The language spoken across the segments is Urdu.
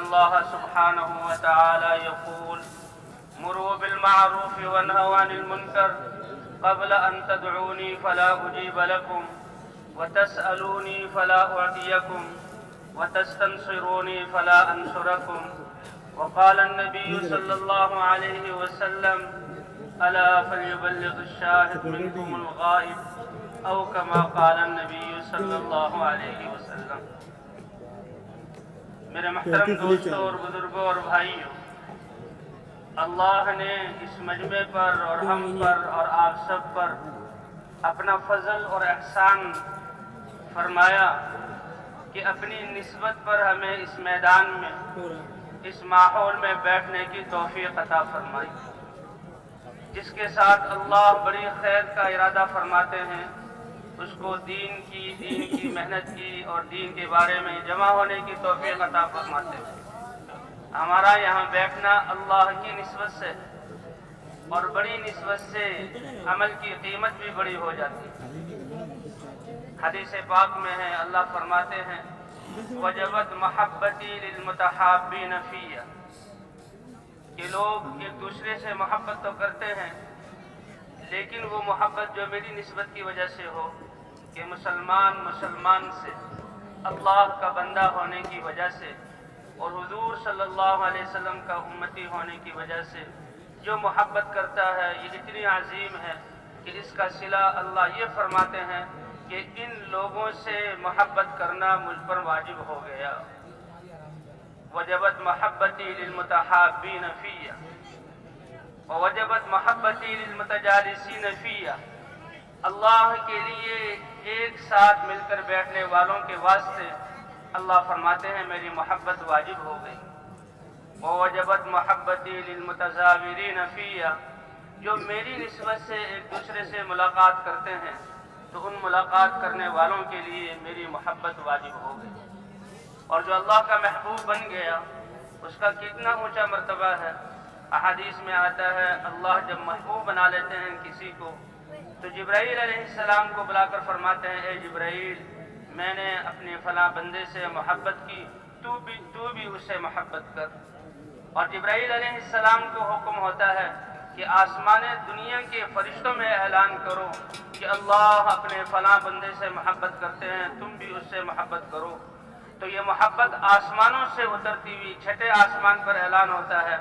الله سبحانه وتعالى يقول: مروا بالمعروف وانهوا عن المنكر قبل أن تدعوني فلا أجيب لكم وتسألوني فلا أعطيكم وتستنصروني فلا أنصركم. وقال النبي صلى الله عليه وسلم: ألا فليبلغ الشاهد منكم الغائب، أو كما قال النبي صلی اللہ علیہ وسلم. میرے محترم دوستوں اور بزرگوں اور بھائیوں، اللہ نے اس مجمع پر اور ہم پر اور آپ سب پر اپنا فضل اور احسان فرمایا کہ اپنی نسبت پر ہمیں اس میدان میں، اس ماحول میں بیٹھنے کی توفیق عطا فرمائی. جس کے ساتھ اللہ بڑی خیر کا ارادہ فرماتے ہیں، اس کو دین کی محنت کی اور دین کے بارے میں جمع ہونے کی توفیق عطا فرماتے ہیں. ہمارا یہاں بیٹھنا اللہ کی نسبت سے اور بڑی نسبت سے عمل کی قیمت بھی بڑی ہو جاتی ہے. حدیث پاک میں ہے، اللہ فرماتے ہیں: وجبت محبتی للمتحابین فی، کہ لوگ ایک دوسرے سے محبت تو کرتے ہیں، لیکن وہ محبت جو میری نسبت کی وجہ سے ہو، کہ مسلمان سے، اللہ کا بندہ ہونے کی وجہ سے اور حضور صلی اللہ علیہ وسلم کا امتی ہونے کی وجہ سے جو محبت کرتا ہے، یہ اتنی عظیم ہے کہ اس کا صلہ اللہ یہ فرماتے ہیں کہ ان لوگوں سے محبت کرنا مجھ پر واجب ہو گیا. وجبت محبتی للمتحابین فی ووجبت محبتی للمتجالسین فی. اللہ کے لیے ایک ساتھ مل کر بیٹھنے والوں کے واسطے اللہ فرماتے ہیں میری محبت واجب ہو گئی. ووجبت محبتی للمتزاورین فی، جو میری نسبت سے ایک دوسرے سے ملاقات کرتے ہیں تو ان ملاقات کرنے والوں کے لیے میری محبت واجب ہو گئی. اور جو اللہ کا محبوب بن گیا اس کا کتنا اونچا مرتبہ ہے. احادیث میں آتا ہے اللہ جب محبوب بنا لیتے ہیں کسی کو تو جبرائیل علیہ السلام کو بلا کر فرماتے ہیں: اے جبرائیل، میں نے اپنے فلاں بندے سے محبت کی، تو بھی اس سے محبت کر. اور جبرائیل علیہ السلام کو حکم ہوتا ہے کہ آسمان دنیا کے فرشتوں میں اعلان کرو کہ اللہ اپنے فلاں بندے سے محبت کرتے ہیں، تم بھی اس سے محبت کرو. تو یہ محبت آسمانوں سے اترتی ہوئی چھٹے آسمان پر اعلان ہوتا ہے،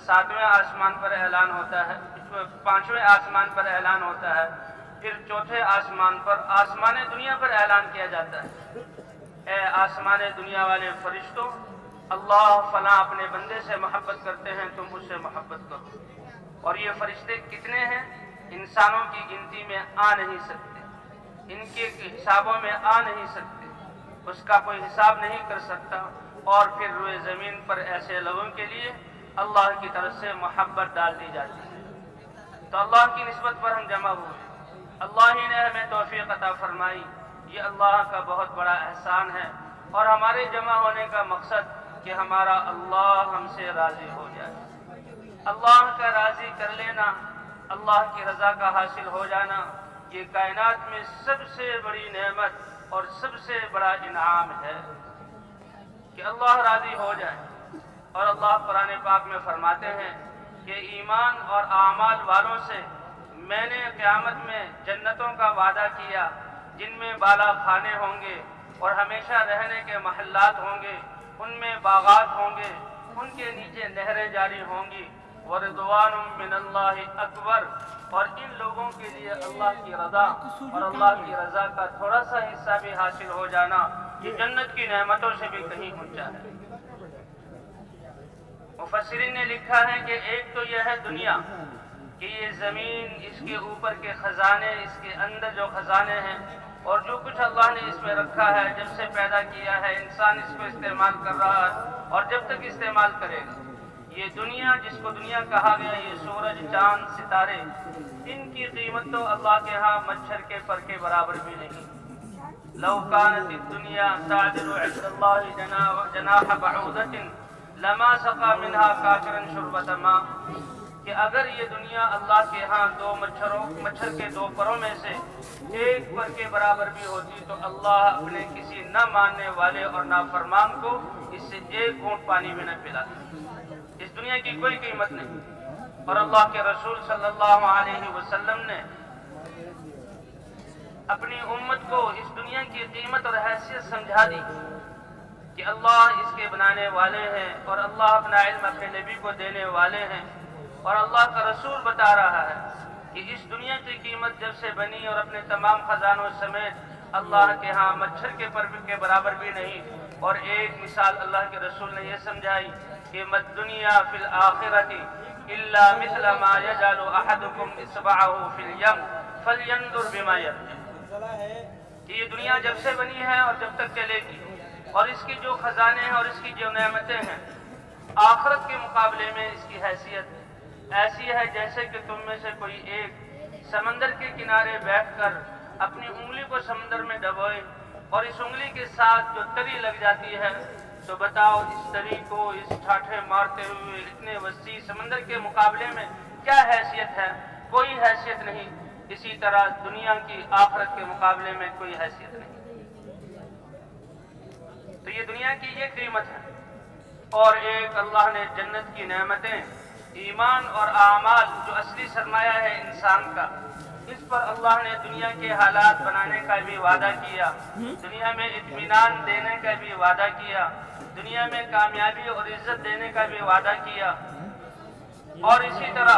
ساتویں آسمان پر اعلان ہوتا ہے، پانچویں آسمان پر اعلان ہوتا ہے، پھر چوتھے آسمان پر، آسمان دنیا پر اعلان کیا جاتا ہے: اے آسمان دنیا والے فرشتوں، اللہ فلاں اپنے بندے سے محبت کرتے ہیں، تم اس سے محبت کرو. اور یہ فرشتے کتنے ہیں انسانوں کی گنتی میں آ نہیں سکتے، ان کے حسابوں میں آ نہیں سکتے، اس کا کوئی حساب نہیں کر سکتا. اور پھر روئے زمین پر ایسے لوگوں کے لیے اللہ کی طرف سے محبت ڈال دی جاتی ہے. تو اللہ کی نسبت پر ہم جمع ہوئے، اللہ ہی نے ہمیں توفیق عطا فرمائی. یہ اللہ کا بہت بڑا احسان ہے. اور ہمارے جمع ہونے کا مقصد کہ ہمارا اللہ ہم سے راضی ہو جائے. اللہ کا راضی کر لینا، اللہ کی رضا کا حاصل ہو جانا، یہ کائنات میں سب سے بڑی نعمت اور سب سے بڑا انعام ہے کہ اللہ راضی ہو جائے. اور اللہ قرآن پاک میں فرماتے ہیں کہ ایمان اور اعمال والوں سے میں نے قیامت میں جنتوں کا وعدہ کیا جن میں بالا خانے ہوں گے اور ہمیشہ رہنے کے محلات ہوں گے، ان میں باغات ہوں گے، ان کے نیچے نہریں جاری ہوں گی. وَرِضْوَانٌ مِّنَ اللَّهِ اکبر. اور ان لوگوں کے لیے اللہ کی رضا اور اللہ کی رضا کا تھوڑا سا حصہ بھی حاصل ہو جانا یہ جنت کی نعمتوں سے بھی کہیں اونچا ہے. مفسرین نے لکھا ہے کہ ایک تو یہ ہے دنیا، کہ یہ زمین، اس کے اوپر کے خزانے، اس کے اندر جو خزانے ہیں اور جو کچھ اللہ نے اس میں رکھا ہے، جب سے پیدا کیا ہے انسان اس کو استعمال کر رہا ہے اور جب تک استعمال کرے گا. یہ دنیا جس کو دنیا کہا گیا، یہ سورج، چاند، ستارے، ان کی قیمت تو اللہ کے ہاں مچھر کے پر کے برابر بھی نہیں. لو كانت الدنيا تعدل عند الله جناح بعوضة لما سقى منها كافرا شربة ماء. کہ اگر یہ دنیا اللہ کے ہاں مچھر کے دو پروں میں سے ایک پر کے برابر بھی ہوتی تو اللہ اپنے کسی نہ ماننے والے اور نافرمان کو اس سے ایک گھونٹ پانی بھی نہ پلاتا۔ اس دنیا کی کوئی قیمت نہیں، اور اللہ کے رسول صلی اللہ علیہ وسلم نے اپنی امت کو اس دنیا کی قیمت اور حیثیت سمجھا دی کہ اللہ اس کے بنانے والے ہیں، اور اللہ اپنا علم اپنے نبی کو دینے والے ہیں، اور اللہ کا رسول بتا رہا ہے کہ اس دنیا کی قیمت جب سے بنی اور اپنے تمام خزانوں سمیت اللہ کے ہاں مچھر کے پر کے برابر بھی نہیں۔ اور ایک مثال اللہ کے رسول نے یہ سمجھائی کہ مد دنیا فی الآخرۃ الا مثل ما یجعل احدکم اصبعہ فی الیم فلینظر بما یرجع، کہ یہ دنیا جب سے بنی ہے اور جب تک چلے گی، اور اس کی جو خزانے ہیں اور اس کی جو نعمتیں ہیں، آخرت کے مقابلے میں اس کی حیثیت ایسی ہے جیسے کہ تم میں سے کوئی ایک سمندر کے کنارے بیٹھ کر اپنی انگلی کو سمندر میں ڈبوئے اور اس انگلی کے ساتھ جو تری لگ جاتی ہے، تو بتاؤ اس تری کو اس ٹھاٹھے مارتے ہوئے اتنے وسیع سمندر کے مقابلے میں کیا حیثیت ہے؟ کوئی حیثیت نہیں۔ اسی طرح دنیا کی آخرت کے مقابلے میں کوئی حیثیت نہیں۔ تو یہ دنیا کی یہ قیمت ہے۔ اور ایک اللہ نے جنت کی نعمتیں، ایمان اور اعمال جو اصلی سرمایہ ہے انسان کا، اس پر اللہ نے دنیا کے حالات بنانے کا بھی وعدہ کیا، دنیا میں اطمینان دینے کا بھی وعدہ کیا، دنیا میں کامیابی اور عزت دینے کا بھی وعدہ کیا، اور اسی طرح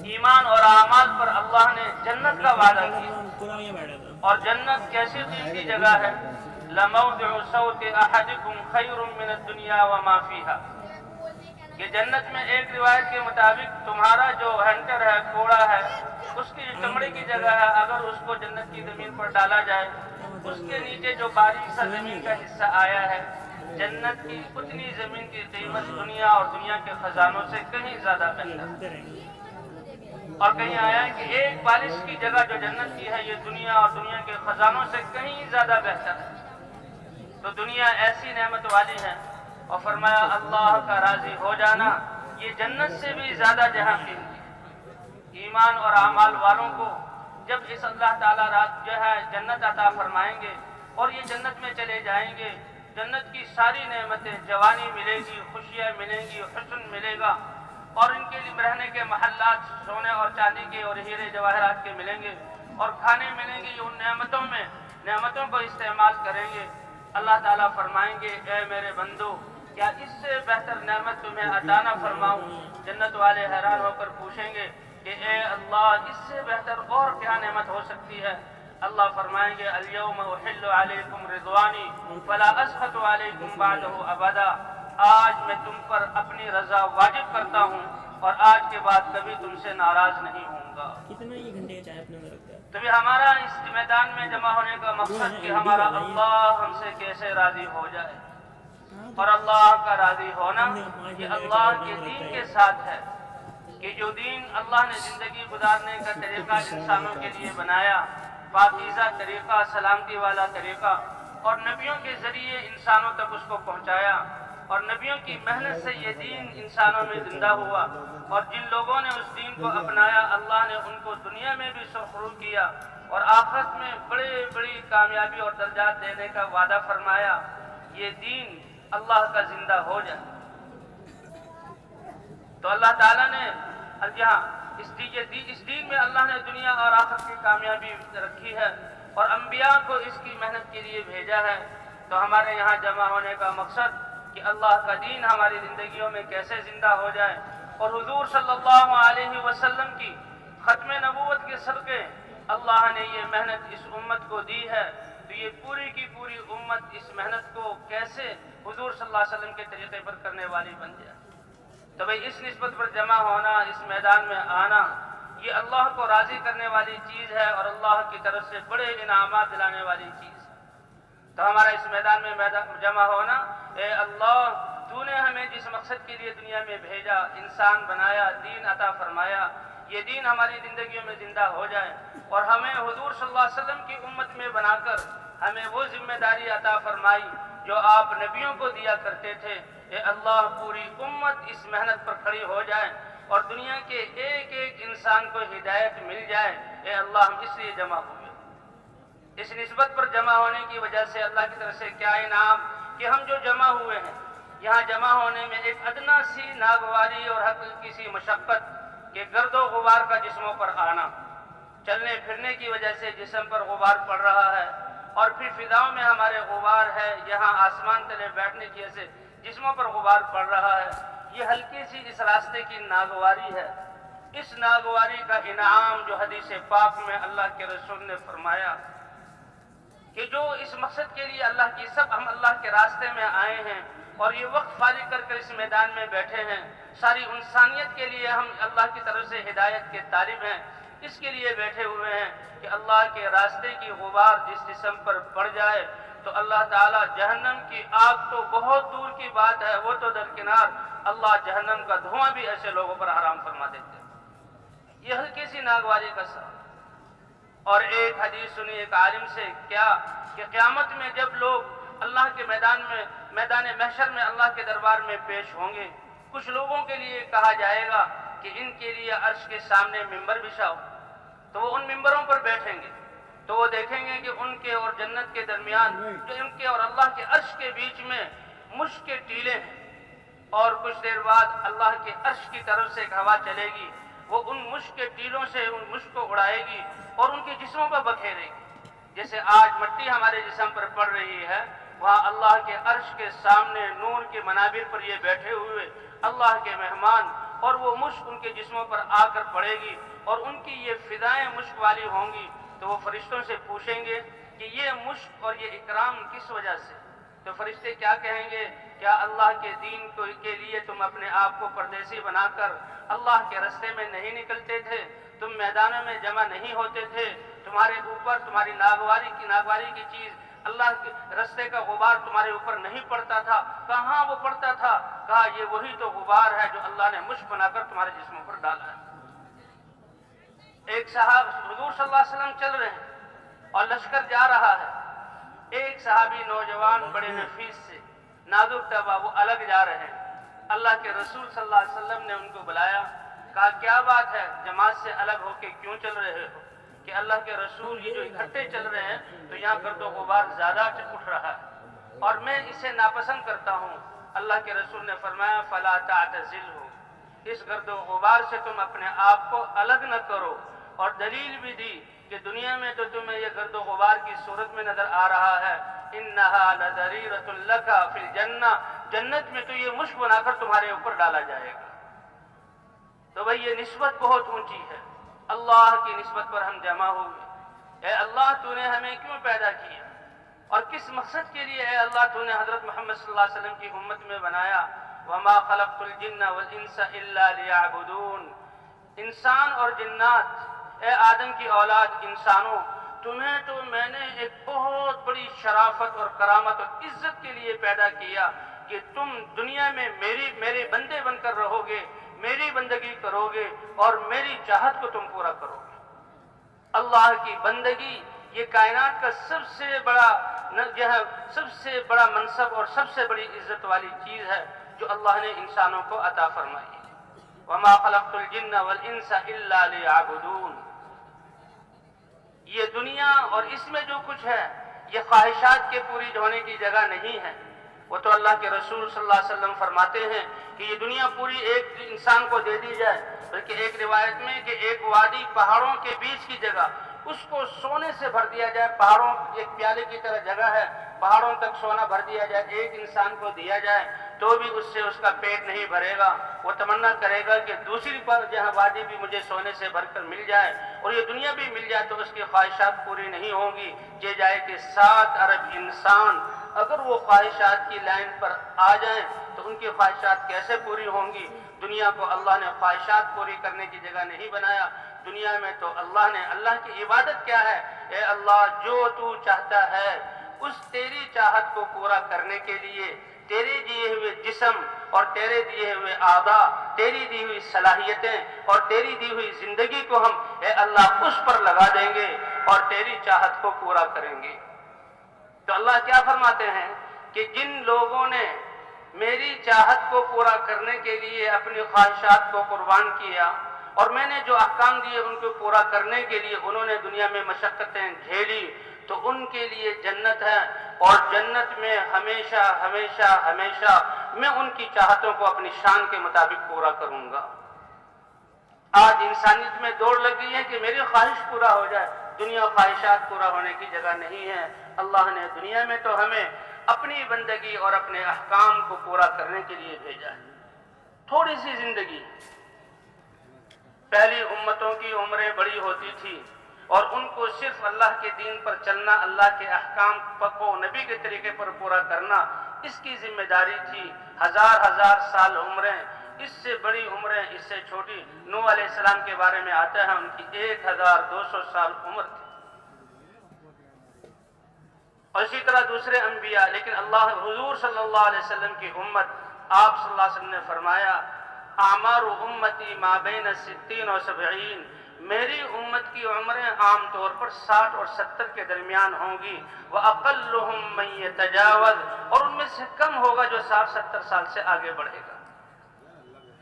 ایمان اور اعمال پر اللہ نے جنت کا وعدہ کیا۔ اور جنت کیسی قیمتی جگہ ہے، لَمَوْضِعُ صَوْتِ أَحَدِكُمْ خَيْرٌ مِّنَ الدُّنْيَا وَمَا فِيهَا، کہ جنت میں ایک روایت کے مطابق تمہارا جو ہنٹر ہے، گھوڑا ہے، اس کی چمڑے کی جگہ ہے، اگر اس کو جنت کی زمین پر ڈالا جائے، اس کے نیچے جو باریک سا زمین کا حصہ آیا ہے، جنت کی اتنی زمین کی قیمت دنیا اور دنیا کے خزانوں سے کہیں زیادہ بہتر ہے۔ اور کہیں آیا ہے کہ ایک بالش کی جگہ جو جنت کی ہے، یہ دنیا اور دنیا کے خزانوں سے کہیں زیادہ بہتر ہے۔ تو دنیا ایسی نعمت والی ہے، اور فرمایا اللہ کا راضی ہو جانا یہ جنت سے بھی زیادہ جہاں قیمتی ہے۔ ایمان اور اعمال والوں کو جب اس اللہ تعالیٰ رات جو ہے جنت عطا فرمائیں گے اور یہ جنت میں چلے جائیں گے، جنت کی ساری نعمتیں، جوانی ملے گی، خوشیاں ملیں گی، حسن ملے گا، اور ان کے لیے رہنے کے محلات سونے اور چاندی کے اور ہیرے جواہرات کے ملیں گے، اور کھانے ملیں گے، ان نعمتوں کو استعمال کریں گے۔ اللہ تعالیٰ فرمائیں گے اے میرے بندو، کیا اس سے بہتر نعمت تمہیں عطا نہ فرماؤں؟ جنت والے حیران ہو کر پوچھیں گے کہ اے اللہ، اس سے بہتر اور کیا نعمت ہو سکتی ہے؟ اللہ فرمائیں گے الیوم احل علیکم رضوانی فلا اسخط علیکم بعدہ ابدا، آج میں تم پر اپنی رضا واجب کرتا ہوں اور آج کے بعد کبھی تم سے ناراض نہیں ہوں گا۔ کتنا یہ گھنٹے کا چائے اپنے میں رکھتا ہے؟ تو بھی ہمارا اس میدان میں جمع ہونے کا مقصد کہ ہمارا اللہ ہم سے کیسے راضی ہو جائے، اور اللہ کا راضی ہونا یہ اللہ کے دین کے ساتھ ہے، کہ جو دین اللہ نے زندگی گزارنے کا طریقہ انسانوں کے لیے بنایا، پاکیزہ طریقہ، سلامتی والا طریقہ، اور نبیوں کے ذریعے انسانوں تک اس کو پہنچایا، اور نبیوں کی محنت سے یہ دین انسانوں میں زندہ ہوا، اور جن لوگوں نے اس دین کو اپنایا اللہ نے ان کو دنیا میں بھی سرخرو کیا اور آخرت میں بڑی کامیابی اور درجات دینے کا وعدہ فرمایا۔ یہ دین اللہ کا زندہ ہو جائے تو اللہ تعالیٰ نے یہاں اس دین میں اللہ نے دنیا اور آخرت کی کامیابی رکھی ہے، اور انبیاء کو اس کی محنت کے لیے بھیجا ہے۔ تو ہمارے یہاں جمع ہونے کا مقصد کہ اللہ کا دین ہماری زندگیوں میں کیسے زندہ ہو جائے، اور حضور صلی اللہ علیہ وسلم کی ختم نبوت کے صدقے اللہ نے یہ محنت اس امت کو دی ہے، تو یہ پوری کی پوری امت اس محنت کو کیسے حضور صلی اللہ علیہ وسلم کے طریقے پر کرنے والی بن جائے۔ تو بھئی اس نسبت پر جمع ہونا، اس میدان میں آنا، یہ اللہ کو راضی کرنے والی چیز ہے اور اللہ کی طرف سے بڑے انعامات دلانے والی چیز ہے۔ تو ہمارا اس میدان میں جمع ہونا، اے اللہ تو نے ہمیں جس مقصد کے لیے دنیا میں بھیجا، انسان بنایا، دین عطا فرمایا، یہ دین ہماری زندگیوں میں زندہ ہو جائے، اور ہمیں حضور صلی اللہ علیہ وسلم کی امت میں بنا کر ہمیں وہ ذمہ داری عطا فرمائی جو آپ نبیوں کو دیا کرتے تھے۔ اے اللہ پوری امت اس محنت پر کھڑی ہو جائے اور دنیا کے ایک ایک انسان کو ہدایت مل جائے۔ اے اللہ ہم اس لیے جمع ہوئے، اس نسبت پر جمع ہونے کی وجہ سے اللہ کی طرف سے کیا انعام کہ ہم جو جمع ہوئے ہیں، یہاں جمع ہونے میں ایک ادنا سی ناگواری اور حقیقی سی مشقت کہ گرد و غبار کا جسموں پر آنا، چلنے پھرنے کی وجہ سے جسم پر غبار پڑ رہا ہے، اور پھر فضاؤں میں ہمارے غبار ہے، یہاں آسمان تلے بیٹھنے کی وجہ سے جسموں پر غبار پڑ رہا ہے، یہ ہلکی سی اس راستے کی ناگواری ہے۔ اس ناگواری کا انعام جو حدیث پاک میں اللہ کے رسول نے فرمایا کہ جو اس مقصد کے لیے ہم اللہ کے راستے میں آئے ہیں اور یہ وقت فارغ کر کے اس میدان میں بیٹھے ہیں، ساری انسانیت کے لیے ہم اللہ کی طرف سے ہدایت کے طالب ہیں، اس کے لیے بیٹھے ہوئے ہیں کہ اللہ کے راستے کی غبار جس جسم پر پڑ جائے تو اللہ تعالیٰ جہنم کی آگ تو بہت دور کی بات ہے، وہ تو درکنار، اللہ جہنم کا دھواں بھی ایسے لوگوں پر حرام فرما دیتے ہیں۔ یہ ہلکی سی ناگواری کا سبب۔ اور ایک حدیث سنی ایک عالم سے کیا کہ قیامت میں جب لوگ اللہ کے میدان محشر میں اللہ کے دربار میں پیش ہوں گے، کچھ لوگوں کے لیے کہا جائے گا کہ ان کے لیے عرش کے سامنے ممبر بچھاؤ، تو وہ ان ممبروں پر بیٹھیں گے تو وہ دیکھیں گے کہ ان کے اور جنت کے درمیان جو ان کے اور اللہ کے عرش کے بیچ میں مشک کے ٹیلے ہیں، اور کچھ دیر بعد اللہ کے عرش کی طرف سے ایک ہوا چلے گی، وہ ان مشک کے ٹیلوں سے ان مشک کو اڑائے گی اور ان کے جسموں پر بکھیرے گی۔ جیسے آج مٹی ہمارے جسم پر پڑ رہی ہے، وہاں اللہ کے عرش کے سامنے نور کے منابر پر یہ بیٹھے ہوئے اللہ کے مہمان، اور وہ مشک ان کے جسموں پر آ کر پڑے گی اور ان کی یہ فضائیں مشک والی ہوں گی، تو وہ فرشتوں سے پوچھیں گے کہ یہ مشک اور یہ اکرام کس وجہ سے؟ تو فرشتے کیا کہیں گے؟ کیا اللہ کے دین کے لیے تم اپنے آپ کو پردیسی بنا کر اللہ کے راستے میں نہیں نکلتے تھے؟ تم میدانوں میں جمع نہیں ہوتے تھے؟ تمہارے اوپر تمہاری ناگواری کی چیز اللہ کے راستے کا غبار تمہارے اوپر نہیں پڑتا تھا؟ کہاں وہ پڑتا تھا؟ کہا یہ وہی تو غبار ہے جو اللہ نے مشک بنا کر تمہارے جسموں پر ڈالا ہے۔ ایک صحابی حضور صلی اللہ علیہ وسلم چل رہے ہیں اور لشکر جا رہا ہے، ایک صحابی نوجوان بڑے نفیس سے نازک طبع وہ الگ جا رہے ہیں، اللہ کے رسول صلی اللہ علیہ وسلم نے ان کو بلایا، کہا کیا بات ہے جماعت سے الگ ہو کے کیوں چل رہے ہو؟ کہ اللہ کے رسول یہ جو اکٹھے چل رہے ہیں تو یہاں گرد و غبار زیادہ اٹھ رہا ہے اور میں اسے ناپسند کرتا ہوں۔ اللہ کے رسول نے فرمایا فلا تعتزلوا، اس گرد و غبار سے تم اپنے آپ کو الگ نہ کرو، اور دلیل بھی دی کہ دنیا میں تو تمہیں یہ گرد و غبار کی صورت میں نظر آ رہا ہے، انہا لضریرۃ لک فی الجنہ، جنت میں تو یہ مشک بنا کر تمہارے اوپر ڈالا جائے گا۔ تو بھئی یہ نسبت بہت اونچی ہے، اللہ کی نسبت پر ہم جمع ہوئے۔ اے اللہ تو نے ہمیں کیوں پیدا کیا اور کس مقصد کے لیے اے اللہ تو نے حضرت محمد صلی اللہ علیہ وسلم کی امت میں بنایا؟ وما خلقت الجن والانس الا لیعبدون، انسان اور جنات، اے آدم کی اولاد انسانوں، تمہیں تو میں نے ایک بہت بڑی شرافت اور کرامت اور عزت کے لیے پیدا کیا کہ تم دنیا میں میرے بندے بن کر رہو گے، میری بندگی کرو گے اور میری چاہت کو تم پورا کرو گے۔ اللہ کی بندگی یہ کائنات کا سب سے بڑا منصب اور سب سے بڑی عزت والی چیز ہے جو اللہ نے انسانوں کو عطا فرمائی ہے۔ وما خلقت الجن والانس الا لیعبدون، یہ دنیا اور اس میں جو کچھ ہے یہ خواہشات کے پوری ہونے کی جگہ نہیں ہے۔ وہ تو اللہ کے رسول صلی اللہ علیہ وسلم فرماتے ہیں کہ یہ دنیا پوری ایک انسان کو دے دی جائے، بلکہ ایک روایت میں کہ ایک وادی پہاڑوں کے بیچ کی جگہ اس کو سونے سے بھر دیا جائے، پہاڑوں ایک پیالے کی طرح جگہ ہے، پہاڑوں تک سونا بھر دیا جائے، ایک انسان کو دیا جائے تو بھی اس سے اس کا پیٹ نہیں بھرے گا، وہ تمنا کرے گا کہ دوسری پر جہاں وادی بھی مجھے سونے سے بھر کر مل جائے اور یہ دنیا بھی مل جائے تو اس کی خواہشات پوری نہیں ہوں گی۔ یہ جائے کہ 7 ارب انسان اگر وہ خواہشات کی لائن پر آ جائیں تو ان کی خواہشات کیسے پوری ہوں گی؟ دنیا کو اللہ نے خواہشات پوری کرنے کی جگہ نہیں بنایا، دنیا میں تو اللہ کی عبادت کیا ہے؟ اے اللہ جو تو چاہتا ہے اس تیری چاہت کو پورا کرنے کے لیے تیرے دیے ہوئے جسم اور تیرے دیے ہوئے اعضاء، تیری دی ہوئی صلاحیتیں اور تیری دی ہوئی زندگی کو ہم اے اللہ اس پر لگا دیں گے اور تیری چاہت کو پورا کریں گے۔ تو اللہ کیا فرماتے ہیں کہ جن لوگوں نے میری چاہت کو پورا کرنے کے لیے اپنی خواہشات کو قربان کیا، اور میں نے جو احکام دیے ان کو پورا کرنے کے لیے انہوں نے دنیا میں مشقتیں جھیلی، تو ان کے لیے جنت ہے، اور جنت میں ہمیشہ ہمیشہ ہمیشہ میں ان کی چاہتوں کو اپنی شان کے مطابق پورا کروں گا۔ آج انسانیت میں دوڑ لگ گئی ہے کہ میری خواہش پورا ہو جائے، دنیا خواہشات پورا ہونے کی جگہ نہیں ہے۔ اللہ نے دنیا میں تو ہمیں اپنی بندگی اور اپنے احکام کو پورا کرنے کے لیے بھیجا ہے۔ تھوڑی سی زندگی، پہلی امتوں کی عمریں بڑی ہوتی تھی اور ان کو صرف اللہ کے دین پر چلنا، اللہ کے احکام کو نبی کے طریقے پر پورا کرنا، اس کی ذمہ داری تھی۔ ہزار ہزار سال عمریں، اس سے بڑی عمریں، اس سے چھوٹی، نوح علیہ السلام کے بارے میں آتا ہے ان کی 1200 سال عمر تھی، اور اسی طرح دوسرے انبیاء۔ لیکن اللہ حضور صلی اللہ علیہ وسلم کی امت، آپ صلی اللہ علیہ وسلم نے فرمایا اعمار امتی ما بین 60 و 70، میری امت کی عمریں عام طور پر 60 اور 70 کے درمیان ہوں گی، وَأَقَلُّهُمْ مَنْ يَتَجَاوَزْ، اور ان میں سے کم ہوگا جو 60-70 سال سے آگے بڑھے گا۔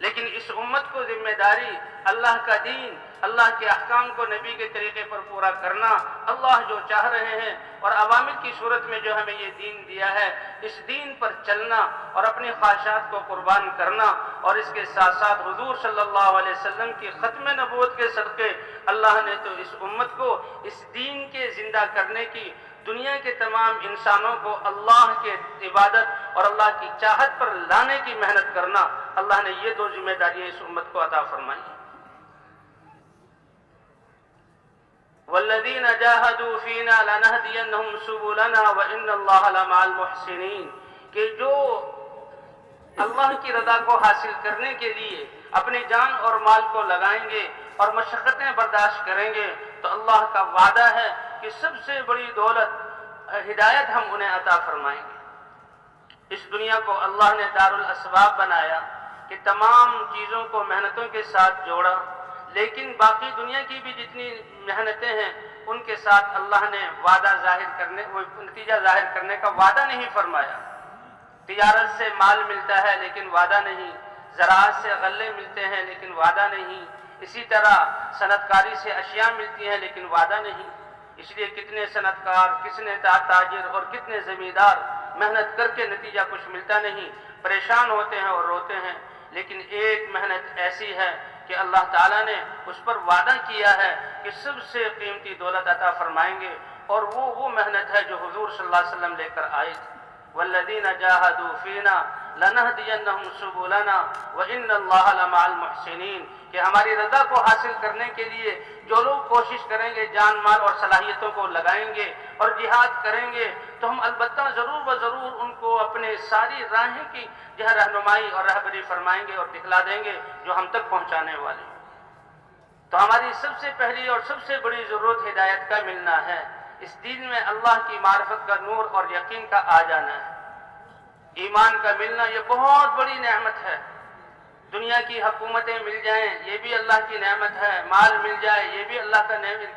لیکن اس امت کو ذمہ داری اللہ کا دین، اللہ کے احکام کو نبی کے طریقے پر پورا کرنا، اللہ جو چاہ رہے ہیں اور عوامل کی صورت میں جو ہمیں یہ دین دیا ہے، اس دین پر چلنا اور اپنی خواہشات کو قربان کرنا، اور اس کے ساتھ ساتھ حضور صلی اللہ علیہ وسلم کی ختم نبوت کے صدقے اللہ نے تو اس امت کو اس دین کے زندہ کرنے کی، دنیا کے تمام انسانوں کو اللہ کے عبادت اور اللہ کی چاہت پر لانے کی محنت کرنا، اللہ نے یہ دو ذمہ داریاں اس امت کو عطا فرمائی۔ والذین جاہدوا فینا لنہدینہم سبلنا وان اللہ لمع المحسنین، کہ جو اللہ کی رضا کو حاصل کرنے کے لیے اپنی جان اور مال کو لگائیں گے اور مشقتیں برداشت کریں گے، تو اللہ کا وعدہ ہے کہ سب سے بڑی دولت ہدایت ہم انہیں عطا فرمائیں گے۔ اس دنیا کو اللہ نے دار الاسباب بنایا کہ تمام چیزوں کو محنتوں کے ساتھ جوڑا، لیکن باقی دنیا کی بھی جتنی محنتیں ہیں ان کے ساتھ اللہ نے وعدہ ظاہر کرنے، وہ نتیجہ ظاہر کرنے کا وعدہ نہیں فرمایا۔ تجارت سے مال ملتا ہے لیکن وعدہ نہیں، زراعت سے غلے ملتے ہیں لیکن وعدہ نہیں، اسی طرح صنعت کاری سے اشیاء ملتی ہیں لیکن وعدہ نہیں۔ اس لیے کتنے صنعت کار، کتنے تاجر اور کتنے زمیندار محنت کر کے نتیجہ کچھ ملتا نہیں، پریشان ہوتے ہیں اور روتے ہیں۔ لیکن ایک محنت ایسی ہے کہ اللہ تعالیٰ نے اس پر وعدہ کیا ہے کہ سب سے قیمتی دولت عطا فرمائیں گے، اور وہ محنت ہے جو حضور صلی اللہ علیہ وسلم لے کر آئے تھے۔ والذین جاہدوا فینا لنہدینہم سبلنا وان اللہ لمع المحسنین، کہ ہماری رضا کو حاصل کرنے کے لیے جو لوگ کوشش کریں گے، جان مال اور صلاحیتوں کو لگائیں گے اور جہاد کریں گے، تو ہم البتہ ضرور و ضرور ان کو اپنے ساری راہیں کی جو ہے رہنمائی اور رہبری فرمائیں گے اور دکھلا دیں گے جو ہم تک پہنچانے والے۔ تو ہماری سب سے پہلی اور سب سے بڑی ضرورت ہدایت کا ملنا ہے، اس دین میں اللہ کی معرفت کا نور اور یقین کا آ جانا ہے۔ ایمان کا ملنا یہ بہت بڑی نعمت ہے۔ دنیا کی حکومتیں مل جائیں یہ بھی اللہ کی نعمت ہے، مال مل جائے یہ بھی اللہ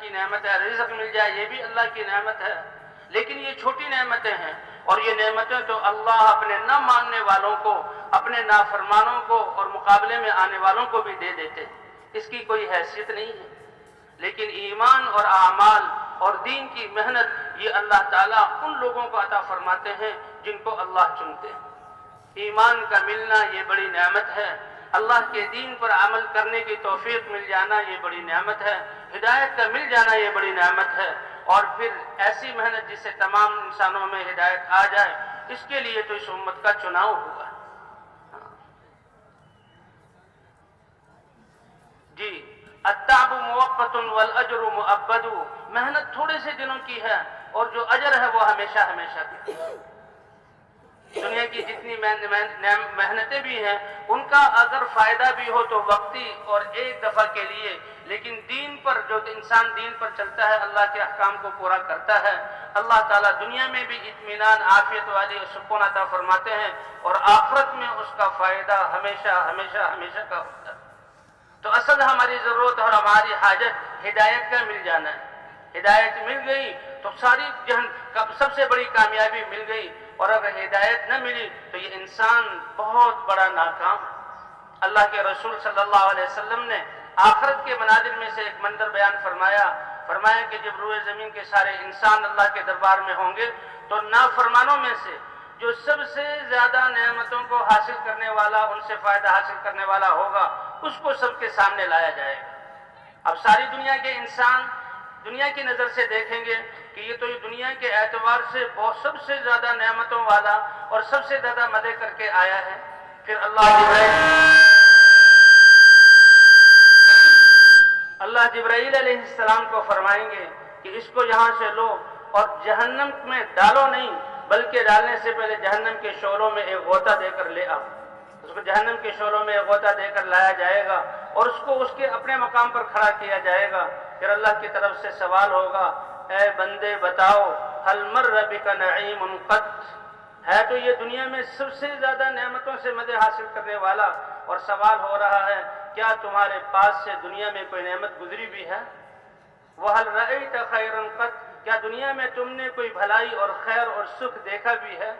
کی نعمت ہے، رزق مل جائے یہ بھی اللہ کی نعمت ہے، لیکن یہ چھوٹی نعمتیں ہیں، اور یہ نعمتیں تو اللہ اپنے نہ ماننے والوں کو، اپنے نافرمانوں کو اور مقابلے میں آنے والوں کو بھی دے دیتے ہیں، اس کی کوئی حیثیت نہیں ہے۔ لیکن ایمان اور اعمال اور دین کی محنت یہ اللہ تعالیٰ ان لوگوں کو عطا فرماتے ہیں جن کو اللہ چنتے ہیں۔ ایمان کا ملنا یہ بڑی نعمت ہے، اللہ کے دین پر عمل کرنے کی توفیق مل جانا یہ بڑی نعمت ہے، ہدایت کا مل جانا یہ بڑی نعمت ہے، اور پھر ایسی محنت جس سے تمام انسانوں میں ہدایت آ جائے، اس کے لیے تو اس امت کا چناؤ ہوا ہے۔ جی، التعب موقت والاجر مؤبد، محنت تھوڑے سے دنوں کی ہے اور جو اجر ہے وہ ہمیشہ ہمیشہ کی ہے۔ دنیا کی جتنی محنتیں بھی ہیں ان کا اگر فائدہ بھی ہو تو وقتی اور ایک دفعہ کے لیے، لیکن دین پر جو انسان دین پر چلتا ہے، اللہ کے احکام کو پورا کرتا ہے، اللہ تعالیٰ دنیا میں بھی اطمینان، عافیت والی سکون عطا فرماتے ہیں، اور آخرت میں اس کا فائدہ ہمیشہ ہمیشہ ہمیشہ کا ہوتا ہے۔ تو اصل ہماری ضرورت اور ہماری حاجت ہدایت کا مل جانا ہے۔ ہدایت مل گئی تو ساری جہن سب سے بڑی کامیابی مل گئی، اور اگر ہدایت نہ ملی تو یہ انسان بہت بڑا ناکام ہے۔ اللہ کے رسول صلی اللہ علیہ وسلم نے آخرت کے مناظر میں سے ایک منظر بیان فرمایا کہ جب روئے زمین کے سارے انسان اللہ کے دربار میں ہوں گے تو نافرمانوں میں سے جو سب سے زیادہ نعمتوں کو حاصل کرنے والا، ان سے فائدہ حاصل کرنے والا ہوگا، اس کو سب کے سامنے لایا جائے گا۔ اب ساری دنیا کے انسان دنیا کی نظر سے دیکھیں گے کہ یہ تو دنیا کے اعتبار سے سب سے زیادہ نعمتوں والا اور سب سے زیادہ مزے کر کے آیا ہے۔ پھر اللہ جبرائیل علیہ السلام کو فرمائیں گے کہ اس کو یہاں سے لو اور جہنم میں ڈالو نہیں، بلکہ ڈالنے سے پہلے جہنم کے شعلوں میں ایک غوطہ دے کر لے آؤ۔ اس کو جہنم کے شعلوں میں ایک غوطہ دے کر لایا جائے گا اور اس کو اس کے اپنے مقام پر کھڑا کیا جائے گا۔ پھر اللہ کی طرف سے سوال ہوگا، اے بندے بتاؤ، هل مر بک نعیم قط، ہے تو یہ دنیا میں سب سے زیادہ نعمتوں سے مزے حاصل کرنے والا، اور سوال ہو رہا ہے کیا تمہارے پاس سے دنیا میں کوئی نعمت گزری بھی ہے؟ وَهَلْ رَأَيْتَ خَيْرًا قَطْ، کیا دنیا میں تم نے کوئی بھلائی اور خیر اور سکھ دیکھا بھی ہے؟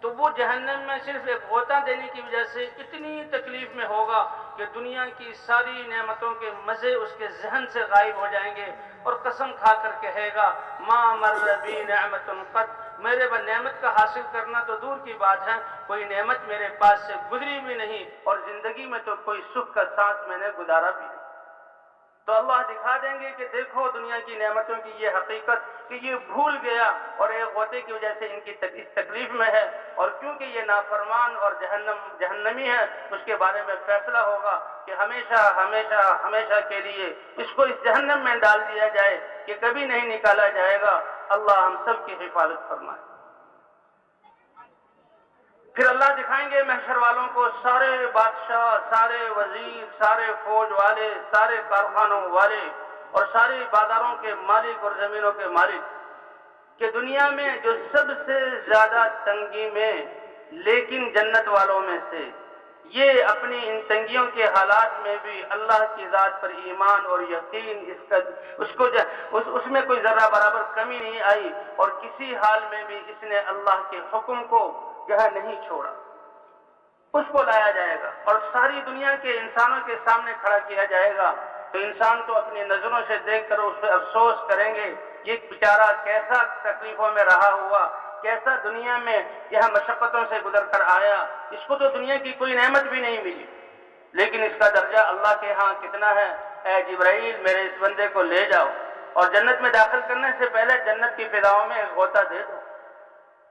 تو وہ جہنم میں صرف ایک غوطہ دینے کی وجہ سے اتنی تکلیف میں ہوگا کہ دنیا کی ساری نعمتوں کے مزے اس کے ذہن سے غائب ہو جائیں گے، اور قسم کھا کر کہے گا ما مر بی نعمت قط، میرے پر نعمت کا حاصل کرنا تو دور کی بات ہے، کوئی نعمت میرے پاس سے گزری بھی نہیں، اور زندگی میں تو کوئی سکھ کا ساتھ میں نے گزارا بھی نہیں۔ تو اللہ دکھا دیں گے کہ دیکھو دنیا کی نعمتوں کی یہ حقیقت کہ یہ بھول گیا اور ایک غوطے کی وجہ سے ان کی اس تکلیف میں ہے، اور کیونکہ یہ نافرمان اور جہنمی ہے، اس کے بارے میں فیصلہ ہوگا کہ ہمیشہ ہمیشہ ہمیشہ کے لیے اس کو اس جہنم میں ڈال دیا جائے کہ کبھی نہیں نکالا جائے گا۔ اللہ ہم سب کی حفاظت فرمائے۔ پھر اللہ دکھائیں گے محشر والوں کو سارے بادشاہ، سارے وزیر، سارے فوج والے، سارے کارخانوں والے اور سارے بازاروں کے مالک اور زمینوں کے مالک، کہ دنیا میں جو سب سے زیادہ تنگی میں لیکن جنت والوں میں سے، یہ اپنی ان تنگیوں کے حالات میں بھی اللہ کی ذات پر ایمان اور یقین، اس میں کوئی ذرہ برابر کمی نہیں آئی، اور کسی حال میں بھی اس نے اللہ کے حکم کو نہیں چھوڑا، اس کو لایا جائے گا اور ساری دنیا کے انسانوں کے سامنے کھڑا کیا جائے گا۔ تو انسان تو اپنی نظروں سے دیکھ کر اس پہ افسوس کریں گے، یہ بیچارہ کیسا تکلیفوں میں رہا ہوا، کیسا دنیا میں یہاں مشقتوں سے گزر کر آیا، اس کو تو دنیا کی کوئی نعمت بھی نہیں ملی، لیکن اس کا درجہ اللہ کے ہاں کتنا ہے۔ اے جبرائیل میرے اس بندے کو لے جاؤ اور جنت میں داخل کرنے سے پہلے جنت کی فضاؤں میں ایک غوطہ دے دو۔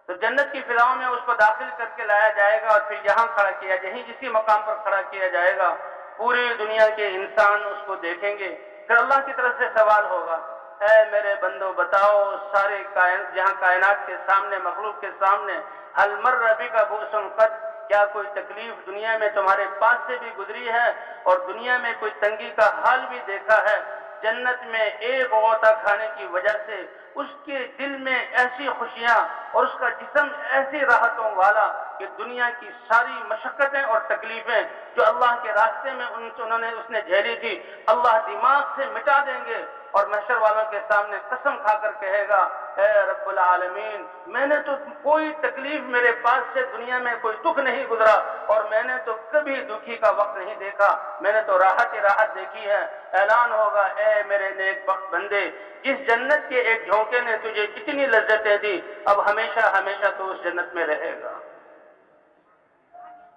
تو جنت کی فضاؤں میں اس کو داخل کر کے لایا جائے گا اور پھر یہاں کھڑا کیا جائے، اسی مقام پر کھڑا کیا جائے گا، پوری دنیا کے انسان اس کو دیکھیں گے۔ پھر اللہ کی طرف سے سوال ہوگا، اے میرے بندو بتاؤ، سارے جہاں کائنات کے سامنے، مخلوق کے سامنے، هل مر بک بؤس قط، کیا کوئی تکلیف دنیا میں تمہارے پاس سے بھی گزری ہے اور دنیا میں کوئی تنگی کا حال بھی دیکھا ہے؟ جنت میں ایک غوطہ کھانے کی وجہ سے اس کے دل میں ایسی خوشیاں اور اس کا جسم ایسی راحتوں والا کہ دنیا کی ساری مشقتیں اور تکلیفیں جو اللہ کے راستے میں اس نے جھیلی تھی، اللہ دماغ سے مٹا دیں گے، اور محشر والوں کے سامنے قسم کھا کر کہے گا، اے رب العالمین، میں نے تو کوئی تکلیف میرے پاس سے دنیا میں کوئی دکھ نہیں گزرا، اور میں نے تو کبھی دکھی کا وقت نہیں دیکھا، میں نے تو راحت ہی راحت دیکھی ہے۔ اعلان ہوگا، اے میرے نیک بخت بندے، جس جنت کے ایک جھونکے نے تجھے اتنی لذتیں دی، اب ہمیشہ ہمیشہ تو اس جنت میں رہے گا۔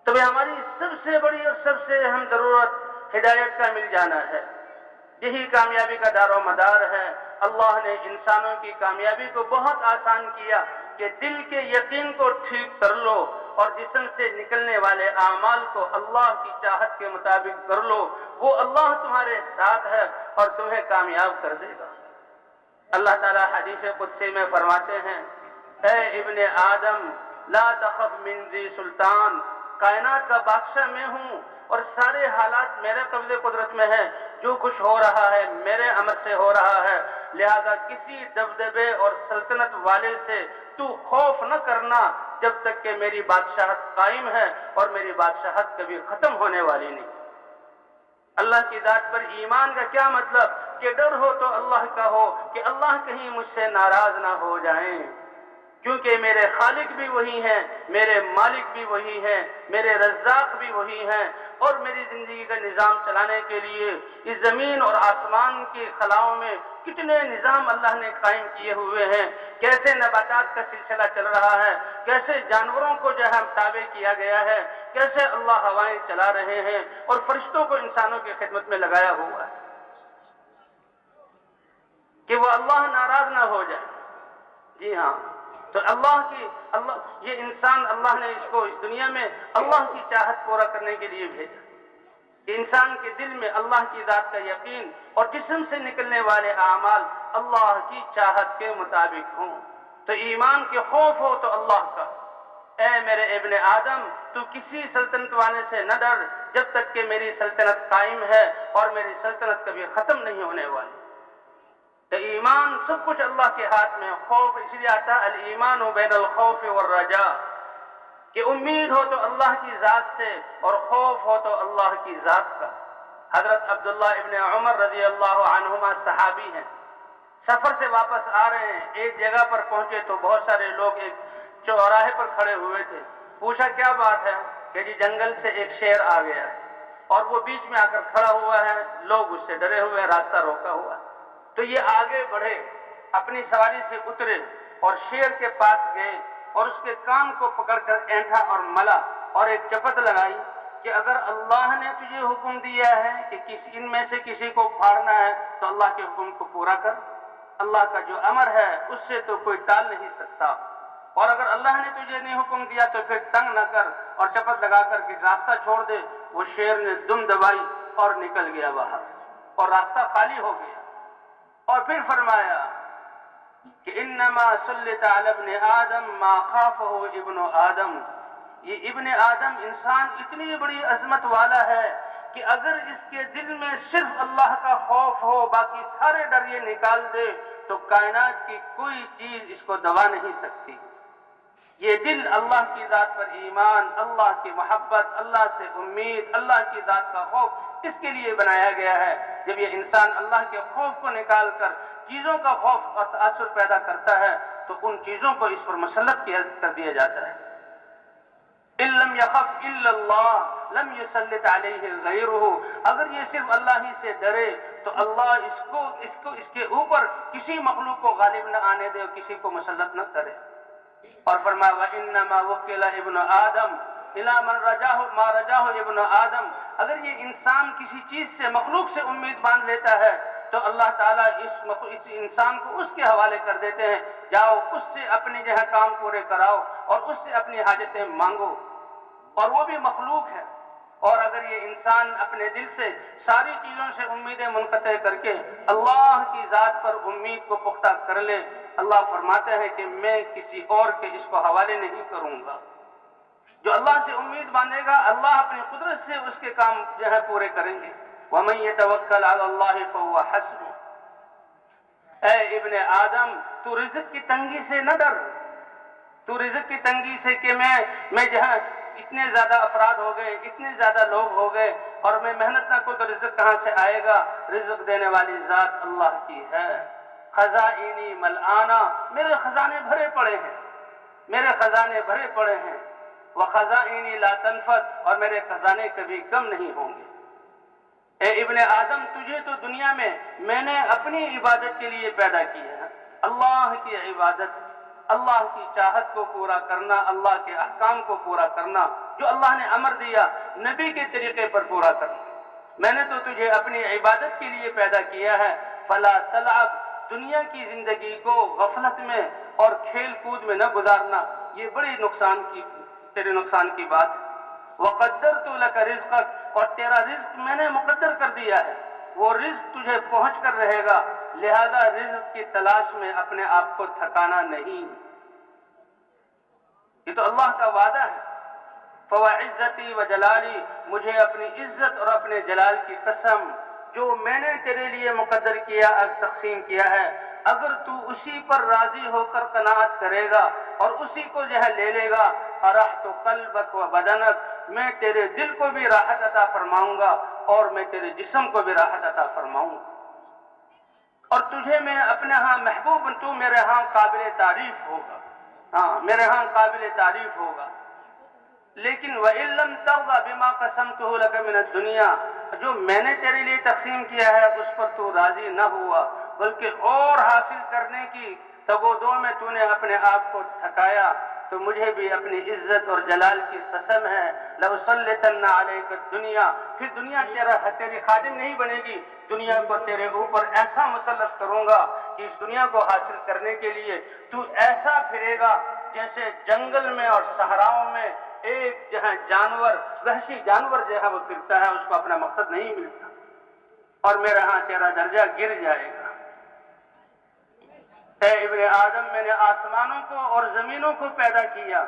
تو ہماری سب سے بڑی اور سب سے اہم ضرورت ہدایت کا مل جانا ہے، یہی کامیابی کا دار و مدار ہے۔ اللہ نے انسانوں کی کامیابی کو بہت آسان کیا کہ دل کے یقین کو ٹھیک کر لو اور جسم سے نکلنے والے اعمال کو اللہ کی چاہت کے مطابق کر لو، وہ اللہ تمہارے ساتھ ہے اور تمہیں کامیاب کر دے گا۔ اللہ تعالیٰ حدیث قدسی میں فرماتے ہیں، اے ابن آدم لا تخف من ذی سلطان، کائنات کا بادشاہ میں ہوں اور سارے حالات میرے قبضے قدرت میں ہیں، جو کچھ ہو رہا ہے میرے امر سے ہو رہا ہے، لہذا کسی دبدبے اور سلطنت والے سے تو خوف نہ کرنا جب تک کہ میری بادشاہت قائم ہے، اور میری بادشاہت کبھی ختم ہونے والی نہیں۔ اللہ کی ذات پر ایمان کا کیا مطلب کہ ڈر ہو تو اللہ کا ہو کہ اللہ کہیں مجھ سے ناراض نہ ہو جائیں، کیونکہ میرے خالق بھی وہی ہیں، میرے مالک بھی وہی ہیں، میرے رزاق بھی وہی ہیں، اور میری زندگی کا نظام چلانے کے لیے اس زمین اور آسمان کی خلاؤں میں کتنے نظام اللہ نے قائم کیے ہوئے ہیں، کیسے نباتات کا سلسلہ چل رہا ہے، کیسے جانوروں کو جو ہے تابع کیا گیا ہے، کیسے اللہ ہوائیں چلا رہے ہیں اور فرشتوں کو انسانوں کی خدمت میں لگایا ہوا ہے کہ وہ اللہ ناراض نہ ہو جائے۔ جی ہاں، تو یہ انسان اللہ نے اس کو اس دنیا میں اللہ کی چاہت پورا کرنے کے لیے بھیجا کہ انسان کے دل میں اللہ کی ذات کا یقین اور جسم سے نکلنے والے اعمال اللہ کی چاہت کے مطابق ہوں۔ تو ایمان کے خوف ہو تو اللہ کا، اے میرے ابن آدم تو کسی سلطنت والے سے نہ ڈر جب تک کہ میری سلطنت قائم ہے اور میری سلطنت کبھی ختم نہیں ہونے والی۔ تو ایمان سب کچھ اللہ کے ہاتھ میں، خوف اس لیے آتا الایمان بین الخوف والرجاء، کہ امید ہو تو اللہ کی ذات سے اور خوف ہو تو اللہ کی ذات کا۔ حضرت عبداللہ ابن عمر رضی اللہ عنہما صحابی ہیں، سفر سے واپس آ رہے ہیں، ایک جگہ پر پہنچے تو بہت سارے لوگ ایک چوراہے پر کھڑے ہوئے تھے۔ پوچھا کیا بات ہے؟ کہ جی جنگل سے ایک شیر آ گیا اور وہ بیچ میں آ کر کھڑا ہوا ہے، لوگ اس سے ڈرے ہوئے، راستہ روکا ہوا ہے۔ تو یہ آگے بڑھے، اپنی سواری سے اترے اور شیر کے پاس گئے اور اس کے کان کو پکڑ کر اینٹھا اور ملا اور ایک چپت لگائی کہ اگر اللہ نے تجھے حکم دیا ہے کہ ان میں سے کسی کو پھاڑنا ہے تو اللہ کے حکم کو پورا کر، اللہ کا جو امر ہے اس سے تو کوئی ٹال نہیں سکتا، اور اگر اللہ نے تجھے نہیں حکم دیا تو پھر تنگ نہ کر اور چپت لگا کر کے راستہ چھوڑ دے۔ وہ شیر نے دم دبائی اور نکل گیا باہر اور راستہ خالی ہو گیا، اور پھر فرمایا کہ انما سلط علی ابن آدم ما خافہ ابن آدم، یہ ابن آدم انسان اتنی بڑی عظمت والا ہے کہ اگر اس کے دل میں صرف اللہ کا خوف ہو، باقی سارے ڈر یہ نکال دے تو کائنات کی کوئی چیز اس کو دبا نہیں سکتی۔ یہ دل اللہ کی ذات پر ایمان، اللہ کی محبت، اللہ سے امید، اللہ کی ذات کا خوف اس کے لیے بنایا گیا ہے۔ جب یہ انسان اللہ کے خوف کو نکال کر چیزوں کا خوف اور تاثر پیدا کرتا ہے تو ان چیزوں کو اس پر مسلط کر دیا جاتا ہے۔ ان لم یخف الا اللہ لم یسلط علیہ غیرہ، اگر یہ صرف اللہ ہی سے ڈرے تو اللہ اس کے اوپر کسی مخلوق کو غالب نہ آنے دے اور کسی کو مسلط نہ کرے۔ اور فرمایا وَإِنَّمَا وُكِّلَ ابن آدم إِلَى مَنْ رَجَاهُ مَا رَجَاهُ ابن آدم، اگر یہ انسان کسی چیز سے مخلوق سے امید باندھ لیتا ہے تو اللہ تعالیٰ اس انسان کو اس کے حوالے کر دیتے ہیں، جاؤ اس سے اپنے جو ہے کام پورے کراؤ اور اس سے اپنی حاجتیں مانگو، اور وہ بھی مخلوق ہے۔ اور اگر یہ انسان اپنے دل سے ساری چیزوں سے امیدیں منقطع کر کے اللہ کی ذات پر امید کو پختہ کر لے، اللہ فرماتے ہیں کہ میں کسی اور کے اس کو حوالے نہیں کروں گا۔ جو اللہ سے امید باندھے گا اللہ اپنی قدرت سے اس کے کام جو ہے پورے کریں گے۔ وَمَن يَتَوَكَّلْ عَلَى اللَّهِ فَهُوَ حَسْبُهُ، اے ابن آدم تو رزق کی تنگی سے نہ ڈر، تو رزق کی تنگی سے کہ میں جہاں اتنے زیادہ افراد ہو گئے، اتنے زیادہ لوگ ہو گئے اور میں محنت نہ کروں تو رزق کہاں سے آئے گا؟ رزق دینے والی ذات اللہ کی ہے۔ خزائنی ملآنا، میرے خزانے بھرے پڑے ہیں، میرے خزانے بھرے پڑے ہیں۔ وخزائنی لا تنفد، اور میرے خزانے کبھی کم نہیں ہوں گے۔ اے ابن آدم تجھے تو دنیا میں نے اپنی عبادت کے لیے پیدا کیا ہے، اللہ کی عبادت، اللہ کی چاہت کو پورا کرنا، اللہ کے احکام کو پورا کرنا، جو اللہ نے امر دیا نبی کے طریقے پر پورا کرنا۔ میں نے تو تجھے اپنی عبادت کے لیے پیدا کیا ہے، فلا تلعب، دنیا کی زندگی کو غفلت میں اور کھیل کود میں نہ گزارنا، یہ بڑی تیرے نقصان کی بات ہے۔ وقدرت لک رزقک، اور تیرا رزق میں نے مقدر کر دیا ہے، وہ رزق تجھے پہنچ کر رہے گا، لہذا رزق کی تلاش میں اپنے آپ کو تھکانا نہیں۔ یہ تو اللہ کا وعدہ ہے۔ فَوَعِزَّتِي وَجَلَالِي، مجھے اپنی عزت اور اپنے جلال کی قسم، جو میں نے تیرے لیے مقدر کیا، تقسیم کیا ہے، اگر تو اسی پر راضی ہو کر قناعت کرے گا اور اسی کو جو ہے لے لے گا، اَرَحْتُ قَلْبَكَ وَبَدَنَكَ، میں تیرے دل کو بھی راحت عطا فرماؤں گا اور میں تیرے جسم کو بھی راحت عطا فرماؤں گا، اور تجھے میں اپنے ہاں محبوب، تو میرے ہاں قابل تعریف ہوگا۔ ہاں میرے ہاں قابل تعریف ہوگا. لیکن وَإِن لَّمْ تَرْضَ بِمَا قَسَمْتُهُ لَكَ مِنَ الدُّنْيَا، جو میں نے تیرے لیے تقسیم کیا ہے اس پر تو راضی نہ ہوا، بلکہ اور حاصل کرنے کی تگودو میں تو نے اپنے آپ کو تھکایا، تو مجھے بھی اپنی عزت اور جلال کی قسم ہے لَأُسَلِّطَنَّ عَلَيْكَ الدُّنْيَا، پھر دنیا تیری خادم نہیں بنے گی، دنیا کو تیرے اوپر ایسا مسلط کروں گا کہ اس دنیا کو حاصل کرنے کے لیے تو ایسا پھرے گا جیسے جنگل میں اور صحراؤں میں ایک جہاں جانور، وحشی جانور جو ہے وہ پھرتا ہے، اس کو اپنا مقصد نہیں ملتا، اور میرے ہاں تیرا درجہ گر جائے گا. اے ابن آدم، میں نے آسمانوں کو اور زمینوں کو پیدا کیا،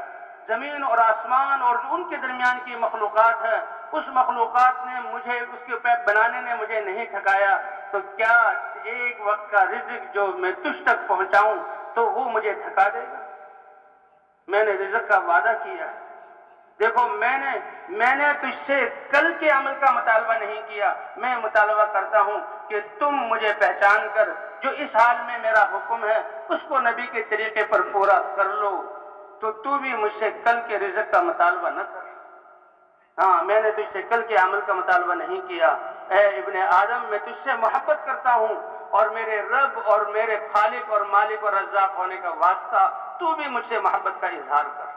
زمین اور آسمان اور ان کے درمیان کی مخلوقات ہے، اس مخلوقات نے مجھے، اس کے بنانے نے مجھے نہیں تھکایا، تو کیا ایک وقت کا رزق جو میں تجھ تک پہنچاؤں تو وہ مجھے تھکا دے گا؟ میں نے رزق کا وعدہ کیا ہے. دیکھو میں نے تجھ سے کل کے عمل کا مطالبہ نہیں کیا، میں مطالبہ کرتا ہوں کہ تم مجھے پہچان کر جو اس حال میں میرا حکم ہے اس کو نبی کے طریقے پر پورا کر لو، تو بھی مجھ سے کل کے رزق کا مطالبہ نہ کر. ہاں میں نے تجھ سے کل کے عمل کا مطالبہ نہیں کیا. اے ابن آدم، میں تجھ سے محبت کرتا ہوں، اور میرے رب اور میرے خالق اور مالک اور رزاق ہونے کا واسطہ تو بھی مجھ سے محبت کا اظہار کر.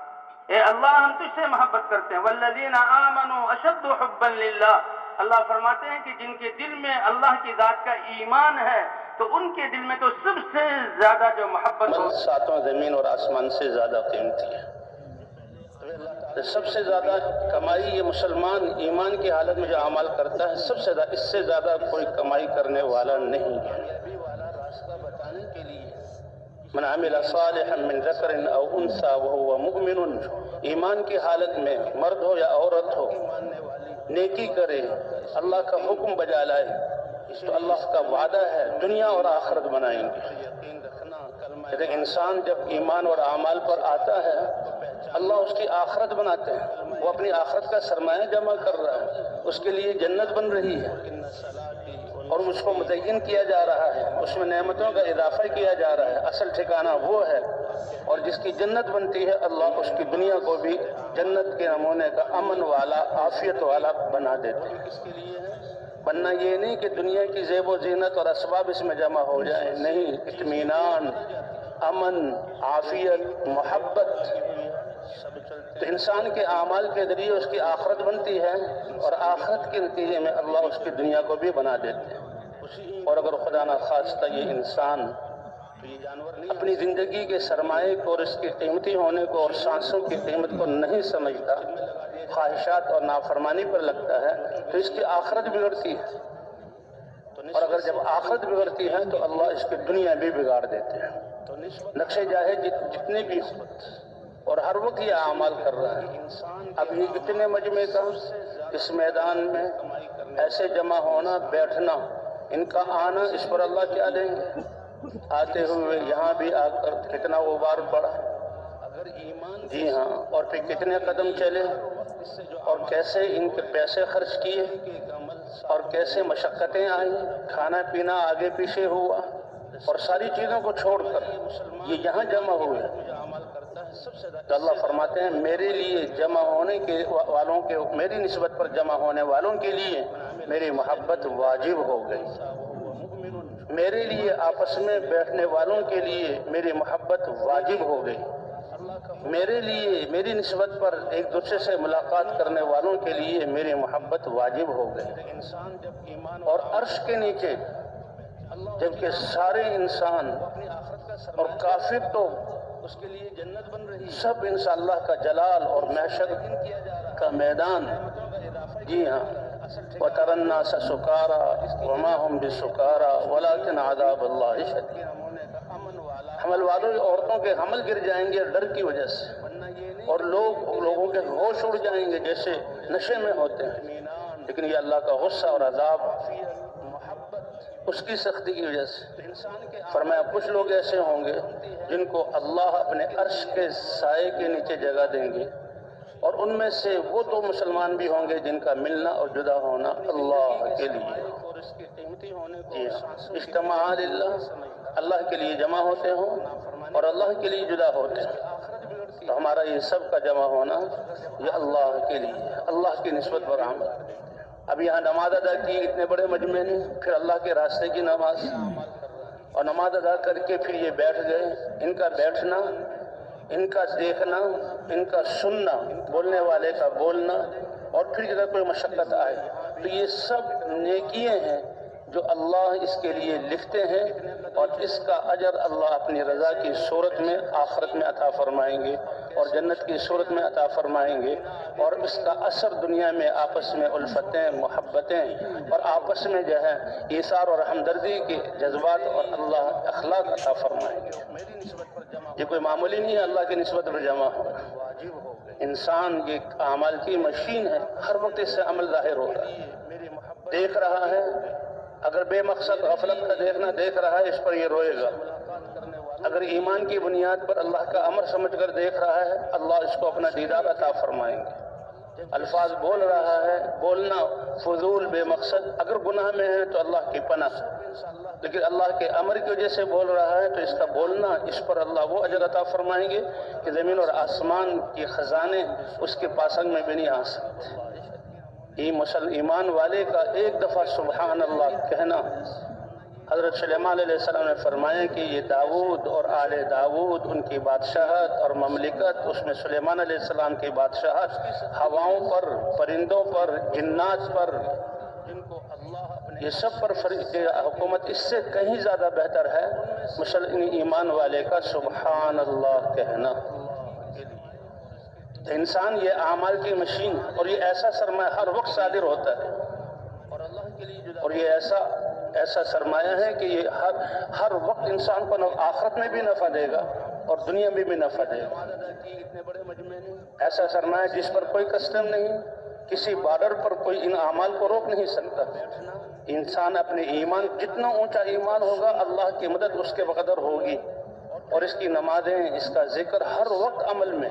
اے اللہ، ہم تجھ سے محبت کرتے ہیں. والذین آمنوا اشد حبا للہ، اللہ فرماتے ہیں کہ جن کے دل میں اللہ کی ذات کا ایمان ہے تو ان کے دل میں تو سب سے زیادہ جو محبت ہو، ساتوں زمین اور آسمان سے زیادہ قیمتی ہے. سب سے زیادہ کمائی یہ مسلمان ایمان کی حالت میں جو اعمال کرتا ہے، سب سے زیادہ، اس سے زیادہ کوئی کمائی کرنے والا نہیں ہے. راستہ بتانے کے لیے من عمل صالحا من ذکر او انثى وهو مؤمن، ایمان کی حالت میں مرد ہو یا عورت ہو نیکی کرے، اللہ کا حکم بجا لائے، تو اللہ کا وعدہ ہے دنیا اور آخرت بنائیں گے. لیکن انسان جب ایمان اور اعمال پر آتا ہے اللہ اس کی آخرت بناتے ہیں، وہ اپنی آخرت کا سرمایہ جمع کر رہا ہے، اس کے لیے جنت بن رہی ہے اور اس کو متعین کیا جا رہا ہے، اس میں نعمتوں کا اضافہ کیا جا رہا ہے. اصل ٹھکانہ وہ ہے، اور جس کی جنت بنتی ہے اللہ اس کی دنیا کو بھی جنت کے نمونے کا امن والا، عافیت والا بنا دیتے ہیں. بننا یہ نہیں کہ دنیا کی زیب و زینت اور اسباب اس میں جمع ہو جائیں، نہیں، اطمینان، امن، عافیت، محبت. تو انسان کے اعمال کے ذریعے اس کی آخرت بنتی ہے، اور آخرت کے نتیجے میں اللہ اس کی دنیا کو بھی بنا دیتے ہیں. اور اگر خدا نہ خواستہ یہ انسان اپنی زندگی کے سرمایے کو اور اس کی قیمتی ہونے کو اور سانسوں کی قیمت کو نہیں سمجھتا، خواہشات اور نافرمانی پر لگتا ہے، تو اس کی آخرت بگڑتی ہے. اور اگر جب آخرت بگڑتی ہے تو اللہ اس کی دنیا بھی بگاڑ دیتے ہیں. نقش جاہے جتنے بھی اور ہر وقت یہ اعمال کر رہا ہے. اب یہ اتنے مجمع کا اس میدان میں ایسے جمع ہونا، بیٹھنا، ان کا آنا، اس پر اللہ کیا دیں گے؟ آتے ہوئے یہاں بھی آ کر کتنا غبار پڑا، جی ہاں، اور پھر کتنے قدم چلے، اور کیسے ان کے پیسے خرچ کیے، اور کیسے مشقتیں آئیں، کھانا پینا آگے پیچھے ہوا، اور ساری چیزوں کو چھوڑ کر یہ یہاں جمع ہوئے. تو اللہ فرماتے ہیں میرے لیے جمع ہونے کے والوں کے، میری نسبت پر جمع ہونے والوں کے لیے میری محبت واجب ہو گئی. میرے لیے آپس میں بیٹھنے والوں کے لیے میری محبت واجب ہو گئی. میرے لیے، میری نسبت پر ایک دوسرے سے ملاقات کرنے والوں کے لیے میری محبت واجب ہو گئی. اور عرش کے نیچے جبکہ سارے انسان اور کافر تو اس کے لیے جنت بن رہی، سب انشاء اللہ کا جلال اور محشر کا میدان. جی ہاں، وَتَرَى النَّاسَ سُكَارَىٰ وَمَا هُمْ بِسُكَارَىٰ وَلَٰكِنْ عَذَابَ اللَّهِ شَدِيدٌ. حمل والوں عورتوں کے حمل گر جائیں گے ڈر کی وجہ سے، اور لوگوں کے ہوش اڑ جائیں گے جیسے نشے میں ہوتے ہیں، لیکن یہ اللہ کا غصہ اور عذاب اس کی سختی کی وجہ سے. فرمایا کچھ لوگ ایسے ہوں گے جن کو اللہ اپنے عرش کے سائے کے نیچے جگہ دیں گے، اور ان میں سے وہ تو مسلمان بھی ہوں گے جن کا ملنا اور جدا ہونا اللہ کے لیے. جی ہاں، اجتماع للہ، اللہ کے لیے جمع ہوتے ہوں اور اللہ کے لیے جدا ہوتے ہیں. تو ہمارا یہ سب کا جمع ہونا یہ اللہ کے لیے، اللہ کی نسبت پر عمل۔ اب یہاں نماز ادا کی اتنے بڑے مجمع نے، پھر اللہ کے راستے کی نماز، اور نماز ادا کر کے پھر یہ بیٹھ گئے۔ ان کا بیٹھنا، ان کا دیکھنا، ان کا سننا، بولنے والے کا بولنا، اور پھر اگر کوئی مشقت آئے تو یہ سب نیکیاں ہیں جو اللہ اس کے لیے لکھتے ہیں، اور اس کا اجر اللہ اپنی رضا کی صورت میں آخرت میں عطا فرمائیں گے اور جنت کی صورت میں عطا فرمائیں گے، اور اس کا اثر دنیا میں آپس میں الفتیں، محبتیں، اور آپس میں جو ہے ایثار اور ہمدردی کے جذبات اور اللہ اخلاق عطا فرمائیں گے۔ یہ کوئی معمولی نہیں ہے اللہ کی نسبت پر جمع ہونا۔ انسان یہ اعمال کی مشین ہے، ہر وقت اس سے عمل ظاہر ہو رہا ہے، دیکھ رہا ہے، اگر بے مقصد غفلت کا دیکھنا دیکھ رہا ہے، اس پر یہ روئے گا۔ اگر ایمان کی بنیاد پر اللہ کا امر سمجھ کر دیکھ رہا ہے، اللہ اس کو اپنا دیدار عطا فرمائیں گے۔ الفاظ بول رہا ہے، بولنا فضول بے مقصد اگر گناہ میں ہے تو اللہ کی پناہ، لیکن اللہ کے امر کی وجہ سے بول رہا ہے تو اس کا بولنا، اس پر اللہ وہ اجر عطا فرمائیں گے کہ زمین اور آسمان کے خزانے اس کے پاسنگ میں بھی نہیں آ سکتے۔ ایمان والے کا ایک دفعہ سبحان اللہ کہنا، حضرت سلیمان علیہ السلام نے فرمایا کہ یہ داؤد اور آل داؤد، ان کی بادشاہت اور مملکت، اس میں سلیمان علیہ السلام کی بادشاہت ہواؤں پر، پرندوں پر، جنات پر، یہ سب پر حکومت اس سے کہیں زیادہ بہتر ہے ایمان والے کا سبحان اللہ کہنا۔ انسان یہ اعمال کی مشین، اور یہ ایسا سرمایہ ہر وقت صادر ہوتا ہے، اور یہ ایسا سرمایہ ہے کہ یہ ہر وقت انسان کو آخرت میں بھی نفع دے گا اور دنیا میں بھی نفع دے گا۔ ایسا سرمایہ جس پر کوئی کسٹم نہیں، کسی بارڈر پر کوئی ان اعمال کو روک نہیں سکتا۔ انسان اپنے ایمان، جتنا اونچا ایمان ہوگا اللہ کی مدد اس کے بقدر ہوگی، اور اس کی نمازیں، اس کا ذکر ہر وقت عمل میں،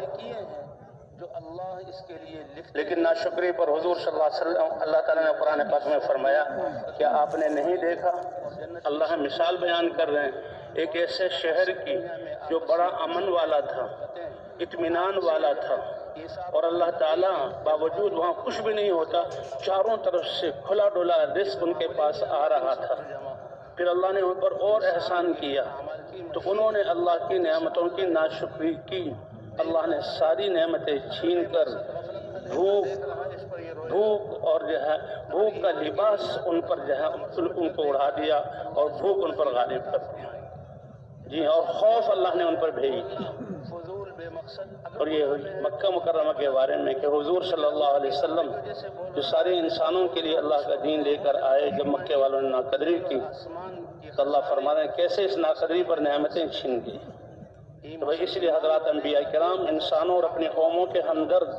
جو اللہ اس کے لیے لیکن ناشکری پر حضور صلی اللہ علیہ وسلم، اللہ تعالیٰ نے قرآن پاک میں فرمایا، کیا آپ نے نہیں دیکھا؟ اللہ مثال بیان کر رہے ہیں ایک ایسے شہر کی جو بڑا امن والا تھا، اطمینان والا تھا، اور اللہ تعالیٰ باوجود وہاں کچھ بھی نہیں ہوتا، چاروں طرف سے کھلا ڈولا رزق ان کے پاس آ رہا تھا۔ پھر اللہ نے ان پر اور احسان کیا تو انہوں نے اللہ کی نعمتوں کی ناشکری کی، اللہ نے ساری نعمتیں چھین کر بھوک اور جو ہے بھوک کا لباس ان پر جو ہے ان کو اڑا دیا، اور بھوک ان پر غالب کر دیا، جی، اور خوف اللہ نے ان پر بھیج دیا۔ اور یہ مکہ مکرمہ کے بارے میں کہ حضور صلی اللہ علیہ وسلم جو سارے انسانوں کے لیے اللہ کا دین لے کر آئے، جب مکے والوں نے ناقدری کی تو اللہ فرما رہے ہیں کیسے اس ناقدری پر نعمتیں چھین گئی۔ تو اس لیے حضرات انبیاء کرام انسانوں اور اپنی قوموں کے ہمدرد،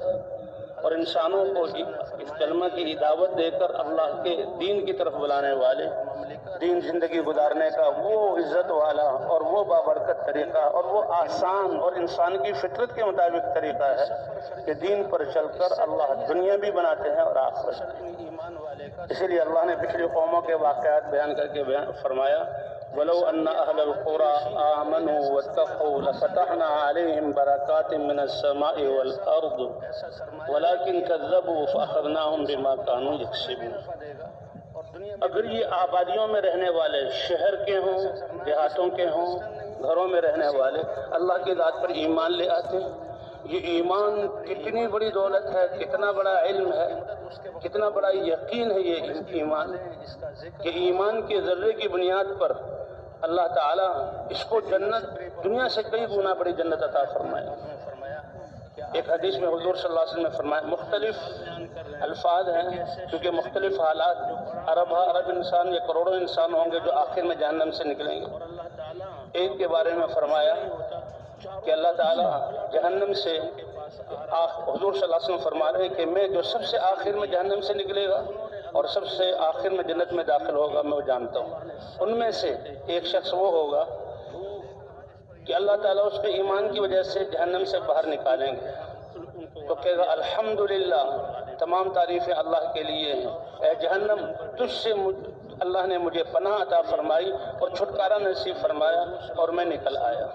اور انسانوں کو اس کلمہ کی دعوت دے کر اللہ کے دین کی طرف بلانے والے، دین زندگی گزارنے کا وہ عزت والا اور وہ بابرکت طریقہ اور وہ آسان اور انسان کی فطرت کے مطابق طریقہ ہے کہ دین پر چل کر اللہ دنیا بھی بناتے ہیں اور آخرت بھی۔ اسی لیے اللہ نے پچھلی قوموں کے واقعات بیان کر کے فرمایا، وَلَوْ أَنَّ أَهْلَ الْقُرَىٰ آمَنُوا وَاتَّقَوْا لَفَتَحْنَا عَلَيْهِمْ بَرَكَاتٍ مِّنَ السَّمَاءِ وَالْأَرْضِ وَلَٰكِن كَذَّبُوا فَأَخَذْنَاهُمْ بِمَا كَانُوا يَكْسِبُونَ۔ اگر یہ آبادیوں میں رہنے والے، شہر کے ہوں، دیہاتوں کے ہوں، گھروں میں رہنے والے اللہ کی ذات پر ایمان لے آتے، یہ ایمان کتنی بڑی دولت ہے، کتنا بڑا علم ہے، کتنا بڑا یقین ہے یہ ایمان، کہ ایمان کے ذرے کی بنیاد پر اللہ تعالیٰ اس کو جنت، دنیا سے کئی گنا بڑی جنت عطا فرمائے۔ ایک حدیث میں حضور صلی اللہ علیہ وسلم نے فرمایا، مختلف الفاظ ہیں کیونکہ مختلف حالات، ارب انسان یا کروڑوں انسان ہوں گے جو آخر میں جہنم سے نکلیں گے۔ ایک کے بارے میں فرمایا کہ اللہ تعالیٰ جہنم سے، حضور صلی اللہ علیہ وسلم فرما رہے ہیں کہ میں جو سب سے آخر میں جہنم سے نکلے گا اور سب سے آخر میں جنت میں داخل ہوگا، میں وہ جانتا ہوں۔ ان میں سے ایک شخص وہ ہوگا کہ اللہ تعالیٰ اس کے ایمان کی وجہ سے جہنم سے باہر نکالیں گے تو کہے گا الحمدللہ، تمام تعریفیں اللہ کے لیے ہیں، اے جہنم تجھ سے اللہ نے مجھے پناہ عطا فرمائی اور چھٹکارا نصیب فرمایا اور میں نکل آیا۔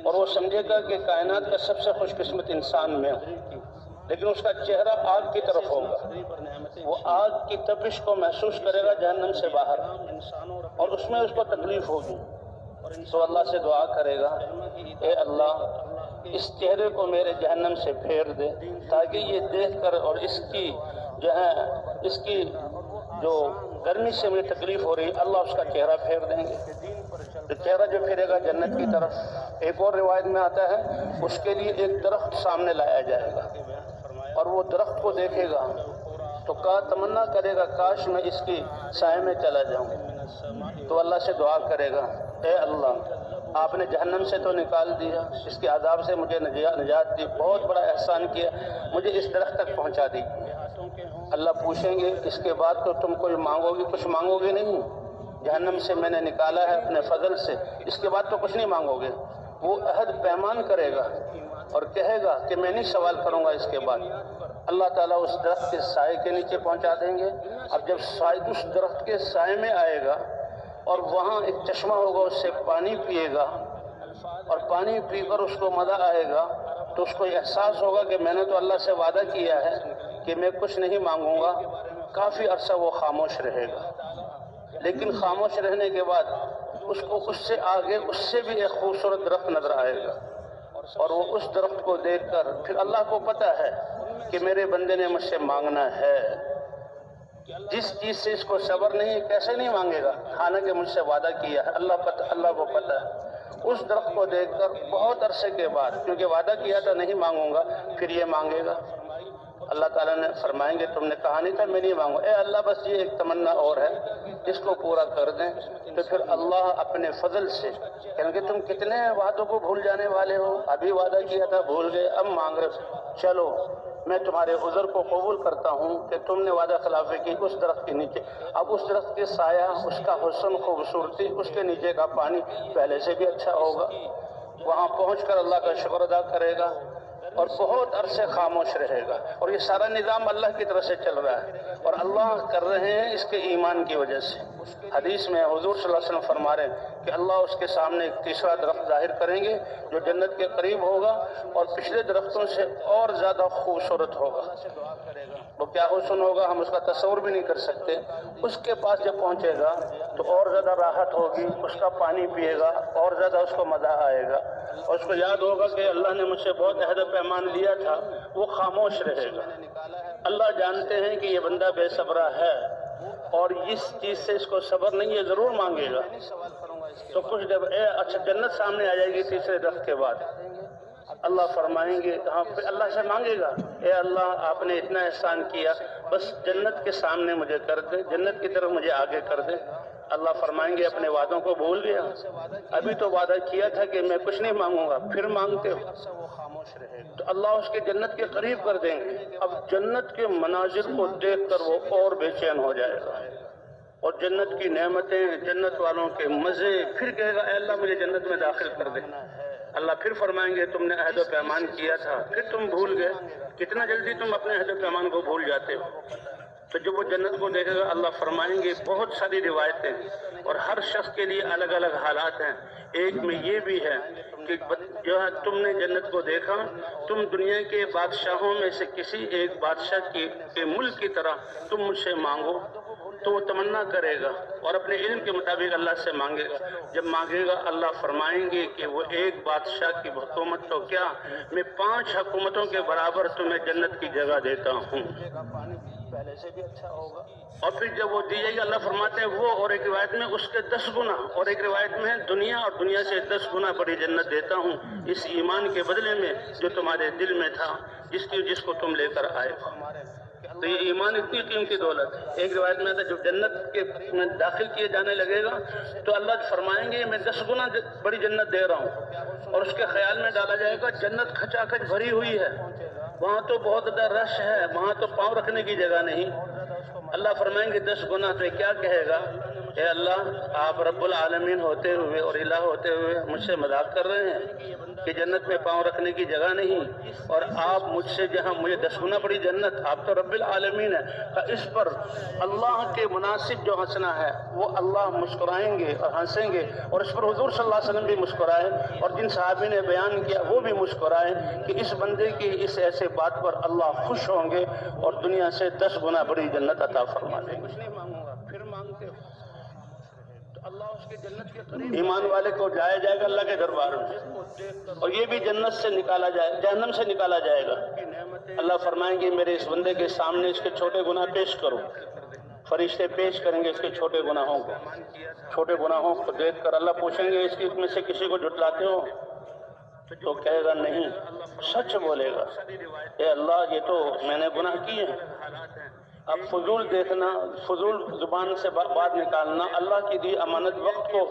اور وہ سمجھے گا کہ کائنات کا سب سے خوش قسمت انسان میں ہوں، لیکن اس کا چہرہ آگ کی طرف ہوگا، وہ آگ کی تپش کو محسوس کرے گا جہنم سے باہر، اور اس میں اس کو تکلیف ہوگی، تو اللہ سے دعا کرے گا، اے اللہ اس چہرے کو میرے جہنم سے پھیر دے، تاکہ یہ دیکھ کر اور اس کی جو گرمی سے مجھے تکلیف ہو رہی، اللہ اس کا چہرہ پھیر دیں گے، تو چہرہ جو پھیرے گا جنت کی طرف۔ ایک اور روایت میں آتا ہے اس کے لیے ایک درخت سامنے لایا جائے گا، اور وہ درخت کو دیکھے گا تو تمنا کرے گا کاش میں اس کی سائے میں چلا جاؤں، تو اللہ سے دعا کرے گا، اے اللہ آپ نے جہنم سے تو نکال دیا، اس کے عذاب سے مجھے نجات دی، بہت بڑا احسان کیا، مجھے اس درخت تک پہنچا دی۔ اللہ پوچھیں گے اس کے بعد تو تم کوئی مانگو گے؟ کچھ مانگو گے نہیں، جہنم سے میں نے نکالا ہے اپنے فضل سے، اس کے بعد تو کچھ نہیں مانگو گے۔ وہ عہد پیمان کرے گا اور کہے گا کہ میں نہیں سوال کروں گا اس کے بعد۔ اللہ تعالیٰ اس درخت کے سائے کے نیچے پہنچا دیں گے۔ اب جب اس درخت کے سائے میں آئے گا اور وہاں ایک چشمہ ہوگا، اس سے پانی پیے گا، اور پانی پی کر اس کو مزہ آئے گا، تو اس کو احساس ہوگا کہ میں نے تو اللہ سے وعدہ کیا ہے کہ میں کچھ نہیں مانگوں گا۔ کافی عرصہ وہ خاموش رہے گا، لیکن خاموش رہنے کے بعد اس کو اس سے آگے اس سے بھی ایک خوبصورت درخت نظر آئے گا، اور وہ اس درخت کو دیکھ کر پھر اللہ کو پتہ ہے کہ میرے بندے نے مجھ سے مانگنا ہے، جس چیز سے اس کو صبر نہیں، کیسے نہیں مانگے گا، حالانکہ مجھ سے وعدہ کیا ہے، اللہ کو پتہ ہے۔ اس درخت کو دیکھ کر بہت عرصے کے بعد، کیونکہ وعدہ کیا تھا نہیں مانگوں گا، پھر یہ مانگے گا۔ اللہ تعالیٰ نے فرمائیں گے تم نے کہا نہیں تھا میں نہیں مانگوں، اے اللہ بس یہ ایک تمنا اور ہے، اس کو پورا کر دیں، تو پھر اللہ اپنے فضل سے کہیں گے تم کتنے وعدوں کو بھول جانے والے ہو، ابھی وعدہ کیا تھا بھول گئے، اب مانگ رہے، چلو میں تمہارے عذر کو قبول کرتا ہوں کہ تم نے وعدہ خلافی کی اس درخت کے نیچے، اب اس درخت کے سایہ، اس کا حسن، خوبصورتی، اس کے نیچے کا پانی پہلے سے بھی اچھا ہوگا، وہاں پہنچ کر اللہ کا شکر ادا کرے گا اور بہت عرصے خاموش رہے گا، اور یہ سارا نظام اللہ کی طرف سے چل رہا ہے، اور اللہ کر رہے ہیں اس کے ایمان کی وجہ سے۔ حدیث میں حضور صلی اللہ علیہ وسلم فرما رہے ہیں کہ اللہ اس کے سامنے ایک تیسرا درخت ظاہر کریں گے جو جنت کے قریب ہوگا اور پچھلے درختوں سے اور زیادہ خوبصورت ہوگا۔ وہ کیا حسن ہوگا ہم اس کا تصور بھی نہیں کر سکتے۔ اس کے پاس جب پہنچے گا تو اور زیادہ راحت ہوگی، اس کا پانی پیے گا اور زیادہ اس کو مزہ آئے گا، اور اس کو یاد ہوگا کہ اللہ نے مجھ سے بہت عہد و پیمان لیا تھا، وہ خاموش رہے گا۔ اللہ جانتے ہیں کہ یہ بندہ بے صبرہ ہے اور اس چیز سے اس کو صبر نہیں ہے، ضرور مانگے گا، تو کچھ جب اچھا جنت سامنے آ جائے گی تیسرے درخت کے بعد، اللہ فرمائیں گے ہاں، پھر اللہ سے مانگے گا، اے اللہ آپ نے اتنا احسان کیا، بس جنت کے سامنے مجھے کر دے، جنت کی طرف مجھے آگے کر دے۔ اللہ فرمائیں گے اپنے وعدوں کو بھول گیا، ابھی تو وعدہ کیا تھا کہ میں کچھ نہیں مانگوں گا، پھر مانگتے ہو، تو اللہ اس کے جنت کے قریب کر دیں گے۔ اب جنت کے مناظر کو دیکھ کر وہ اور بے چین ہو جائے گا، اور جنت کی نعمتیں، جنت والوں کے مزے، پھر کہے گا اے اللہ مجھے جنت میں داخل کر دے۔ اللہ پھر فرمائیں گے تم نے عہد و پیمان کیا تھا، پھر تم بھول گئے، کتنا جلدی تم اپنے عہد و پیمان کو بھول جاتے ہو۔ تو جب وہ جنت کو دیکھے گا اللہ فرمائیں گے، بہت ساری روایتیں اور ہر شخص کے لیے الگ الگ حالات ہیں، ایک میں یہ بھی ہے کہ جو ہے تم نے جنت کو دیکھا، تم دنیا کے بادشاہوں میں سے کسی ایک بادشاہ کے ملک کی طرح تم مجھ سے مانگو، تو وہ تمنا کرے گا اور اپنے علم کے مطابق اللہ سے مانگے گا۔ جب مانگے گا اللہ فرمائیں گے کہ وہ ایک بادشاہ کی حکومت تو کیا، میں 5 حکومتوں کے برابر تمہیں جنت کی جگہ دیتا ہوں، پہلے سے بھی اچھا ہوگا۔ اور پھر جب وہ دی جائے گی اللہ فرماتے ہیں وہ، اور ایک روایت میں اس کے 10 گنا، اور ایک روایت میں دنیا اور دنیا سے 10 گنا بڑی جنت دیتا ہوں اس ایمان کے بدلے میں جو تمہارے دل میں تھا، جس کو تم لے کر آئے ہو۔ تو یہ ایمان اتنی قیمتی دولت ہے۔ ایک روایت میں آتا ہے جب جنت کے میں داخل کیے جانے لگے گا تو اللہ فرمائیں گے میں 10 گنا بڑی جنت دے رہا ہوں، اور اس کے خیال میں ڈالا جائے گا جنت کھچا کھچ بھری ہوئی ہے، وہاں تو بہت زیادہ رش ہے، وہاں تو پاؤں رکھنے کی جگہ نہیں۔ اللہ فرمائیں گے 10 گنا تو کیا کہے گا؟ اے اللہ، آپ رب العالمین ہوتے ہوئے اور الہ ہوتے ہوئے مجھ سے مذاق کر رہے ہیں کہ جنت میں پاؤں رکھنے کی جگہ نہیں، اور آپ مجھ سے جہاں مجھے 10 گنا بڑی جنت، آپ تو رب العالمین ہیں۔ اس پر اللہ کے مناسب جو ہنسنا ہے وہ اللہ مسکرائیں گے اور ہنسیں گے، اور اس پر حضور صلی اللہ علیہ وسلم بھی مسکرائے، اور جن صحابی نے بیان کیا وہ بھی مسکرائے کہ اس بندے کی اس ایسے بات پر اللہ خوش ہوں گے اور دنیا سے 10 گنا بڑی جنت عطا فرما دیں گے۔ کچھ نہیں مانگوں گا، پھر مانگتے ہو تو اللہ اس کے جنت کے قریب ایمان والے کو جایا جائے گا اللہ کے دربار میں، اور یہ بھی جنت سے نکالا جائے، جہنم سے نکالا جائے گا۔ اللہ فرمائیں گے میرے اس بندے کے سامنے اس کے چھوٹے گناہ پیش کرو، فرشتے پیش کریں گے اس کے چھوٹے گناہوں کو، چھوٹے گناہوں کو دیکھ کر اللہ پوچھیں گے اس کی میں سے کسی کو جھٹلاتے ہو؟ تو کہے گا نہیں، سچ بولے گا، اے اللہ یہ تو میں نے گناہ کیے ہیں۔ اب فضول دیکھنا، فضول زبان سے بات نکالنا، اللہ کی دی امانت وقت کو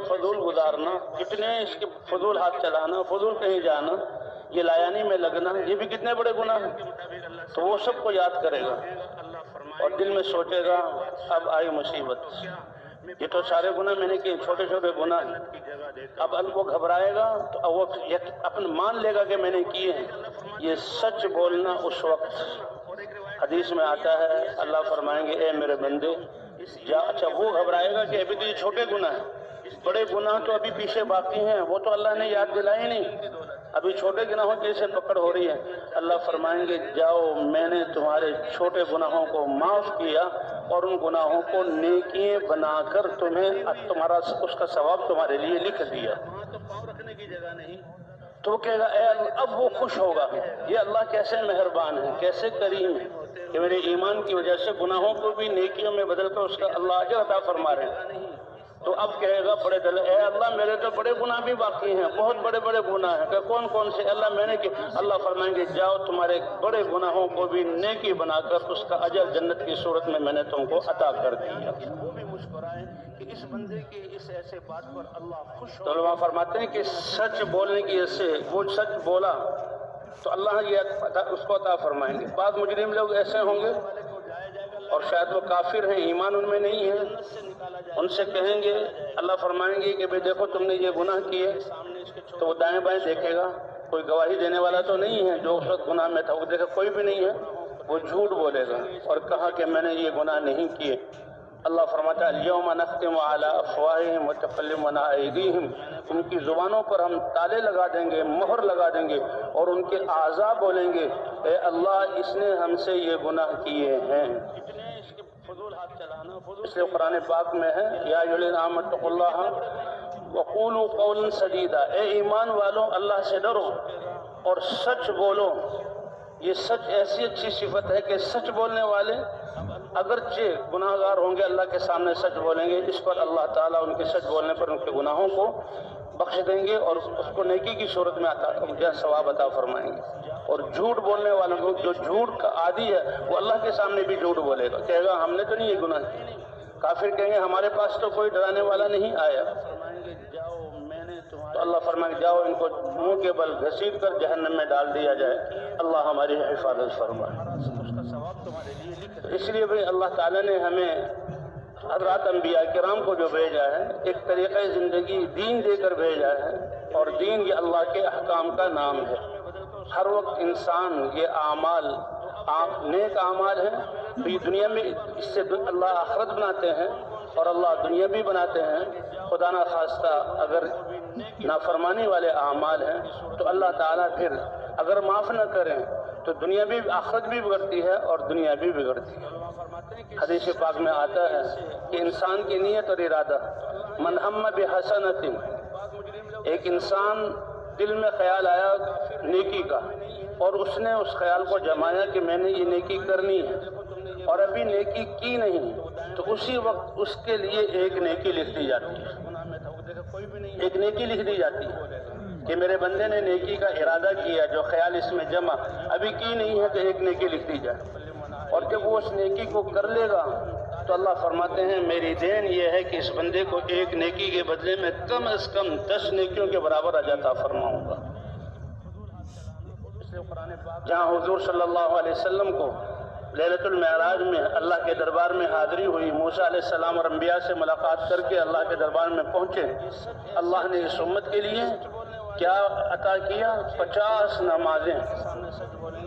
فضول گزارنا، کتنے اس کے فضول ہاتھ چلانا، فضول کہیں جانا، یہ لایانی میں لگنا، یہ بھی کتنے بڑے گناہ ہیں۔ تو وہ سب کو یاد کرے گا اور دل میں سوچے گا اب آئی مصیبت، یہ تو سارے گناہ میں نے کیے، چھوٹے چھوٹے گناہ ہیں۔ اب وہ گھبرائے گا تو وہ اپن مان لے گا کہ میں نے کیے ہیں۔ یہ سچ بولنا اس وقت، حدیث میں آتا ہے اللہ فرمائیں گے اے میرے بندے جا، اچھا وہ گھبرائے گا کہ ابھی تو یہ چھوٹے گناہ ہیں، بڑے گناہ تو ابھی پیچھے باقی ہیں، وہ تو اللہ نے یاد دلائی نہیں، ابھی چھوٹے گناہوں کی سے پکڑ ہو رہی ہے۔ اللہ فرمائیں گے جاؤ میں نے تمہارے چھوٹے گناہوں کو معاف کیا اور ان گناہوں کو نیکیاں بنا کر تمہیں تمہارا اس کا ثواب تمہارے لیے لکھ دیا۔ تو وہ کہے گا اے اللہ، اب وہ خوش ہوگا، یہ اللہ کیسے مہربان ہے، کیسے کریم ہے کہ میرے ایمان کی وجہ سے گناہوں کو بھی نیکیوں میں بدل کر اس کا اللہ اجر عطا فرما رہے ہیں۔ تو اب کہے گا بڑے دل، اے اللہ میرے تو بڑے گناہ بھی باقی ہیں، بہت بڑے بڑے گناہ ہیں، کہ کون کون سے اللہ میں نے کہ اللہ فرمائیں گے جاؤ تمہارے بڑے گناہوں کو بھی نیکی بنا کر اس کا اجر جنت کی صورت میں نے تم کو عطا کر دیا۔ وہ بھی مسکرائے کہ اس بندے کی اس ایسے بات پر اللہ خوش ہو۔ تو علماء فرماتے ہیں کہ سچ بولنے کی وجہ سے وہ سچ بولا تو اللہ یہ اس کو عطا فرمائیں گے۔ بعض مجرم لوگ ایسے ہوں گے اور شاید وہ کافر ہیں، ایمان ان میں نہیں ہے، ان سے کہیں گے، اللہ فرمائیں گے کہ بھئی دیکھو تم نے یہ گناہ کیے، تو وہ دائیں بائیں دیکھے گا، کوئی گواہی دینے والا تو نہیں ہے جو اس وقت گناہ میں تھا، وہ دیکھا کوئی بھی نہیں ہے، وہ جھوٹ بولے گا اور کہا کہ میں نے یہ گناہ نہیں کیے۔ اللہ فرماتا ہے الیوم نختم علی افواہہم وتکلمنا ایدیہم، ان کی زبانوں پر ہم تالے لگا دیں گے، مہر لگا دیں گے، اور ان کے اعضاء بولیں گے اے اللہ اس نے ہم سے یہ گناہ کیے ہیں۔ اس لیے قرآن پاک میں ہے یا ایھا الذین آمنوا اتقوا اللہ وقولوا قولا سدیدا، اے ایمان والوں اللہ سے ڈرو اور سچ بولو۔ یہ سچ ایسی اچھی صفت ہے کہ سچ بولنے والے اگرچہ گناہ گار ہوں گے اللہ کے سامنے سچ بولیں گے، اس پر اللہ تعالیٰ ان کے سچ بولنے پر ان کے گناہوں کو بخش دیں گے اور اس کو نیکی کی صورت میں ثواب عطا فرمائیں گے۔ اور جھوٹ بولنے والوں کو، جو جھوٹ کا عادی ہے وہ اللہ کے سامنے بھی جھوٹ بولے گا، کہے گا ہم نے تو نہیں یہ گناہ کیا۔ کافر کہیں گے ہمارے پاس تو کوئی ڈرانے والا نہیں آیا، تو اللہ فرمائے جاؤ ان کو منہ کے بل گھسیٹ کر جہنم میں ڈال دیا جائے، اللہ ہماری حفاظت فرمائے۔ اس لیے بھئی اللہ تعالیٰ نے ہمیں حضرات انبیاء کرام کو جو بھیجا ہے ایک طریقہ زندگی دین دے کر بھیجا ہے، اور دین یہ اللہ کے احکام کا نام ہے۔ ہر وقت انسان یہ اعمال نیک اعمال ہیں، بھی دنیا میں اس سے اللہ آخرت بناتے ہیں اور اللہ دنیا بھی بناتے ہیں۔ خدا نہ خواستہ اگر نافرمانی والے اعمال ہیں تو اللہ تعالیٰ پھر اگر معاف نہ کریں تو دنیا بھی آخرت بھی بگڑتی ہے اور دنیا بھی بگڑتی ہے۔ حدیث پاک میں آتا ہے کہ انسان کی نیت اور ارادہ، من ہم بحسنۃ، ایک انسان دل میں خیال آیا نیکی کا اور اس نے اس خیال کو جمایا کہ میں نے یہ نیکی کرنی ہے اور ابھی نیکی کی نہیں، تو اسی وقت اس کے لیے ایک نیکی لکھ دی جاتی ہے، ایک نیکی لکھ دی جاتی ہے کہ میرے بندے نے نیکی کا ارادہ کیا، جو خیال اس میں جمع ابھی کی نہیں ہے تو ایک نیکی لکھ دی جائے، اور جب وہ اس نیکی کو کر لے گا تو اللہ فرماتے ہیں میری دین یہ ہے کہ اس بندے کو ایک نیکی کے بدلے میں کم از کم 10 نیکیوں کے برابر اجر عطا فرماؤں گا۔ اس جہاں حضور صلی اللہ علیہ وسلم کو لیلۃ المعراج میں اللہ کے دربار میں حاضری ہوئی، موسیٰ علیہ السلام اور انبیاء سے ملاقات کر کے اللہ کے دربار میں پہنچے، اللہ نے اس امت کے لیے کیا عطا کیا؟ 50 نمازیں،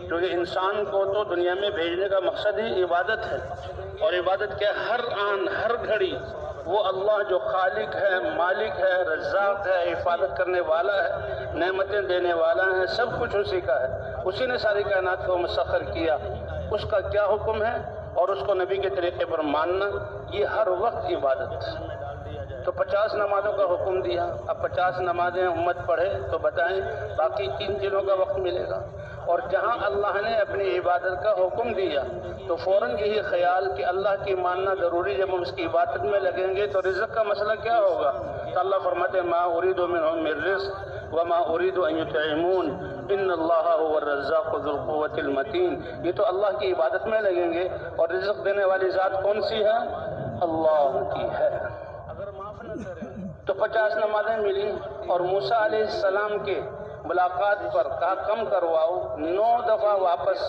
کیونکہ انسان کو تو دنیا میں بھیجنے کا مقصد ہی عبادت ہے، اور عبادت کیا؟ ہر آن ہر گھڑی وہ اللہ جو خالق ہے، مالک ہے، رزاق ہے، حفاظت کرنے والا ہے، نعمتیں دینے والا ہے، سب کچھ اسی کا ہے، اسی نے ساری کائنات کو مسخر کیا، اس کا کیا حکم ہے اور اس کو نبی کے طریقے پر ماننا، یہ ہر وقت عبادت۔ تو 50 نمازوں کا حکم دیا، اب 50 نمازیں امت پڑھے تو بتائیں باقی 3 دنوں کا وقت ملے گا، اور جہاں اللہ نے اپنی عبادت کا حکم دیا تو فوراً یہی خیال کہ اللہ کی ماننا ضروری، جب ہم اس کی عبادت میں لگیں گے تو رزق کا مسئلہ کیا ہوگا؟ تو اللہ فرماتے ہیں ما اريد منهم من رزق وما اريد ان يطعمون ان اللہ هو الرزاق ذو القوة المتین۔ یہ تو اللہ کی عبادت میں لگیں گے، اور رزق دینے والی ذات کون سی ہے؟ اللہ کی ہے۔ اگر معاف نہ کریں تو 50 نمازیں ملی، اور موسیٰ علیہ السلام کے ملاقات پر کہا کم کرواؤ، 9 دفعہ واپس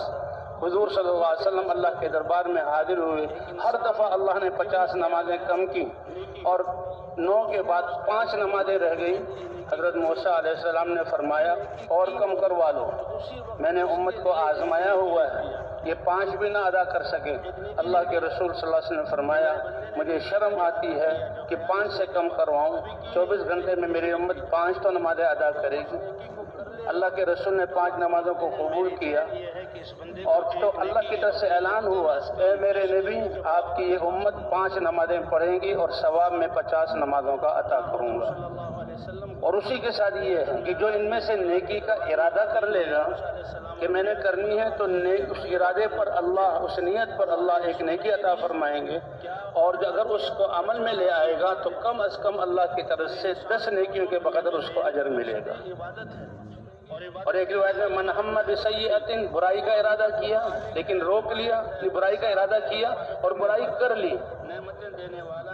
حضور صلی اللہ علیہ وسلم اللہ کے دربار میں حاضر ہوئے، ہر دفعہ اللہ نے 50 نمازیں کم کی، اور 9 کے بعد 5 نمازیں رہ گئی۔ حضرت موسیٰ علیہ السلام نے فرمایا اور کم کروا لو، میں نے امت کو آزمایا ہوا ہے، یہ 5 بھی نہ ادا کر سکے۔ اللہ کے رسول صلی اللہ علیہ وسلم نے فرمایا مجھے شرم آتی ہے کہ 5 سے کم کرواؤں، 24 گھنٹے میں میری امت 5 تو نمازیں ادا کرے گی۔ اللہ کے رسول نے 5 نمازوں کو قبول کیا، اور تو اللہ کی طرف سے اعلان ہوا اے میرے نبی آپ کی یہ امت 5 نمازیں پڑھیں گی اور ثواب میں 50 نمازوں کا عطا کروں گا۔ اور اسی کے ساتھ یہ ہے کہ جو ان میں سے نیکی کا ارادہ کر لے گا کہ میں نے کرنی ہے تو اس ارادے پر اللہ، اس نیت پر اللہ ایک نیکی عطا فرمائیں گے، اور اگر اس کو عمل میں لے آئے گا تو کم از کم اللہ کی طرف سے 10 نیکیوں کے بقدر اس کو اجر ملے گا۔ اور ایک روایت میں من ہم بسیئۃ، برائی کا ارادہ کیا لیکن روک لیا، برائی کا ارادہ کیا اور برائی کر لی،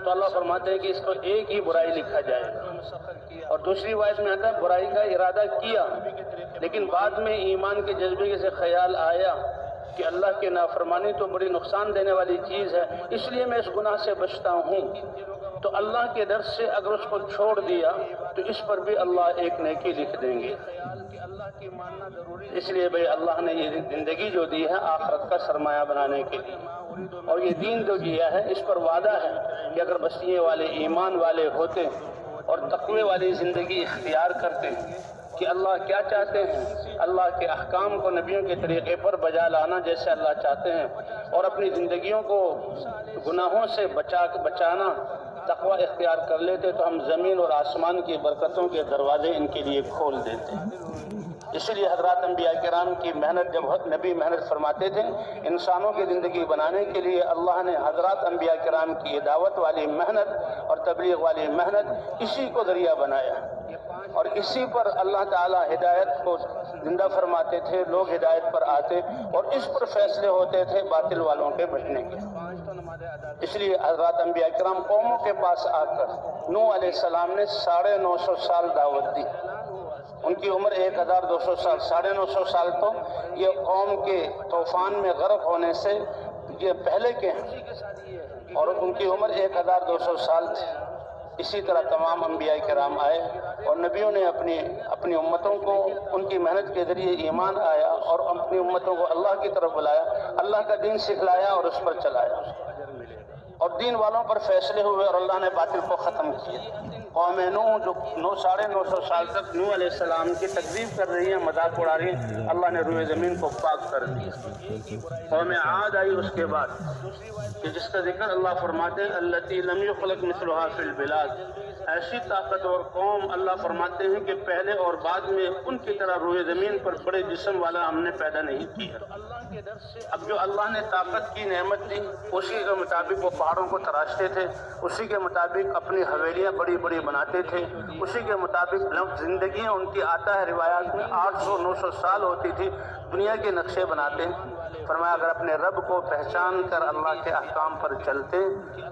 تو اللہ فرماتے ہیں کہ اس کو ایک ہی برائی لکھا جائے گا۔ اور دوسری روایت میں آتا ہے برائی کا ارادہ کیا لیکن بعد میں ایمان کے جذبے سے خیال آیا کہ اللہ کی نافرمانی تو بڑی نقصان دینے والی چیز ہے، اس لیے میں اس گناہ سے بچتا ہوں، تو اللہ کے در سے اگر اس کو چھوڑ دیا تو اس پر بھی اللہ ایک نیکی لکھ دیں گے۔ اس لیے بھئی اللہ نے یہ زندگی جو دی ہے آخرت کا سرمایہ بنانے کے لیے، اور یہ دین جو دیا ہے اس پر وعدہ ہے کہ اگر بستیے والے ایمان والے ہوتے اور تقوی والی زندگی اختیار کرتے کہ اللہ کیا چاہتے ہیں، اللہ کے احکام کو نبیوں کے طریقے پر بجا لانا جیسے اللہ چاہتے ہیں، اور اپنی زندگیوں کو گناہوں سے بچانا تقوی اختیار کر لیتے تو ہم زمین اور آسمان کی برکتوں کے دروازے ان کے لیے کھول دیتے۔ اسی لیے حضرات انبیاء کرام کی محنت، جب نبی محنت فرماتے تھے انسانوں کی زندگی بنانے کے لیے، اللہ نے حضرات انبیاء کرام کی دعوت والی محنت اور تبلیغ والی محنت اسی کو ذریعہ بنایا، اور اسی پر اللہ تعالی ہدایت کو زندہ فرماتے تھے، لوگ ہدایت پر آتے اور اس پر فیصلے ہوتے تھے باطل والوں کے بچنے کے۔ اس لیے حضرات انبیاء کرام قوموں کے پاس آ کر نوح علیہ السلام نے 950 سال دعوت دی، ان کی عمر 1200 سال، 950 سال تو یہ قوم کے طوفان میں غرق ہونے سے یہ پہلے کے ہیں، اور ان کی عمر 1200 سال تھی۔ اسی طرح تمام انبیاء کرام آئے اور نبیوں نے اپنی امتوں کو ان کی محنت کے ذریعے ایمان آیا اور اپنی امتوں کو اللہ کی طرف بلایا، اللہ کا دین سکھلایا اور اس پر چلایا، اور دین والوں پر فیصلے ہوئے اور اللہ نے باطل کو ختم کیا۔ قوم نوح جو 950 سال تک نوح علیہ السلام کی تکذیب کر رہی ہیں، مذاق اڑا رہی ہیں، اللہ نے روئے زمین کو پاک کر دیا۔ قوم عاد آئی اس کے بعد کہ جس کا ذکر اللہ فرماتے ہیں التی لم یخلق مثلها فی البلاد، ایسی طاقتور قوم اللہ فرماتے ہیں کہ پہلے اور بعد میں ان کی طرح روئے زمین پر بڑے جسم والا ہم نے پیدا نہیں کیا۔ اب جو اللہ نے طاقت کی نعمت دی اسی کے مطابق وہ پہاڑوں کو تراشتے تھے، اسی کے مطابق اپنی حویلیاں بڑی بڑی بناتے تھے، اسی کے مطابق زندگیاں ان کی آتا ہے روایات میں 800-900 سال ہوتی تھی، دنیا کے نقشے بناتے ہیں۔ فرمایا اگر اپنے رب کو پہچان کر اللہ کے احکام پر چلتے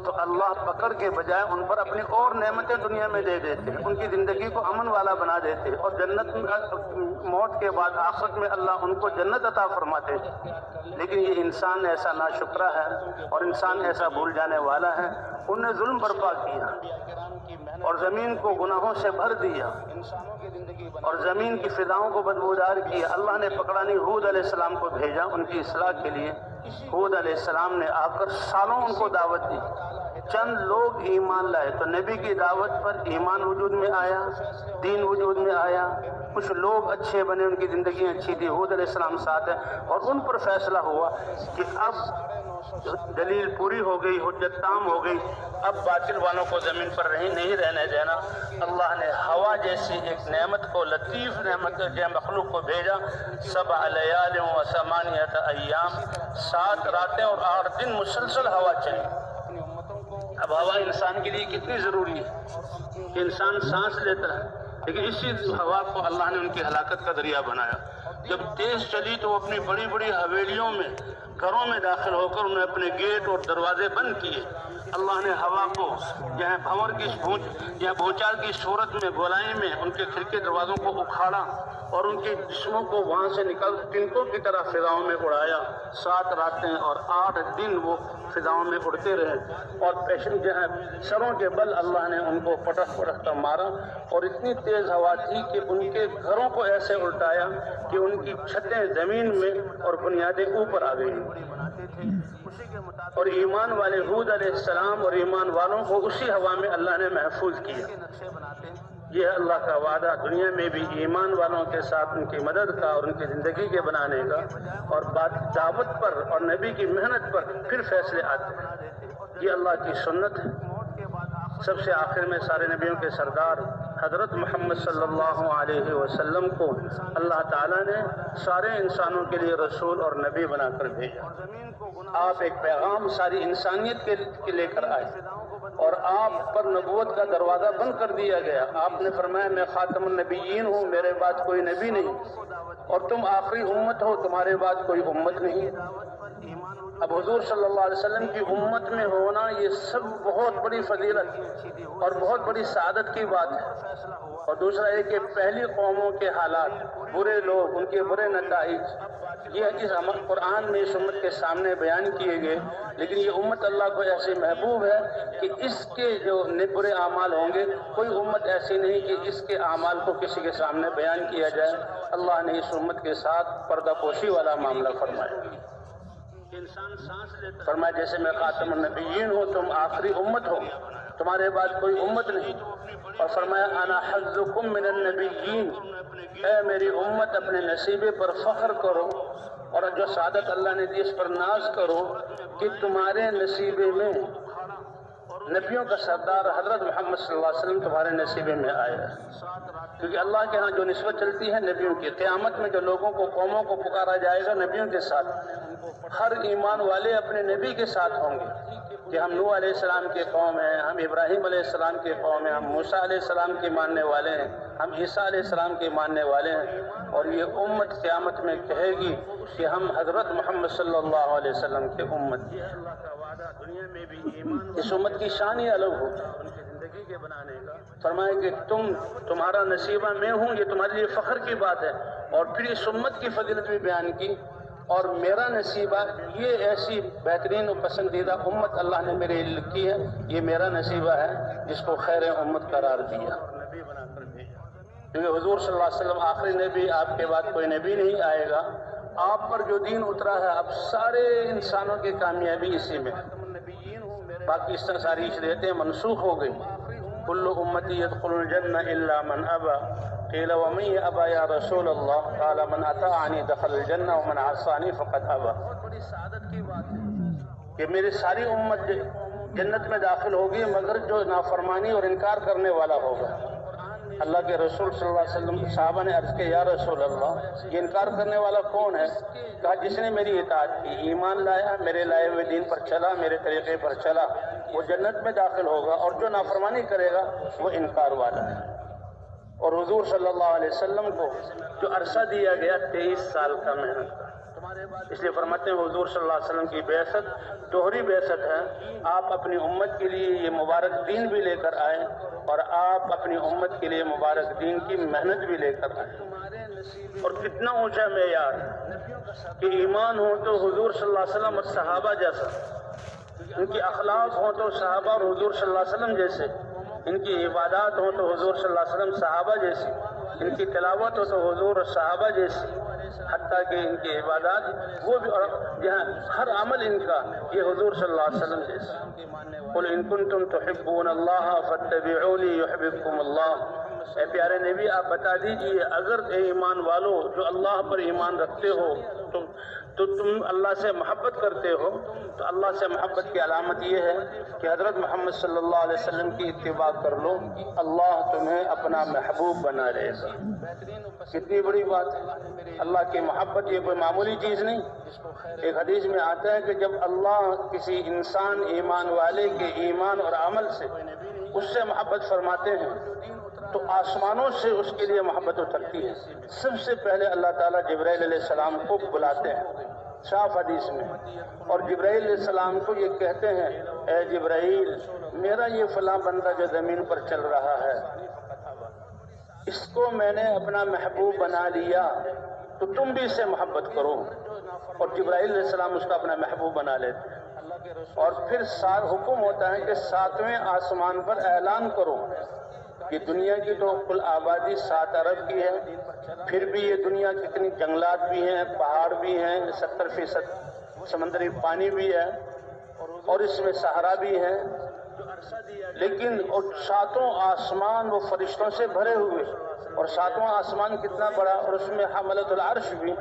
تو اللہ پکڑ کے بجائے ان پر اپنی اور نعمتیں دنیا میں دے دیتے، ان کی زندگی کو امن والا بنا دیتے، اور جنت موت کے بعد آخرت میں اللہ ان کو جنت عطا فرماتے۔ لیکن یہ انسان ایسا ناشکرا ہے اور انسان ایسا بھول جانے والا ہے، ان نے ظلم برپا کیا اور زمین کو گناہوں سے بھر دیا اور زمین کی فضاؤں کو بدبودار کیا۔ اللہ نے پکڑا نہیں، ہود علیہ السلام کو بھیجا ان کی اصلاح کے لیے۔ ہود علیہ السلام نے آ کر سالوں ان کو دعوت دی، چند لوگ ایمان لائے تو نبی کی دعوت پر ایمان وجود میں آیا، دین وجود میں آیا، کچھ لوگ اچھے بنے، ان کی زندگی اچھی تھی، ہود علیہ السلام ساتھ ہے، اور ان پر فیصلہ ہوا کہ اب دلیل پوری ہو گئی، حجت تام ہو گئی، اب باطل والوں کو زمین پر نہیں رہنے دینا۔ اللہ نے ہوا جیسی ایک نعمت کو، لطیف نعمت جو مخلوق کو بھیجا، 7 لیال و 8 ایام، 7 راتیں اور 8 دن مسلسل ہوا چلی۔ اب ہوا انسان کے لیے کتنی ضروری ہے کہ انسان سانس لیتا ہے، لیکن اسی ہوا کو اللہ نے ان کی ہلاکت کا ذریعہ بنایا۔ جب تیز چلی تو وہ اپنی بڑی بڑی حویلیوں میں، گھروں میں داخل ہو کر انہیں اپنے گیٹ اور دروازے بند کیے۔ اللہ نے ہوا کو جہاں بھنور کی بھونچال کی صورت میں، گولائی میں ان کے کھڑکی دروازوں کو اکھاڑا اور ان کے جسموں کو وہاں سے نکل تنکوں کی طرح فضاؤں میں اڑایا۔ 7 راتیں اور 8 دن وہ فضاؤں میں اڑتے رہے، اور پیشن جہاں سروں کے بل اللہ نے ان کو پٹخ کر مارا، اور اتنی تیز ہوا تھی کہ ان کے گھروں کو ایسے الٹایا کہ ان کی چھتیں زمین میں اور بنیادیں اوپر آ گئی۔ اور ایمان والے ہود علیہ السلام اور ایمان والوں کو اسی ہوا میں اللہ نے محفوظ کیا۔ یہ اللہ کا وعدہ دنیا میں بھی ایمان والوں کے ساتھ ان کی مدد کا اور ان کی زندگی کے بنانے کا، اور دعوت پر اور نبی کی محنت پر پھر فیصلے آتے ہیں۔ یہ اللہ کی سنت ہے۔ سب سے آخر میں سارے نبیوں کے سردار حضرت محمد صلی اللہ علیہ وسلم کو اللہ تعالیٰ نے سارے انسانوں کے لیے رسول اور نبی بنا کر بھیجا۔ آپ ایک پیغام ساری انسانیت کے لے کر آئے، اور آپ پر نبوت کا دروازہ بند کر دیا گیا۔ آپ نے فرمایا میں خاتم النبیین ہوں، میرے بعد کوئی نبی نہیں، اور تم آخری امت ہو، تمہارے بعد کوئی امت نہیں۔ اب حضور صلی اللہ علیہ وسلم کی امت میں ہونا یہ سب بہت بڑی فضیلت اور بہت بڑی سعادت کی بات ہے۔ اور دوسرا یہ کہ پہلی قوموں کے حالات، برے لوگ، ان کے برے نتائج، یہ اس قرآن میں اس امت کے سامنے بیان کیے گئے، لیکن یہ امت اللہ کو ایسی محبوب ہے کہ اس کے جو برے اعمال ہوں گے، کوئی امت ایسی نہیں کہ اس کے اعمال کو کسی کے سامنے بیان کیا جائے۔ اللہ نے اس امت کے ساتھ پردہ پوشی والا معاملہ فرمایا۔ فرمایا جیسے میں خاتم النبیین ہوں، تم آخری امت ہو، تمہارے بعد کوئی امت نہیں۔ اور فرمایا انا حظکم من النبیین، اے میری امت اپنے نصیبے پر فخر کرو، اور جو سعادت اللہ نے دی اس پر ناز کرو کہ تمہارے نصیبے میں نبیوں کا سردار حضرت محمد صلی اللہ علیہ وسلم تمہارے نصیبے میں آیا ہے۔ کیونکہ اللہ کے ہاں جو نسبت چلتی ہے نبیوں کی، قیامت میں جو لوگوں کو، قوموں کو پکارا جائے گا نبیوں کے ساتھ، ہر ایمان والے اپنے نبی کے ساتھ ہوں گے کہ ہم نوح علیہ السلام کے قوم ہیں، ہم ابراہیم علیہ السلام کے قوم ہیں، ہم موسیٰ علیہ السلام کے ماننے والے ہیں، ہم عیسیٰ علیہ السلام کے ماننے والے ہیں۔ اور یہ امت قیامت میں کہے گی کہ ہم حضرت محمد صلی اللہ علیہ وسلم کے امت ہیں۔ اللہ کا وعدہ دنیا میں بھی ایمان، اس امت کی شان ہی الگ ہوگی ان کی زندگی کے بنانے کا۔ فرمائے کہ تمہارا نصیبہ میں ہوں، یہ تمہارے لیے فخر کی بات ہے۔ اور پھر اس امت کی فضیلت بھی بیان کی، اور میرا نصیبہ یہ ایسی بہترین و پسندیدہ امت اللہ نے میرے لیے لکھی ہے، یہ میرا نصیبہ ہے جس کو خیر امت قرار دیا، کیونکہ حضور صلی اللہ علیہ وسلم آخری نبی، آپ کے بعد کوئی نبی نہیں آئے گا۔ آپ پر جو دین اترا ہے اب سارے انسانوں کی کامیابی اسی میں ہے۔ باقی اس طرح ساری شریعتیں منسوخ ہو گئی۔ کل امتی يدخل الجنہ الا من ابا، قیل ومن ابا یا رسول اللہ، قال من اطاعنی دخل الجنہ ومن عصانی فقد ابا۔ بہت بڑی سعادت کی بات ہے کہ میری ساری امت جنت میں داخل ہوگی مگر جو نافرمانی اور انکار کرنے والا ہوگا۔ اللہ کے رسول صلی اللہ علیہ وسلم صحابہ نے عرض کیا یا رسول اللہ یہ انکار کرنے والا کون ہے؟ کہا جس نے میری اطاعت کی، ایمان لایا، میرے لائے ہوئے دین پر چلا، میرے طریقے پر چلا، وہ جنت میں داخل ہوگا، اور جو نافرمانی کرے گا وہ انکار والا ہے۔ اور حضور صلی اللہ علیہ وسلم کو جو عرصہ دیا گیا 23 سال کا محنت کا، اس لیے فرماتے ہیں حضور صلی اللہ علیہ وسلم کی بعثت دوہری بعثت ہے. آپ اپنی امت کے لیے یہ مبارک دین بھی لے کر آئے اور آپ اپنی امت کے لیے مبارک دین کی محنت بھی لے کر آئے. اور کتنا اونچا معیار کہ ایمان ہو تو حضور صلی اللہ علیہ وسلم اور صحابہ جیسا، ان کی اخلاق ہو تو صحابہ اور حضور صلی اللہ علیہ وسلم جیسے، ان کی عبادات ہو تو حضور صلی اللہ علیہ وسلم صحابہ جیسی، ان کی تلاوت ہو تو حضور اور صحابہ جیسی، حتیٰ کہ ان کی عبادات وہ بھی اور یہاں ہر عمل ان کا یہ حضور صلی اللہ علیہ وسلم جیسا. قل ان کنتم تحبون اللہ فاتبعونی یحببکم اللہ. اے پیارے نبی آپ بتا دیجئے اگر اے ایمان والو جو اللہ پر ایمان رکھتے ہو تو تم اللہ سے محبت کرتے ہو تو اللہ سے محبت کی علامت یہ ہے کہ حضرت محمد صلی اللہ علیہ وسلم کی اتباع کر لو، اللہ تمہیں اپنا محبوب بنا لے گا. کتنی بڑی بات ہے. اللہ کی محبت یہ کوئی معمولی چیز نہیں. ایک حدیث میں آتا ہے کہ جب اللہ کسی انسان ایمان والے کے ایمان اور عمل سے اس سے محبت فرماتے ہیں تو آسمانوں سے اس کے لیے محبت اترتی ہے. سب سے پہلے اللہ تعالیٰ جبرائیل علیہ السلام کو بلاتے ہیں صاف حدیث میں، اور جبرائیل علیہ السلام کو یہ کہتے ہیں اے جبرائیل میرا یہ فلاں بندہ جو زمین پر چل رہا ہے اس کو میں نے اپنا محبوب بنا لیا تو تم بھی اس سے محبت کرو. اور جبرائیل علیہ السلام اس کا اپنا محبوب بنا لیتے ہیں. اور پھر حکم ہوتا ہے کہ 7ویں آسمان پر اعلان کرو کہ دنیا کی تو کل آبادی 7 ارب کی ہے، پھر بھی یہ دنیا کتنی جنگلات بھی ہیں، پہاڑ بھی ہیں، 70% سمندری پانی بھی ہے اور اس میں صحرا بھی ہے، لیکن 7 آسمان وہ فرشتوں سے بھرے ہوئے. اور 7واں آسمان کتنا بڑا، اور اس میں حملۃ العرش بھی،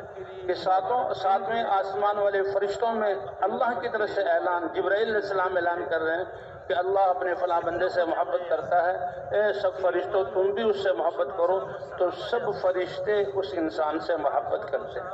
کہ 7ویں آسمان والے فرشتوں میں اللہ کی طرف سے اعلان، جبرائیل علیہ السلام اعلان کر رہے ہیں کہ اللہ اپنے فلاں بندے سے محبت کرتا ہے، اے سب فرشتوں تم بھی اس سے محبت کرو. تو سب فرشتے اس انسان سے محبت کرتے ہیں.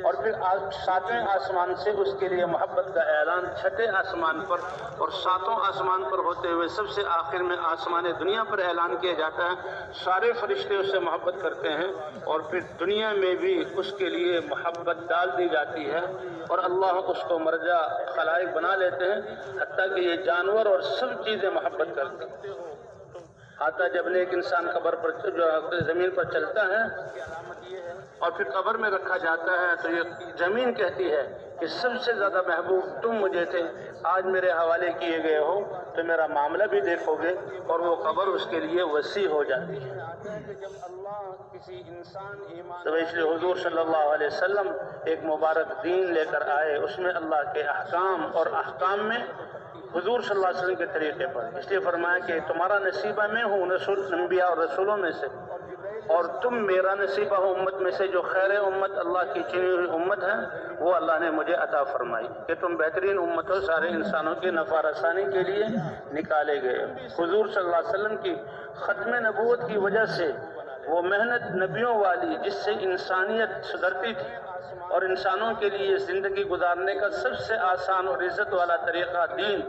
اور پھر 7ویں آسمان سے اس کے لیے محبت کا اعلان 6 آسمان پر، اور 7واں آسمان پر ہوتے ہوئے سب سے آخر میں آسمان دنیا پر اعلان کیا جاتا ہے. سارے فرشتے اس سے محبت کرتے ہیں اور پھر دنیا میں بھی اس کے لیے محبت ڈال دی جاتی ہے اور اللہ اس کو مرجع خلائق بنا لیتے ہیں، حتیٰ کہ یہ جانور اور سب چیزیں محبت کرتے ہیں. آتا جب ایک انسان قبر پر جو زمین پر چلتا ہے اور پھر قبر میں رکھا جاتا ہے تو یہ زمین کہتی ہے کہ سب سے زیادہ محبوب تم مجھے تھے، آج میرے حوالے کیے گئے ہو تو میرا معاملہ بھی دیکھو گے، اور وہ قبر اس کے لیے وسیع ہو جاتی ہے. تو اس لیے حضور صلی اللہ علیہ وسلم ایک مبارک دین لے کر آئے، اس میں اللہ کے احکام، اور احکام میں حضور صلی اللہ علیہ وسلم کے طریقے پر. اس لیے فرمایا کہ تمہارا نصیبہ میں ہوں انبیاء اور رسولوں میں سے، اور تم میرا نصیبہ ہو امت میں سے. جو خیر امت اللہ کی چنی ہوئی امت ہے وہ اللہ نے مجھے عطا فرمائی کہ تم بہترین امت ہو، سارے انسانوں کی نفع رسانی کے لیے نکالے گئے. حضور صلی اللہ علیہ وسلم کی ختم نبوت کی وجہ سے وہ محنت نبیوں والی جس سے انسانیت سدھرتی تھی اور انسانوں کے لیے زندگی گزارنے کا سب سے آسان اور عزت والا طریقہ دین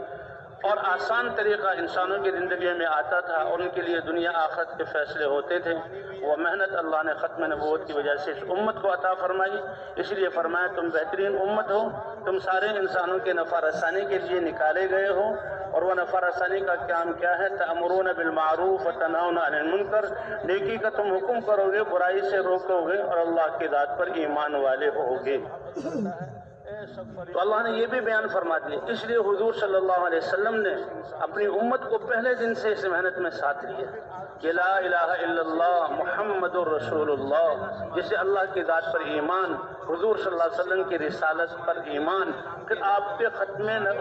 اور آسان طریقہ انسانوں کی زندگی میں آتا تھا، اور ان کے لیے دنیا آخرت کے فیصلے ہوتے تھے. وہ محنت اللہ نے ختم نبوت کی وجہ سے اس امت کو عطا فرمائی. اس لیے فرمایا تم بہترین امت ہو، تم سارے انسانوں کے نفع رسانی کے لیے نکالے گئے ہو. اور وہ نفع رسانی کا کام کیا ہے؟ تأمرون بالمعروف وتنہون عن المنکر، نیکی کا تم حکم کرو گے، برائی سے روکو گے، اور اللہ کی ذات پر ایمان والے ہوگے. تو اللہ نے یہ بھی بیان فرما دیا. اس لیے حضور صلی اللہ علیہ وسلم نے اپنی امت کو پہلے دن سے اس محنت میں ساتھ لیا کہ لا الہ الا اللہ محمد الرسول اللہ، جسے اللہ کی ذات پر ایمان، حضور صلی اللہ علیہ وسلم کی رسالت پر ایمان، پھر آپ پہ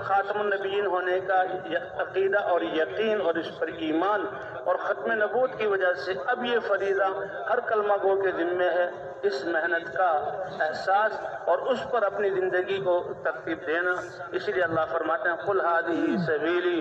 خاتم النبیین ہونے کا عقیدہ اور یقین اور اس پر ایمان، اور ختم نبوت کی وجہ سے اب یہ فریضہ ہر کلمہ گو کے ذمہ ہے اس محنت کا احساس اور اس پر اپنی زندگی کو ترتیب دینا. اس لیے اللہ فرماتے ہیں قل ھذہ سبیلی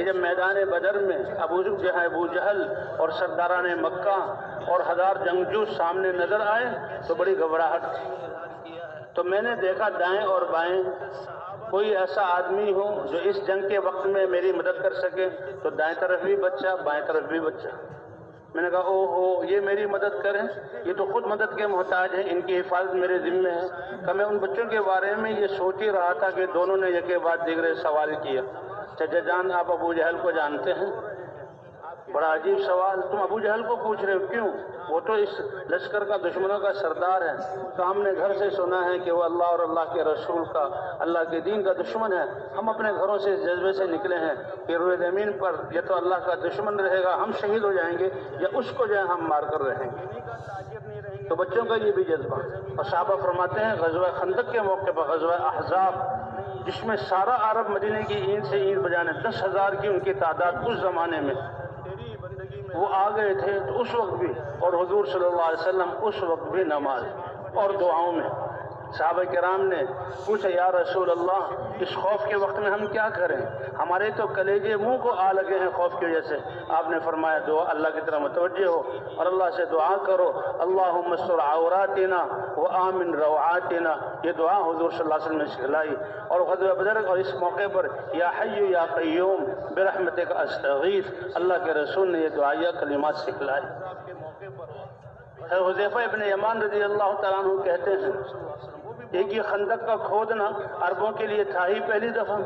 کہ جب میدان بدر میں ابو جہل اور سرداران مکہ اور 1000 جنگجو سامنے نظر آئے تو بڑی گھبراہٹ تھی۔ تو میں نے دیکھا دائیں اور بائیں کوئی ایسا آدمی ہو جو اس جنگ کے وقت میں میری مدد کر سکے، تو دائیں طرف بھی بچہ بائیں طرف بھی بچہ۔ میں نے کہا او ہو یہ میری مدد کریں، یہ تو خود مدد کے محتاج ہیں، ان کی حفاظت میرے ذمہ ہے۔ کہ میں ان بچوں کے بارے میں یہ سوچ ہی رہا تھا کہ دونوں نے یک کے بعد دیگرے سوال کیا، چچا جان آپ ابو جہل کو جانتے ہیں؟ بڑا عجیب سوال، تم ابو جہل کو پوچھ رہے ہو، کیوں؟ وہ تو اس لشکر کا دشمنوں کا سردار ہے، تو ہم نے گھر سے سنا ہے کہ وہ اللہ اور اللہ کے رسول کا، اللہ کے دین کا دشمن ہے۔ ہم اپنے گھروں سے اس جذبے سے نکلے ہیں کہ روئے زمین پر یا تو اللہ کا دشمن رہے گا، ہم شہید ہو جائیں گے، یا اس کو جو ہے ہم مار کر رہیں گے۔ تو بچوں کا یہ بھی جذبہ۔ اور صحابہ فرماتے ہیں غزوہ خندق کے موقع پر، غزوہ احزاب جس میں سارا عرب مدینے کی اینٹ سے اینٹ بجانے، 10,000 کی ان کی تعداد اس زمانے میں، وہ آ گئے تھے تو اس وقت بھی، اور حضور صلی اللہ علیہ وسلم اس وقت بھی نماز اور دعاؤں میں۔ صحابہ کرام نے پوچھا یا رسول اللہ اس خوف کے وقت میں ہم کیا کریں، ہمارے تو کلیجے منہ کو آ لگے ہیں خوف کی وجہ سے۔ آپ نے فرمایا دعا اللہ کی طرف متوجہ ہو اور اللہ سے دعا کرو، اللہم استر عوراتنا وآمن روعاتنا، یہ دعا حضور صلی اللہ علیہ وسلم نے سکھلائی۔ اور غزوہ بدر اور اس موقع پر یا حی یا قیوم برحمتک استغیث، اللہ کے رسول نے یہ دعائیہ کلمات سکھلائی۔ حذیفہ ابن یمان رضی اللہ تعالیٰ عنہ کہتے ہیں ایک یہ خندق کا کھودنا عربوں کے لیے تھا ہی پہلی دفعہ،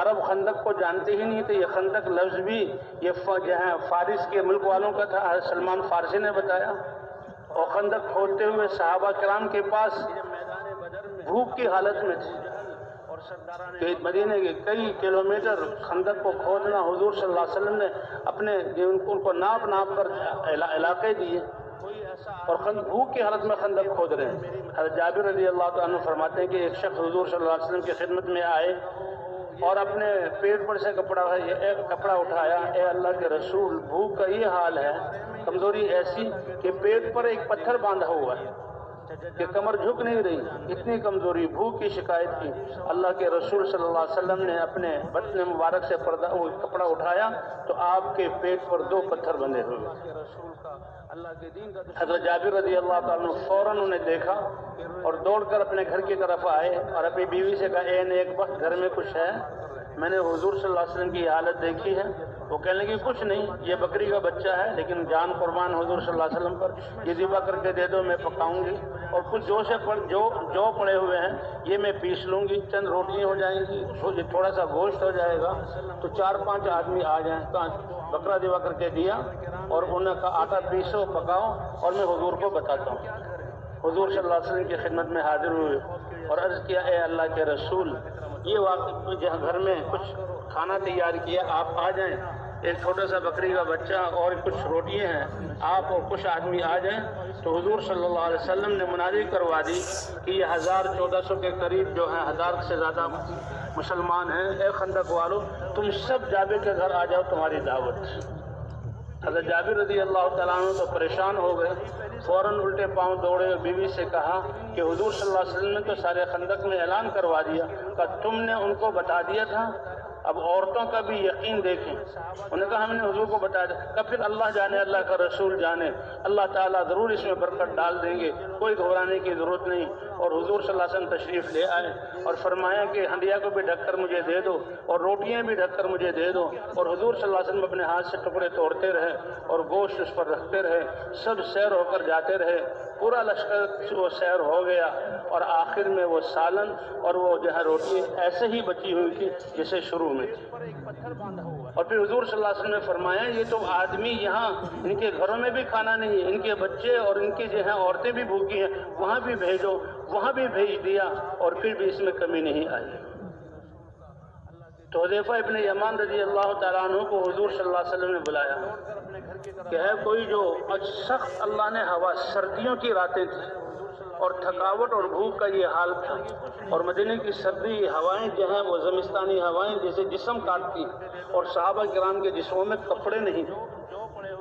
عرب خندق کو جانتے ہی نہیں تھے۔ یہ خندق لفظ بھی یہ جہاں فارس کے ملک والوں کا تھا، سلمان فارسی نے بتایا۔ اور خندق کھودتے ہوئے صحابہ کرام کے پاس بھوک کی حالت میں تھے، کہ مدینے کے کئی کلومیٹر خندق کو کھودنا، حضور صلی اللہ علیہ وسلم نے اپنے ان کو ناپ کر علاقے دیے، اور بھوک کی حالت میں خندق کھود رہے ہیں۔ حضرت جابر رضی اللہ تعالیٰ عنہ فرماتے ہیں کہ ایک شخص حضور صلی اللہ علیہ وسلم کی خدمت میں آئے اور اپنے پیٹ پر سے کپڑا اٹھایا، اے اللہ کے رسول بھوک کا یہ حال ہے، کمزوری ایسی کہ پیٹ پر ایک پتھر باندھا ہوا ہے کہ کمر جھک نہیں رہی، اتنی کمزوری، بھوک کی شکایت کی۔ اللہ کے رسول صلی اللہ علیہ وسلم نے اپنے بطن مبارک سے کپڑا اٹھایا تو آپ کے پیٹ پر 2 پتھر بندھے ہوئے۔ حضرت جابر رضی اللہ تعالیٰ عنہ فوراً انہیں دیکھا اور دوڑ کر اپنے گھر کی طرف آئے اور اپنی بیوی سے کہا اے نیک بخت گھر میں کچھ ہے؟ میں نے حضور صلی اللہ علیہ وسلم کی حالت دیکھی ہے۔ وہ کہنے لگی کچھ نہیں، یہ بکری کا بچہ ہے، لیکن جان قربان حضور صلی اللہ علیہ وسلم پر، یہ ذبح کر کے دے دو میں پکاؤں گی، اور کچھ جو پڑے ہوئے ہیں یہ میں پیس لوں گی، چند روٹیاں ہو جائیں گی، تھوڑا سا گوشت ہو جائے گا، تو 4-5 آدمی آ جائیں۔ بکرا ذبح کر کے دیا اور انہیں کا آٹا پیسو پکاؤ اور میں حضور کو بتاتا ہوں۔ حضور صلی اللہ علیہ وسلم کی خدمت میں حاضر ہوئے اور عرض کیا اے اللہ کے رسول یہ واقعی جہاں گھر میں کچھ کھانا تیار کیا، آپ آ جائیں، ایک چھوٹا سا بکری کا بچہ اور کچھ روٹیاں ہیں، آپ اور کچھ آدمی آ جائیں۔ تو حضور صلی اللہ علیہ وسلم نے منادی کروا دی کہ یہ 1400 کے قریب جو ہیں، 1000 سے زیادہ مسلمان ہیں، اے خندق والو تم سب جابر کے گھر آ جاؤ، تمہاری دعوت۔ حضرت جابر رضی اللہ تعالیٰ عنہ تو پریشان ہو گئے، فوراً الٹے پاؤں دوڑے اور بیوی سے کہا کہ حضور صلی اللہ علیہ وسلم نے تو سارے خندق میں اعلان کروا دیا کہ تم نے ان کو بتا دیا تھا، اب عورتوں کا بھی یقین دیکھیں۔ انہوں نے کہا ہم نے حضور کو بتا دیا، کہ پھر اللہ جانے، اللہ کا رسول جانے، اللہ تعالیٰ ضرور اس میں برکت ڈال دیں گے، کوئی گھبرانے کی ضرورت نہیں۔ اور حضور صلی اللہ علیہ وسلم تشریف لے آئے اور فرمایا کہ ہنڈیا کو بھی ڈھک کر مجھے دے دو اور روٹیاں بھی ڈھک کر مجھے دے دو۔ اور حضور صلی اللہ علیہ وسلم اپنے ہاتھ سے ٹکڑے توڑتے رہے اور گوشت اس پر رکھتے رہے، سب سیر ہو کر جاتے رہے، پورا لشکر وہ سیر ہو گیا، اور آخر میں وہ سالن اور وہ جو ہے روٹی ایسے ہی بچی ہوئی تھی جیسے شروع میں تھی۔ اور پھر حضور صلی اللہ علیہ وسلم نے فرمایا یہ تو آدمی یہاں ان کے گھروں میں بھی کھانا نہیں ہے، ان کے بچے اور ان کی جو ہیں عورتیں بھی بھوکی ہیں، وہاں بھی بھیجو، وہاں بھی بھیج دیا، اور پھر بھی اس میں کمی نہیں آئی۔ تو حذیفہ ابن یمان رضی اللہ تعالیٰ عنہ کو حضور صلی اللہ علیہ وسلم نے بلایا کہ ہے کوئی جو سخت اللہ نے ہوا، سردیوں کی راتیں تھیں اور تھکاوٹ اور بھوک کا یہ حال تھا، اور مدینے کی سردی ہوائیں جو ہیں وہ زمستانی ہوائیں جیسے جسم کاٹتی، اور صحابہ کرام کے جسموں میں کپڑے نہیں تھے۔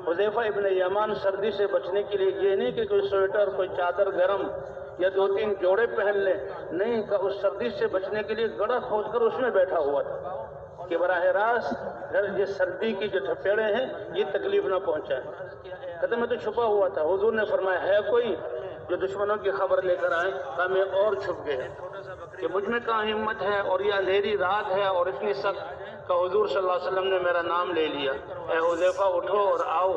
حذیفہ ابن یمان سردی سے بچنے کے لیے یہ نہیں کہ کوئی سویٹر، کوئی چادر گرم یا 2-3 جوڑے پہن لے، نہیں، کہ اس سردی سے بچنے کے لیے گڑھا کھود کر اس میں بیٹھا ہوا تھا کہ براہ راست یہ سردی کی جو تھپیڑے ہیں یہ تکلیف نہ پہنچائے. کہتے میں تو چھپا ہوا تھا. حضور نے فرمایا ہے کوئی جو دشمنوں کی خبر لے کر آئے؟ کہا میں اور چھپ گیا کہ مجھ میں کہاں ہمت ہے اور یہ اندھیری رات ہے اور اتنی سخت. کہ حضور صلی اللہ علیہ وسلم نے میرا نام لے لیا، اے حذیفہ اٹھو اور آؤ.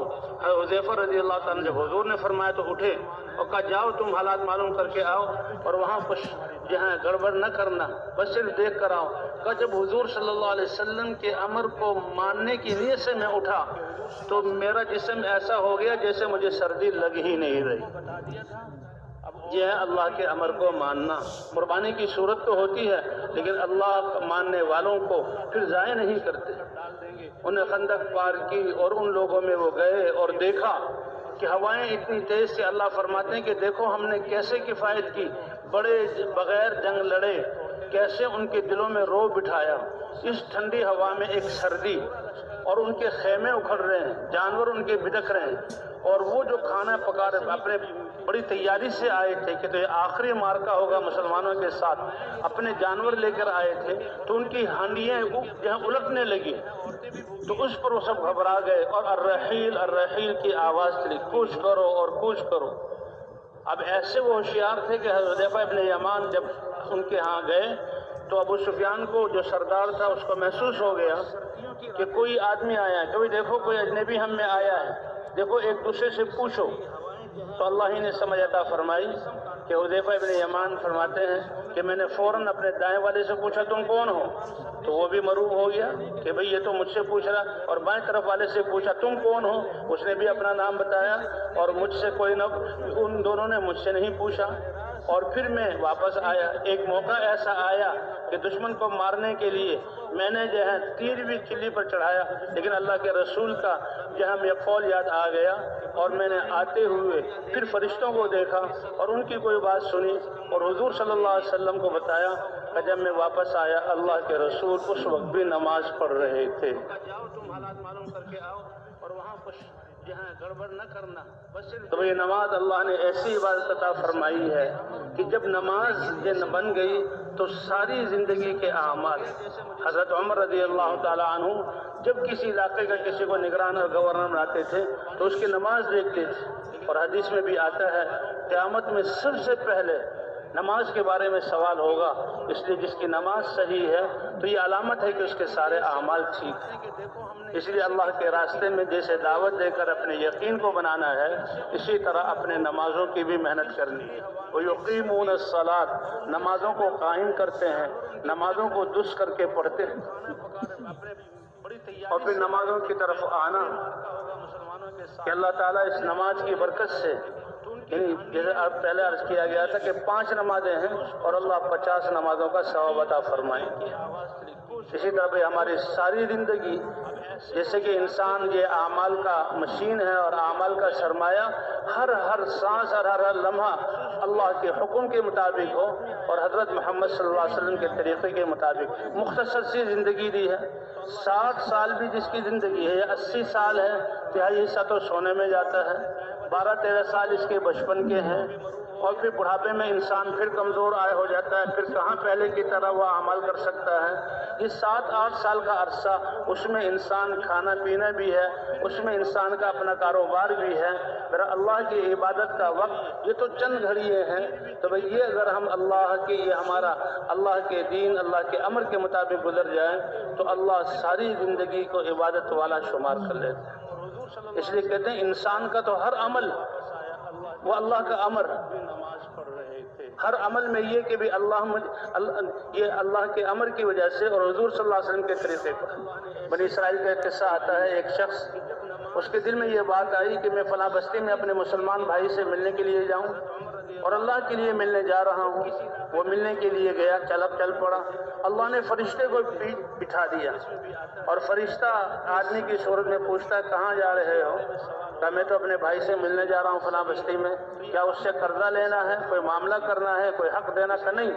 اے حذیفہ رضی اللہ تعالیٰ جب حضور نے فرمایا تو اٹھے اور کہا جاؤ تم حالات معلوم کر کے آؤ اور وہاں کچھ جہاں گڑبڑ نہ کرنا، بس صرف دیکھ کر آؤ. کہ جب حضور صلی اللہ علیہ وسلم کے امر کو ماننے کی نیت سے میں اٹھا تو میرا جسم ایسا ہو گیا جیسے مجھے سردی لگ ہی نہیں رہی. یہ ہے اللہ کے امر کو ماننا. قربانی کی صورت تو ہوتی ہے لیکن اللہ ماننے والوں کو پھر ضائع نہیں کرتے. انہیں خندق پار کی اور ان لوگوں میں وہ گئے اور دیکھا کہ ہوائیں اتنی تیز سے اللہ فرماتے ہیں کہ دیکھو ہم نے کیسے کفایت کی، بڑے بغیر جنگ لڑے، کیسے ان کے دلوں میں رو بٹھایا. اس ٹھنڈی ہوا میں ایک سردی اور ان کے خیمے اکھڑ رہے ہیں، جانور ان کے بھٹک رہے ہیں اور وہ جو کھانا پکا رہے اپنے بڑی تیاری سے آئے تھے کہ تو یہ آخری مارکا ہوگا مسلمانوں کے ساتھ، اپنے جانور لے کر آئے تھے تو ان کی ہانڈیاں جہاں الٹنے لگی تو اس پر وہ سب گھبرا گئے اور الرحیل الرحیل کی آواز چلی، کوچ کرو اور کوچ کرو. اب ایسے وہ ہوشیار تھے کہ حذیفہ ابن یمان جب ان کے ہاں گئے تو ابو سفیان کو جو سردار تھا اس کو محسوس ہو گیا کہ کوئی آدمی آیا ہے. کبھی دیکھو کوئی اجنبی ہم میں آیا ہے، دیکھو ایک دوسرے سے پوچھو. تو اللہ ہی نے سمجھ عطا فرمائی کہ حذیفہ ابن یمان فرماتے ہیں کہ میں نے فوراً اپنے دائیں والے سے پوچھا تم کون ہو؟ تو وہ بھی مروب ہو گیا کہ بھئی یہ تو مجھ سے پوچھ رہا. اور بائیں طرف والے سے پوچھا تم کون ہو؟ اس نے بھی اپنا نام بتایا اور مجھ سے کوئی نہ، ان دونوں نے مجھ سے نہیں پوچھا. اور پھر میں واپس آیا. ایک موقع ایسا آیا کہ دشمن کو مارنے کے لیے میں نے جو ہے تیر بھی چلی پر چڑھایا لیکن اللہ کے رسول کا جو ہے میرا قول یاد آ گیا اور میں نے آتے ہوئے پھر فرشتوں کو دیکھا اور ان کی کوئی بات سنی اور حضور صلی اللہ علیہ وسلم کو بتایا کہ جب میں واپس آیا اللہ کے رسول اس وقت بھی نماز پڑھ رہے تھے. جاؤ تم حالات معلوم کر کے آؤ اور وہاں کچھ جہاں گڑبڑ نہ کرنا. تو یہ نماز اللہ نے ایسی عبادت عطا فرمائی ہے کہ جب نماز یہ بن گئی تو ساری زندگی کے اعمال. حضرت عمر رضی اللہ تعالیٰ عنہ جب کسی علاقے کا کسی کو نگران اور گورنر بناتے تھے تو اس کی نماز دیکھتے تھے. اور حدیث میں بھی آتا ہے قیامت میں سب سے پہلے نماز کے بارے میں سوال ہوگا، اس لیے جس کی نماز صحیح ہے تو یہ علامت ہے کہ اس کے سارے اعمال ٹھیک ہیں. اس لیے اللہ کے راستے میں جیسے دعوت دے کر اپنے یقین کو بنانا ہے اسی طرح اپنے نمازوں کی بھی محنت کرنی ہے. وَيُقِيمُونَ الصَّلَاةَ، نمازوں کو قائم کرتے ہیں، نمازوں کو درست کر کے پڑھتے ہیں اور پھر نمازوں کی طرف آنا کہ اللہ تعالیٰ اس نماز کی برکت سے، یعنی جیسے پہلے عرض کیا گیا تھا کہ 5 نمازیں ہیں اور اللہ 50 نمازوں کا ثواب عطا فرمائیں گے. اسی طرح پہ ہماری ساری زندگی جیسے کہ انسان یہ اعمال کا مشین ہے اور اعمال کا سرمایہ، ہر سانس اور ہر لمحہ اللہ کے حکم کے مطابق ہو اور حضرت محمد صلی اللہ علیہ وسلم کے طریقے کے مطابق. مختصر سی زندگی دی ہے، 60 سال بھی جس کی زندگی ہے یا 80 سال ہے، تہائی حصہ تو سونے میں جاتا ہے، 12-13 سال اس کے بچپن کے ہیں اور پھر بڑھاپے میں انسان پھر کمزور ہو جاتا ہے، پھر کہاں پہلے کی طرح وہ عمل کر سکتا ہے. یہ 7-8 سال کا عرصہ، اس میں انسان کھانا پینا بھی ہے، اس میں انسان کا اپنا کاروبار بھی ہے، پھر اللہ کی عبادت کا وقت، یہ تو چند گھڑیے ہیں. تو بھئی یہ اگر ہم اللہ کی، یہ ہمارا اللہ کے دین، اللہ کے امر کے مطابق گزر جائیں تو اللہ ساری زندگی کو عبادت والا شمار کر لیتے ہیں. اس لیے کہتے ہیں انسان کا تو ہر عمل وہ اللہ کا امر. ہر عمل میں یہ کہ بھی یہ اللہ کے امر کی وجہ سے اور حضور صلی اللہ علیہ وسلم کے طریقے پر. بنی اسرائیل کا ایک قصہ آتا ہے، ایک شخص اس کے دل میں یہ بات آئی کہ میں فلاں بستی میں اپنے مسلمان بھائی سے ملنے کے لیے جاؤں اور اللہ کے لیے ملنے جا رہا ہوں. وہ ملنے کے لیے گیا، چل پڑا. اللہ نے فرشتے کو بٹھا دیا اور فرشتہ آدمی کی صورت میں پوچھتا کہاں جا رہے ہو؟ کہا میں تو اپنے بھائی سے ملنے جا رہا ہوں فلاں بستی میں. کیا اس سے قرضہ لینا ہے، کوئی معاملہ کرنا ہے، کوئی حق دینا کا؟ نہیں.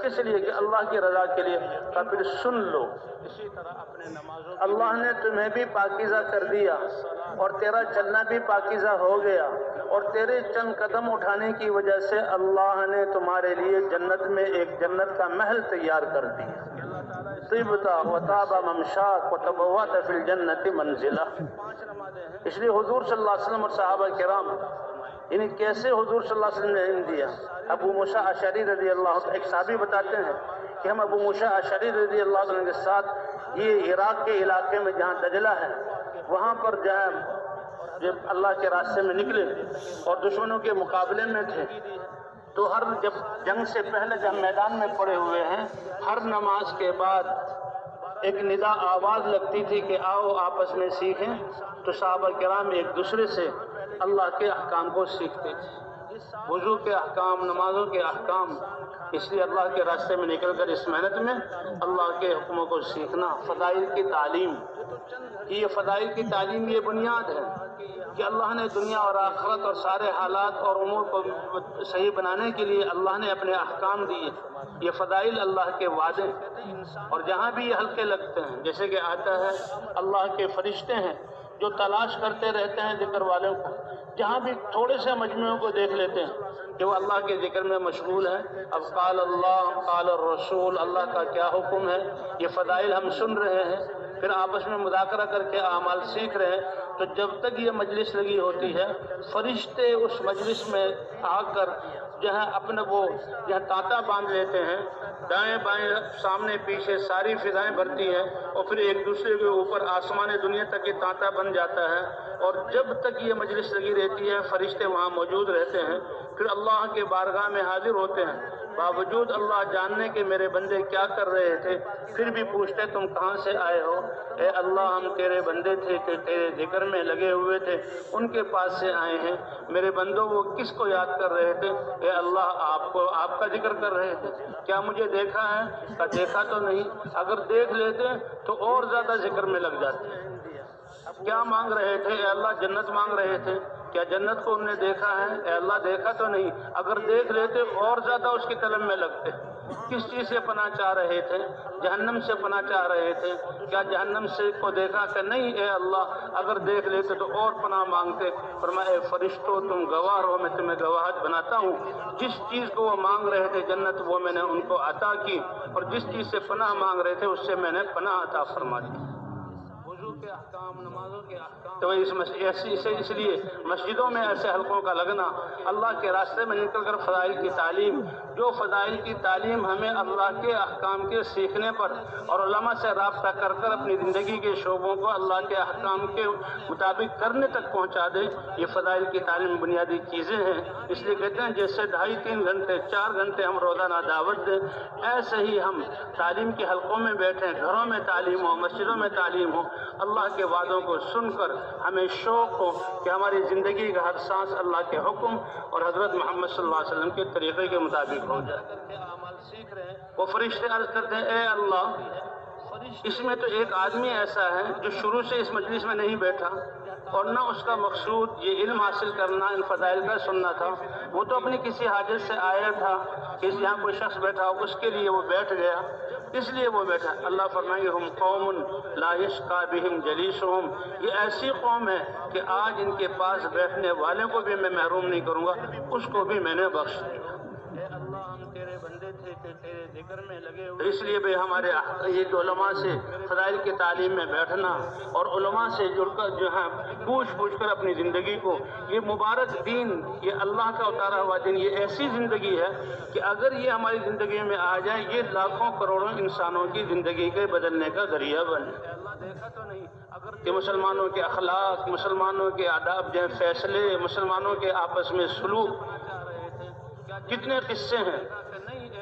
کس لیے؟ کہ اللہ کی رضا کے لیے. کہا پھر سن لو، اسی طرح اپنے نمازوں اللہ نے تمہیں بھی پاکیزہ کر دیا اور تیرا چلنا بھی پاکیزہ ہو گیا اور تیرے چند قدم اٹھانے کی وجہ سے اللہ نے تمہارے لیے جنت میں ایک جنت کا محل تیار کر دیا. طبت وطاب ممشاک وتبوأت فی الجنت منزلہ۔ اس لیے حضور صلی اللہ علیہ وسلم اور صحابہ کرام انہیں کیسے حضور صلی اللہ علیہ وسلم نے علم دیا۔ ابو موسیٰ اشعری رضی اللہ عنہ، ایک صحابی بتاتے ہیں کہ ہم ابو موسیٰ اشعری رضی اللہ عنہ کے ساتھ یہ عراق کے علاقے میں جہاں دجلہ ہے وہاں پر جب اللہ کے راستے میں نکلے اور دشمنوں کے مقابلے میں تھے تو جب جنگ سے پہلے جب میدان میں پڑے ہوئے ہیں، ہر نماز کے بعد ایک ندا آواز لگتی تھی کہ آؤ آپس میں سیکھیں، تو صحابہ کرام ایک دوسرے سے اللہ کے احکام کو سیکھتے تھے، وضو کے احکام، نمازوں کے احکام۔ اس لیے اللہ کے راستے میں نکل کر اس محنت میں اللہ کے حکموں کو سیکھنا، فضائل کی تعلیم، یہ فضائل کی تعلیم یہ بنیاد ہے کہ اللہ نے دنیا اور آخرت اور سارے حالات اور امور کو صحیح بنانے کے لیے اللہ نے اپنے احکام دیے۔ یہ فضائل اللہ کے وعدے، اور جہاں بھی یہ حلقے لگتے ہیں جیسے کہ آتا ہے اللہ کے فرشتے ہیں جو تلاش کرتے رہتے ہیں ذکر والوں کو، جہاں بھی تھوڑے سے مجموعوں کو دیکھ لیتے ہیں کہ وہ اللہ کے ذکر میں مشغول ہیں۔ اب قال اللہ قال الرسول، اللہ کا کیا حکم ہے، یہ فضائل ہم سن رہے ہیں، پھر آپس میں مذاکرہ کر کے اعمال سیکھ رہے ہیں۔ تو جب تک یہ مجلس لگی ہوتی ہے فرشتے اس مجلس میں آ کر جہاں اپنے وہ جہاں تانتا باندھ لیتے ہیں، دائیں بائیں سامنے پیچھے ساری فضائیں بھرتی ہیں، اور پھر ایک دوسرے کے اوپر آسمان دنیا تک یہ تانتا بن جاتا ہے۔ اور جب تک یہ مجلس لگی رہتی ہے فرشتے وہاں موجود رہتے ہیں، پھر اللہ کے بارگاہ میں حاضر ہوتے ہیں، باوجود اللہ جاننے کے میرے بندے کیا کر رہے تھے، پھر بھی پوچھتے تم کہاں سے آئے ہو؟ اے اللہ ہم تیرے بندے تھے کہ تیرے ذکر میں لگے ہوئے تھے، ان کے پاس سے آئے ہیں۔ میرے بندوں وہ کس کو یاد کر رہے تھے؟ اے اللہ آپ کا ذکر کر رہے تھے۔ کیا مجھے دیکھا ہے؟ کہا دیکھا تو نہیں، اگر دیکھ لیتے تو اور زیادہ ذکر میں لگ جاتے۔ کیا مانگ رہے تھے؟ اے اللہ جنت مانگ رہے تھے، کیا جنت کو انہیں دیکھا ہے؟ اے اللہ دیکھا تو نہیں، اگر دیکھ لیتے اور زیادہ اس کی طلب میں لگتے۔ کس چیز سے پناہ چاہ رہے تھے؟ جہنم سے پناہ چاہ رہے تھے، کیا جہنم سے کو دیکھا کہ نہیں؟ اے اللہ اگر دیکھ لیتے تو اور پناہ مانگتے۔ فرمایا اے فرشتوں تم گواہ رہو، میں تمہیں گواہت بناتا ہوں، جس چیز کو وہ مانگ رہے تھے جنت، وہ میں نے ان کو عطا کی، اور جس چیز سے پناہ مانگ رہے تھے اس سے میں نے پناہ عطا فرما دی۔ کے احکام، نمازوں کے احکام، تو اس لیے مسجدوں میں ایسے حلقوں کا لگنا، اللہ کے راستے میں نکل کر فضائل کی تعلیم، جو فضائل کی تعلیم ہمیں اللہ کے احکام کے سیکھنے پر اور علماء سے رابطہ کر کر اپنی زندگی کے شعبوں کو اللہ کے احکام کے مطابق کرنے تک پہنچا دے، یہ فضائل کی تعلیم بنیادی چیزیں ہیں۔ اس لیے کہتے ہیں جیسے 2.5-3 گھنٹے 4 گھنٹے ہم روزانہ دعوت دیں، ایسے ہی ہم تعلیم کے حلقوں میں بیٹھیں، گھروں میں تعلیم ہو، مسجدوں میں تعلیم ہو، اللہ کے وعدوں کو سن کر ہمیں شوق ہو کہ ہماری زندگی کا ہر سانس اللہ کے حکم اور حضرت محمد صلی اللہ علیہ وسلم کے طریقے کے مطابق ہو جائے۔ وہ فرشتے عرض کرتے ہیں اے اللہ، اس میں تو ایک آدمی ایسا ہے جو شروع سے اس مجلس میں نہیں بیٹھا، اور نہ اس کا مقصود یہ علم حاصل کرنا، ان فضائل کا سننا تھا، وہ تو اپنی کسی حاجت سے آیا تھا کہ یہاں کوئی شخص بیٹھا ہو اس کے لیے وہ بیٹھ گیا، اس لیے وہ بیٹھا۔ اللہ فرمائیں گے ہم قوم لا یشقی بہم جلیسہم، یہ ایسی قوم ہے کہ آج ان کے پاس بیٹھنے والوں کو بھی میں محروم نہیں کروں گا، اس کو بھی میں نے بخش دیا۔ اے اللہ ہم تیرے بندے تھے کہ تیرے ذکر میں لگے ہوئے، اس لیے بھی ہمارے یہ علماء سے فضائل کی تعلیم میں بیٹھنا اور علماء سے جڑ کر جو ہے پوچھ کر اپنی زندگی کو، یہ مبارک دین، یہ اللہ کا اتارا ہوا دین، یہ ایسی زندگی ہے کہ اگر یہ ہماری زندگی میں آ جائے یہ لاکھوں کروڑوں انسانوں کی زندگی کے بدلنے کا ذریعہ بنے۔ دیکھا تو نہیں کہ مسلمانوں کے اخلاق، مسلمانوں کے آداب جو فیصلے، مسلمانوں کے آپس میں سلوک، کتنے قصے ہیں۔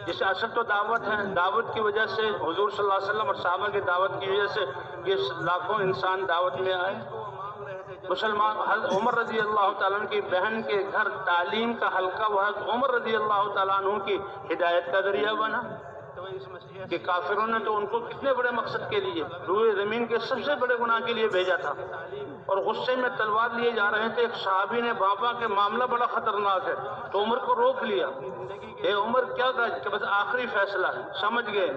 جیسے اصل تو دعوت ہے، دعوت کی وجہ سے حضور صلی اللہ علیہ وسلم اور صحابہ کی دعوت کی وجہ سے یہ لاکھوں انسان دعوت میں آئے۔ مسلمان حضرت عمر رضی اللہ تعالیٰ عنہ کی بہن کے گھر تعلیم کا حلقہ، وہ حضرت عمر رضی اللہ تعالیٰ عنہ کی ہدایت کا ذریعہ بنا۔ کہ کافروں نے تو ان کو کتنے بڑے مقصد کے لیے، روئے زمین کے سب سے بڑے گناہ کے لیے بھیجا تھا، اور غصے میں تلوار لیے جا رہے تھے۔ ایک صحابی نے بابا کہ معاملہ بڑا خطرناک ہے، تو عمر کو روک لیا۔ اے عمر کیا کہا کہ بس آخری فیصلہ ہے، سمجھ گئے؟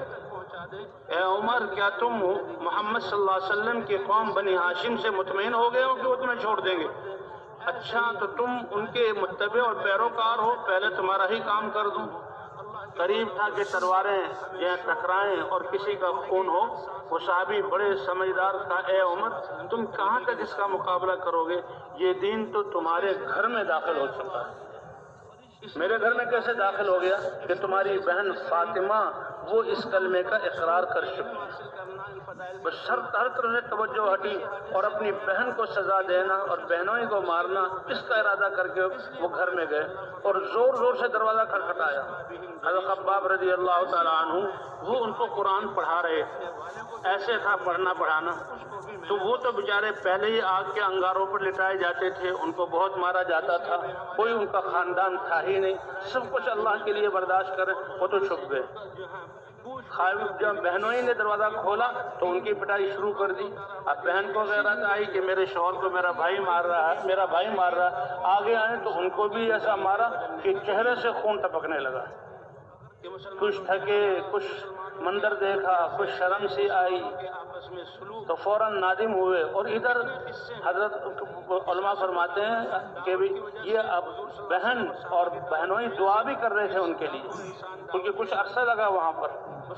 اے عمر کیا تم محمد صلی اللہ علیہ وسلم کی قوم بنی ہاشم سے مطمئن ہو گئے ہو کہ وہ تمہیں چھوڑ دیں گے؟ اچھا تو تم ان کے متبع اور پیروکار ہو، پہلے تمہارا ہی کام کر دوں۔ قریب تھا کہ تلواریں یا ٹکرائیں اور کسی کا خون ہو. وہ صحابی بڑے سمجھدار تھا. اے عمر تم کہاں تک اس کا مقابلہ کرو گے؟ یہ دین تو تمہارے گھر میں داخل ہو چکا ہے. میرے گھر میں کیسے داخل ہو گیا کہ تمہاری بہن فاطمہ وہ اس کلمے کا اقرار کر چکی ہے. بس ہر طرف سے توجہ ہٹی اور اپنی بہن کو سزا دینا اور بہنوں کو مارنا اس کا ارادہ کر کے وہ گھر میں گئے اور زور زور سے دروازہ کھٹکھٹایا. حضرت خباب رضی اللہ تعالیٰ عنہ وہ ان کو قرآن پڑھا رہے تھے. ایسے تھا پڑھنا پڑھانا. تو وہ تو بیچارے پہلے ہی آگ کے انگاروں پر لٹائے جاتے تھے. ان کو بہت مارا جاتا تھا. کوئی ان کا خاندان تھا ہی نہیں. سب کچھ اللہ کے لیے برداشت کریں. وہ تو چھپ گئے. جب بہنوں ہی نے دروازہ کھولا تو ان کی پٹائی شروع کر دی. اب بہن کو غیرت آئی کہ میرے شوہر کو میرا بھائی مار رہا ہے، میرا بھائی مار رہا ہے. آگے آئے تو ان کو بھی ایسا مارا کہ چہرے سے خون ٹپکنے لگا. کچھ تھکے، کچھ منظر دیکھا، کچھ شرم سی آئی تو فوراً نادم ہوئے. اور ادھر حضرت علماء فرماتے ہیں کہ یہ اب بہن اور بہنوئی دعا بھی کر رہے تھے ان کے لیے، کیونکہ کچھ عرصہ لگا وہاں پر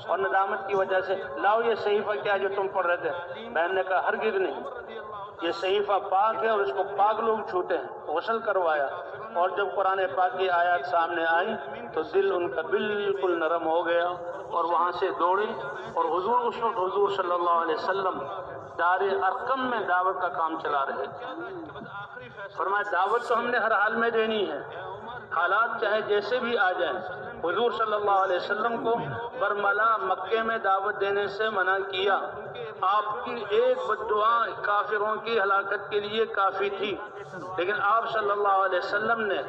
اور ندامت کی وجہ سے. لاؤ یہ صحیفہ کیا جو تم پڑھ رہے تھے. بہن نے کہا ہرگز نہیں، یہ صحیفہ پاک ہے اور اس کو پاک لوگ چھوتے ہیں. غسل کروایا اور جب قرآن پاک کی آیات سامنے آئی تو دل ان کا بالکل نرم ہو گیا اور وہاں سے دوڑے. اور حضور اس وقت حضور صلی اللہ علیہ وسلم دار ارقم میں دعوت کا کام چلا رہے تھے. فرمایا دعوت تو ہم نے ہر حال میں دینی ہے، حالات چاہے جیسے بھی آ جائیں. حضور صلی اللہ علیہ وسلم کو برملا مکے میں دعوت دینے سے منع کیا. آپ کی ایک بددعا کافروں کی ہلاکت کے لیے کافی تھی، لیکن آپ صلی اللہ علیہ وسلم نے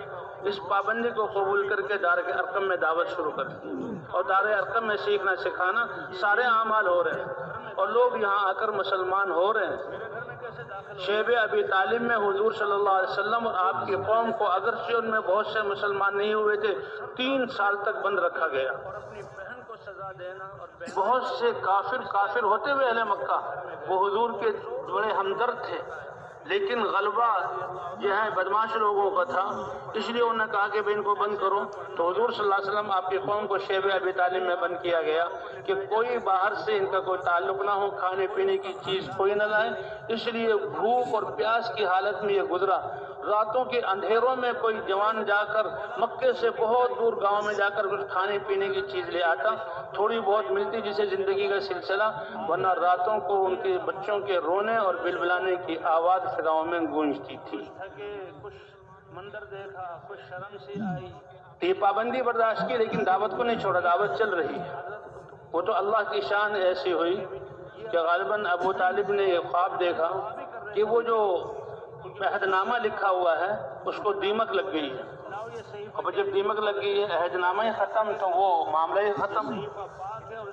اس پابندی کو قبول کر کے دار ارقم میں دعوت شروع کر دی. اور دار ارقم میں سیکھنا سکھانا سارے اعمال ہو رہے ہیں اور لوگ یہاں آ کر مسلمان ہو رہے ہیں. شیب ابی طالب میں حضور صلی اللہ علیہ وسلم اور آپ کی قوم کو اگرچہ ان میں بہت سے مسلمان نہیں ہوئے تھے 3 سال تک بند رکھا گیا. بہت سے کافر ہوتے ہوئے اہل مکہ وہ حضور کے بڑے ہمدرد تھے، لیکن غلبہ جو ہے بدماش لوگوں کا تھا، اس لیے انہوں نے کہا کہ ان کو بند کرو. تو حضور صلی اللہ علیہ وسلم آپ کی قوم کو شیب ابی طالب میں بند کیا گیا کہ کوئی باہر سے ان کا کوئی تعلق نہ ہو، کھانے پینے کی چیز کوئی نہ لائے. اس لیے بھوک اور پیاس کی حالت میں یہ گزرا. راتوں کے اندھیروں میں کوئی جوان جا کر مکے سے بہت دور گاؤں میں جا کر کچھ کھانے پینے کی چیز لے آتا، تھوڑی بہت ملتی جسے زندگی کا سلسلہ، ورنہ راتوں کو ان کے بچوں کے رونے اور بلبلانے کی آواز فضاؤں میں گونجتی تھی. کچھ منظر دیکھا، کچھ شرم سی آئی. یہ پابندی برداشت کی لیکن دعوت کو نہیں چھوڑا. دعوت چل رہی ہے. وہ تو اللہ کی شان ایسی ہوئی کہ غالباً ابو طالب نے یہ خواب دیکھا کہ وہ جو عہد نامہ لکھا ہوا ہے اس کو دیمک لگ گئی ہے. اور جب دیمک لگ گئی ہے عہد نامہ ہی ختم تو وہ معاملہ ہی ختم.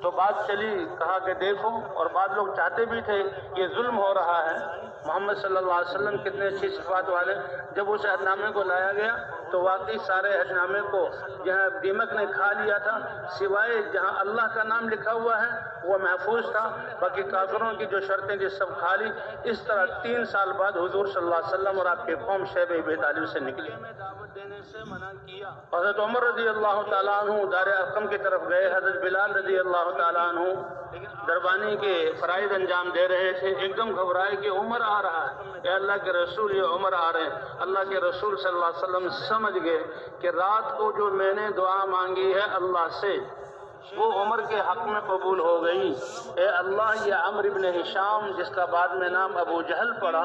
تو بات چلی، کہا کہ دیکھو، اور بعض لوگ چاہتے بھی تھے یہ ظلم ہو رہا ہے. محمد صلی اللہ علیہ وسلم کتنے اچھی صفات والے. جب اس عہد نامے کو لایا گیا تو واقعی سارے عہد نامے کو جہاں دیمک نے کھا لیا تھا، سوائے جہاں اللہ کا نام لکھا ہوا ہے وہ محفوظ تھا، باقی کافروں کی جو شرطیں تھیں سب کھا لی. اس طرح 3 سال بعد حضور صلی اللہ علیہ وسلم اور آپ کی قوم شیب ابی طالب سے نکلی. حضرت عمر رضی اللہ تعالیٰ عنہ دار ارقم کی طرف گئے. حضرت بلال رضی اللہ تعالیٰ عنہ دربانی کے فرائض انجام دے رہے تھے. ایک دم گھبرائے کہ عمر آ رہا ہے، اے اللہ کے رسول یہ عمر آ رہے ہیں. اللہ کے رسول صلی اللہ علیہ وسلم سمجھ گئے کہ رات کو جو میں نے دعا مانگی ہے اللہ سے وہ عمر کے حق میں قبول ہو گئی. اے اللہ یہ عمرو ابن ہشام جس کا بعد میں نام ابو جہل پڑا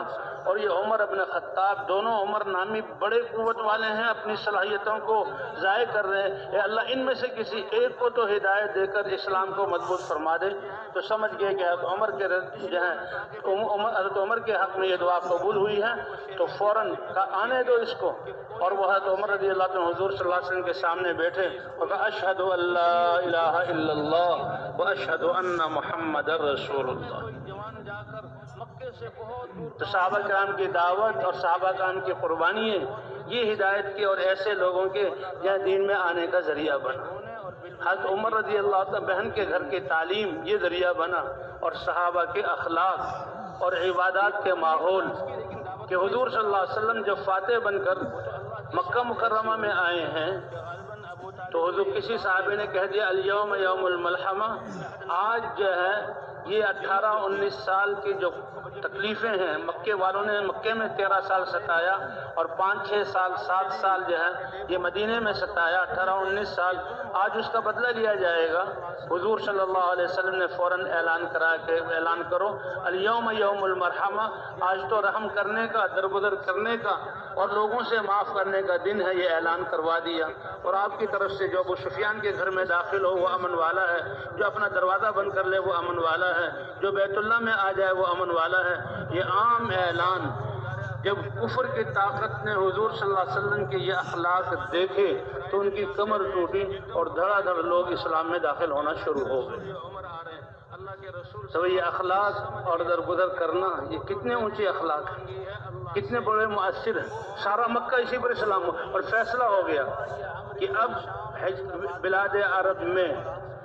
اور یہ عمر ابن خطاب، دونوں عمر نامی بڑے قوت والے ہیں، اپنی صلاحیتوں کو ضائع کر رہے ہیں. اے اللہ ان میں سے کسی ایک کو تو ہدایت دے کر اسلام کو مضبوط فرما دے. تو سمجھ گئے کہ حضرت عمر کے حق میں یہ دعا قبول ہوئی ہے. تو فوراً آنے دو اس کو. اور وہ حضرت عمر رضی اللہ عنہ حضور صلی اللہ علیہ وسلم کے سامنے بیٹھے اور کہا اشہد ان لا الہ الا اللہ واشہد ان محمد رسول اللہ. تو صحابہ کرام کی دعوت اور صحابہ کرام کی قربانیاں یہ ہدایت کے اور ایسے لوگوں کے یہاں دین میں آنے کا ذریعہ بنا. حضرت عمر رضی اللہ عنہ بہن کے گھر کی تعلیم یہ ذریعہ بنا اور صحابہ کے اخلاق اور عبادات کے ماحول کہ حضور صلی اللہ علیہ وسلم جب فاتح بن کر مکہ مکرمہ میں آئے ہیں تو حضور کسی صحابی نے کہہ دیا الیوم یوم الملحمہ، آج جو ہے یہ 18-19 سال کی جو تکلیفیں ہیں، مکے والوں نے مکے میں 13 سال ستایا اور 5-6 سال 7 سال جو ہے یہ مدینے میں ستایا، 18-19 سال، آج اس کا بدلہ لیا جائے گا۔ حضور صلی اللہ علیہ وسلم نے فوراً اعلان کرو الیوم یوم المرحمہ، آج تو رحم کرنے کا، درگزر کرنے کا اور لوگوں سے معاف کرنے کا دن ہے، یہ اعلان کروا دیا۔ اور آپ کی طرف سے جو ابو سفیان کے گھر میں داخل ہو وہ امن والا ہے، جو اپنا دروازہ بند کر لے وہ امن والا ہے، جو بیت اللہ میں آ جائے وہ امن والا ہے۔ یہ عام اعلان۔ جب کفر کی طاقت نے حضور صلی اللہ علیہ وسلم کے یہ اخلاق دیکھے تو ان کی کمر ٹوٹی اور دھڑا دھڑ لوگ اسلام میں داخل ہونا شروع ہو گئے۔ تو یہ اخلاق اور درگزر کرنا، یہ کتنے اونچے اخلاق ہیں، کتنے بڑے مؤثر ہیں۔ سارا مکہ اسی پر اسلام ہو اور فیصلہ ہو گیا کہ اب بلاد عرب میں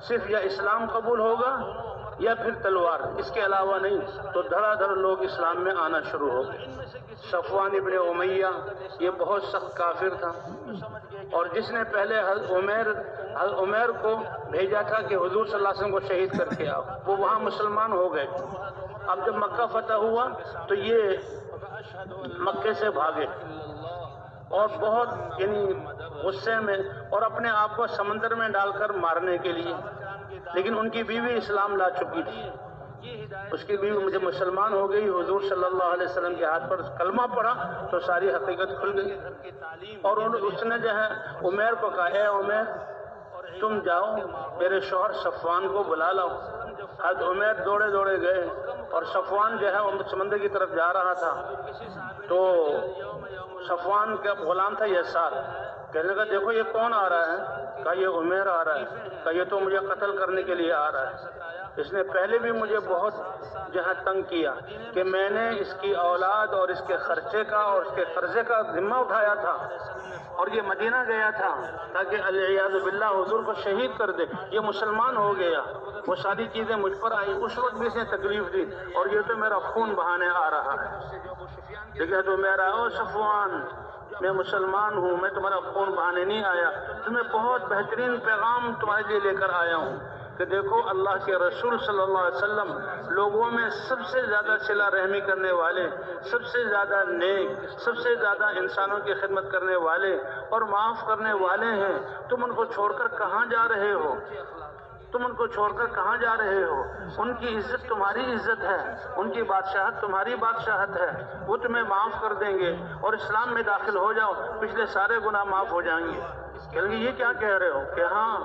صرف یا اسلام قبول ہوگا یا پھر تلوار، اس کے علاوہ نہیں۔ تو دھڑا دھڑ لوگ اسلام میں آنا شروع ہو گئے۔ صفوان ابن امیہ یہ بہت سخت کافر تھا، اور جس نے پہلے حضرت عمیر کو بھیجا تھا کہ حضور صلی اللہ علیہ وسلم کو شہید کر کے آؤ، وہ وہاں مسلمان ہو گئے۔ اب جب مکہ فتح ہوا تو یہ مکے سے بھاگے اور بہت غصے میں اور اپنے آپ کو سمندر میں ڈال کر مارنے کے لیے، لیکن ان کی بیوی اسلام لا چکی تھی۔ اس کی بیوی مجھے مسلمان ہو گئی، حضور صلی اللہ علیہ وسلم کے ہاتھ پر کلمہ پڑھا تو ساری حقیقت کھل گئی۔ اور اس نے جو ہے عمیر کو کہا اے عمیر تم جاؤ میرے شوہر صفوان کو بلا لاؤ۔ حضرت عمیر دوڑے دوڑے گئے اور صفوان جو ہے وہ سمندر کی طرف جا رہا تھا، تو صفوان کا غلام تھا یسار، کہنے لگا دیکھو یہ کون آ رہا ہے؟ کہا یہ عمیر آ رہا ہے۔ کہا یہ تو مجھے قتل کرنے کے لیے آ رہا ہے، اس نے پہلے بھی مجھے بہت جہاں تنگ کیا کہ میں نے اس کی اولاد اور اس کے خرچے کا اور اس کے قرضے کا ذمہ اٹھایا تھا، اور یہ مدینہ گیا تھا تاکہ العیاذ باللہ حضور کو شہید کر دے۔ یہ مسلمان ہو گیا، وہ ساری چیزیں مجھ پر آئی، اس وقت بھی اس نے تکلیف دی، اور یہ تو میرا خون بہانے آ رہا ہے۔ دیکھا تو میرا او صفوان میں مسلمان ہوں، میں تمہارا خون بہانے نہیں آیا، تمہیں بہت بہترین پیغام تمہارے لیے لے کر آیا ہوں کہ دیکھو اللہ کے رسول صلی اللہ علیہ وسلم لوگوں میں سب سے زیادہ صلہ رحمی کرنے والے، سب سے زیادہ نیک، سب سے زیادہ انسانوں کی خدمت کرنے والے اور معاف کرنے والے ہیں۔ تم ان کو چھوڑ کر کہاں جا رہے ہو؟ تم ان کو چھوڑ کر کہاں جا رہے ہو؟ ان کی عزت تمہاری عزت ہے، ان کی بادشاہت تمہاری بادشاہت ہے، وہ تمہیں معاف کر دیں گے، اور اسلام میں داخل ہو جاؤ پچھلے سارے گناہ معاف ہو جائیں گے۔ کہیں گے یہ کیا کہہ رہے ہو؟ کہ ہاں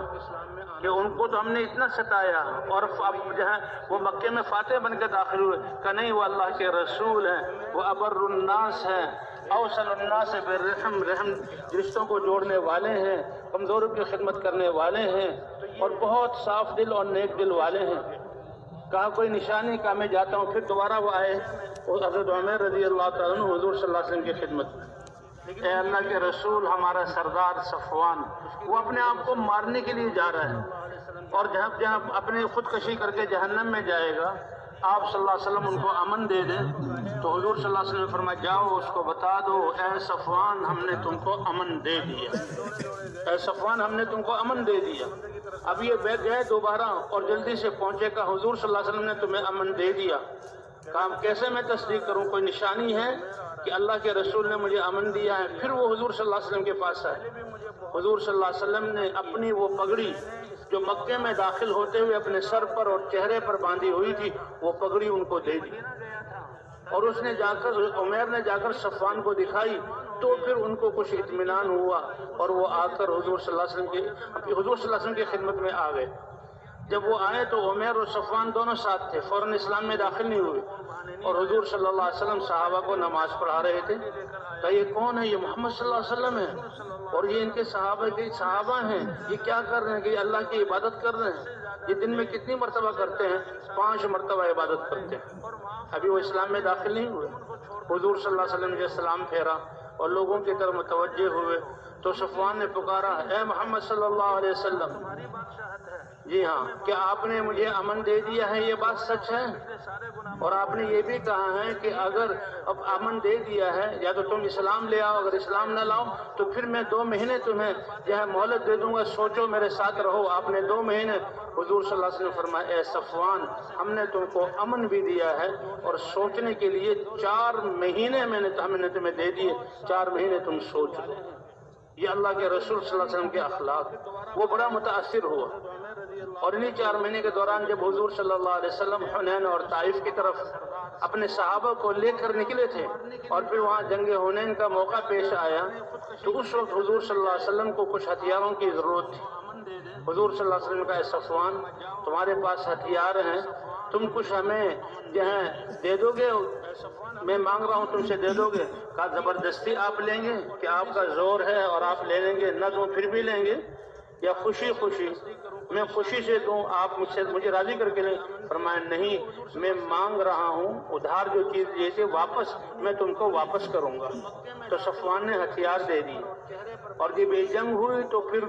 کہ ان کو تو ہم نے اتنا ستایا اور اب جو ہے وہ مکے میں فاتح بن کے داخل ہوئے، کہ نہیں وہ اللہ کے رسول ہیں، وہ ابر الناس ہیں، اوصل الناس بالرحم، رحم رشتوں کو جوڑنے والے ہیں، کمزوروں کی خدمت کرنے والے ہیں، اور بہت صاف دل اور نیک دل والے ہیں۔ کہا کوئی نشانی؟ کہا میں جاتا ہوں۔ پھر دوبارہ وہ آئے اور حضرت عمر رضی اللہ تعالیٰ عنہ حضور صلی اللہ علیہ وسلم کی خدمت میں، اے اللہ کے رسول ہمارا سردار صفوان وہ اپنے آپ کو مارنے کے لیے جا رہا ہے، اور جہاں اپنی خودکشی کر کے جہنم میں جائے گا، آپ صلی اللہ علیہ وسلم ان کو امن دے دیں۔ تو حضور صلی اللہ علیہ وسلم نے فرمایا جاؤ اس کو بتا دو اے صفوان ہم نے تم کو امن دے دیا، اے صفوان ہم نے تم کو امن دے دیا۔ اب یہ بیٹھ گئے دوبارہ اور جلدی سے پہنچے گا حضور صلی اللہ علیہ وسلم نے تمہیں امن دے دیا۔ کہا کیسے میں تصدیق کروں؟ کوئی نشانی ہے کہ اللہ کے رسول نے مجھے امن دیا ہے؟ پھر وہ حضور صلی اللہ علیہ وسلم کے پاس آئے۔ حضور صلی اللہ علیہ وسلم نے اپنی وہ پگڑی جو مکے میں داخل ہوتے ہوئے اپنے سر پر اور چہرے پر باندھی ہوئی تھی، وہ پگڑی ان کو دے دی، اور اس نے جا کر عمیر نے جا کر صفوان کو دکھائی، تو پھر ان کو کچھ اطمینان ہوا اور وہ آ کر حضور صلی اللہ علیہ وسلم کی خدمت میں آ گئے۔ جب وہ آئے تو عمیر اور صفوان دونوں ساتھ تھے، فوراً اسلام میں داخل نہیں ہوئے، اور حضور صلی اللہ علیہ وسلم صحابہ کو نماز پڑھا رہے تھے۔ کہ یہ کون ہے؟ یہ محمد صلی اللہ علیہ وسلم ہے، اور یہ ان کے صحابہ ہیں، یہ کیا کر رہے ہیں؟ کہ یہ اللہ کی عبادت کر رہے ہیں۔ یہ دن میں کتنی مرتبہ کرتے ہیں؟ 5 مرتبہ عبادت کرتے ہیں۔ ابھی وہ اسلام میں داخل نہیں ہوئے۔ حضور صلی اللہ علیہ وسلم نے سلام پھیرا اور لوگوں کی طرف متوجہ ہوئے تو صفوان نے پکارا اے محمد صلی اللہ علیہ وسلم، جی ہاں، کیا آپ نے مجھے امن دے دیا ہے؟ یہ بات سچ ہے؟ اور آپ نے یہ بھی کہا ہے کہ اگر اب امن دے دیا ہے یا تو تم اسلام لے آؤ، اگر اسلام نہ لاؤ تو پھر میں 2 مہینے تمہیں جو ہے مہلت دے دوں گا، سوچو، میرے ساتھ رہو۔ آپ نے 2 مہینے، حضور صلی اللہ علیہ وسلم نے فرمایا، اے صفوان، ہم نے تم کو امن بھی دیا ہے اور سوچنے کے لیے 4 مہینے ہم نے تمہیں دے دیے، 4 مہینے تم سوچ لو۔ یہ اللہ کے رسول صلی اللہ علیہ وسلم کے اخلاق، وہ بڑا متاثر ہوا۔ اور انہی 4 مہینے کے دوران جب حضور صلی اللہ علیہ وسلم حنین اور طائف کی طرف اپنے صحابہ کو لے کر نکلے تھے اور پھر وہاں جنگ حنین کا موقع پیش آیا، تو اس وقت حضور صلی اللہ علیہ وسلم کو کچھ ہتھیاروں کی ضرورت تھی۔ حضور صلی اللہ علیہ وسلم کا، اے صفوان، تمہارے پاس ہتھیار ہیں، تم کچھ ہمیں جو ہے دے دو گے؟ میں مانگ رہا ہوں، تم سے دے دو گے؟ کہا زبردستی آپ لیں گے؟ کہ آپ کا زور ہے اور آپ لے لیں گے؟ نہ تو پھر بھی لیں گے، یا خوشی خوشی؟ میں خوشی سے دوں، آپ مجھے راضی کر کے لیں؟ فرمایا نہیں، میں مانگ رہا ہوں، ادھار جو چیز دیے تھے واپس، میں تم کو واپس کروں گا۔ تو صفوان نے ہتھیار دے دی، اور جب یہ جنگ ہوئی تو پھر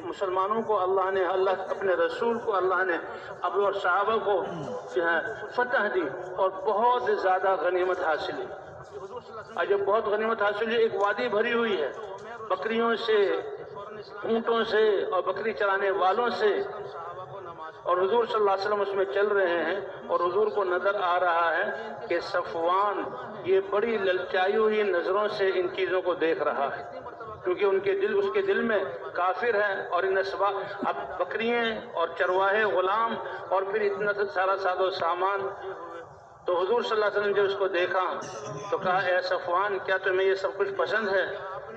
مسلمانوں کو اللہ اپنے رسول کو اللہ نے ابو اور صحابہ کو جو ہے فتح دی اور بہت زیادہ غنیمت حاصل ہوئی۔ اور جب بہت غنیمت حاصل ہوئی، ایک وادی بھری ہوئی ہے بکریوں سے، اونٹوں سے اور بکری چرانے والوں سے، اور حضور صلی اللہ علیہ وسلم اس میں چل رہے ہیں، اور حضور کو نظر آ رہا ہے کہ صفوان یہ بڑی للچائی ہوئی نظروں سے ان چیزوں کو دیکھ رہا ہے، کیونکہ اس کے دل میں کافر ہے، اور ان اب بکریاں اور چرواہے غلام اور پھر اتنا سارا ساز و سامان۔ تو حضور صلی اللہ علیہ وسلم نے جب اس کو دیکھا تو کہا، اے صفوان، کیا تمہیں یہ سب کچھ پسند ہے؟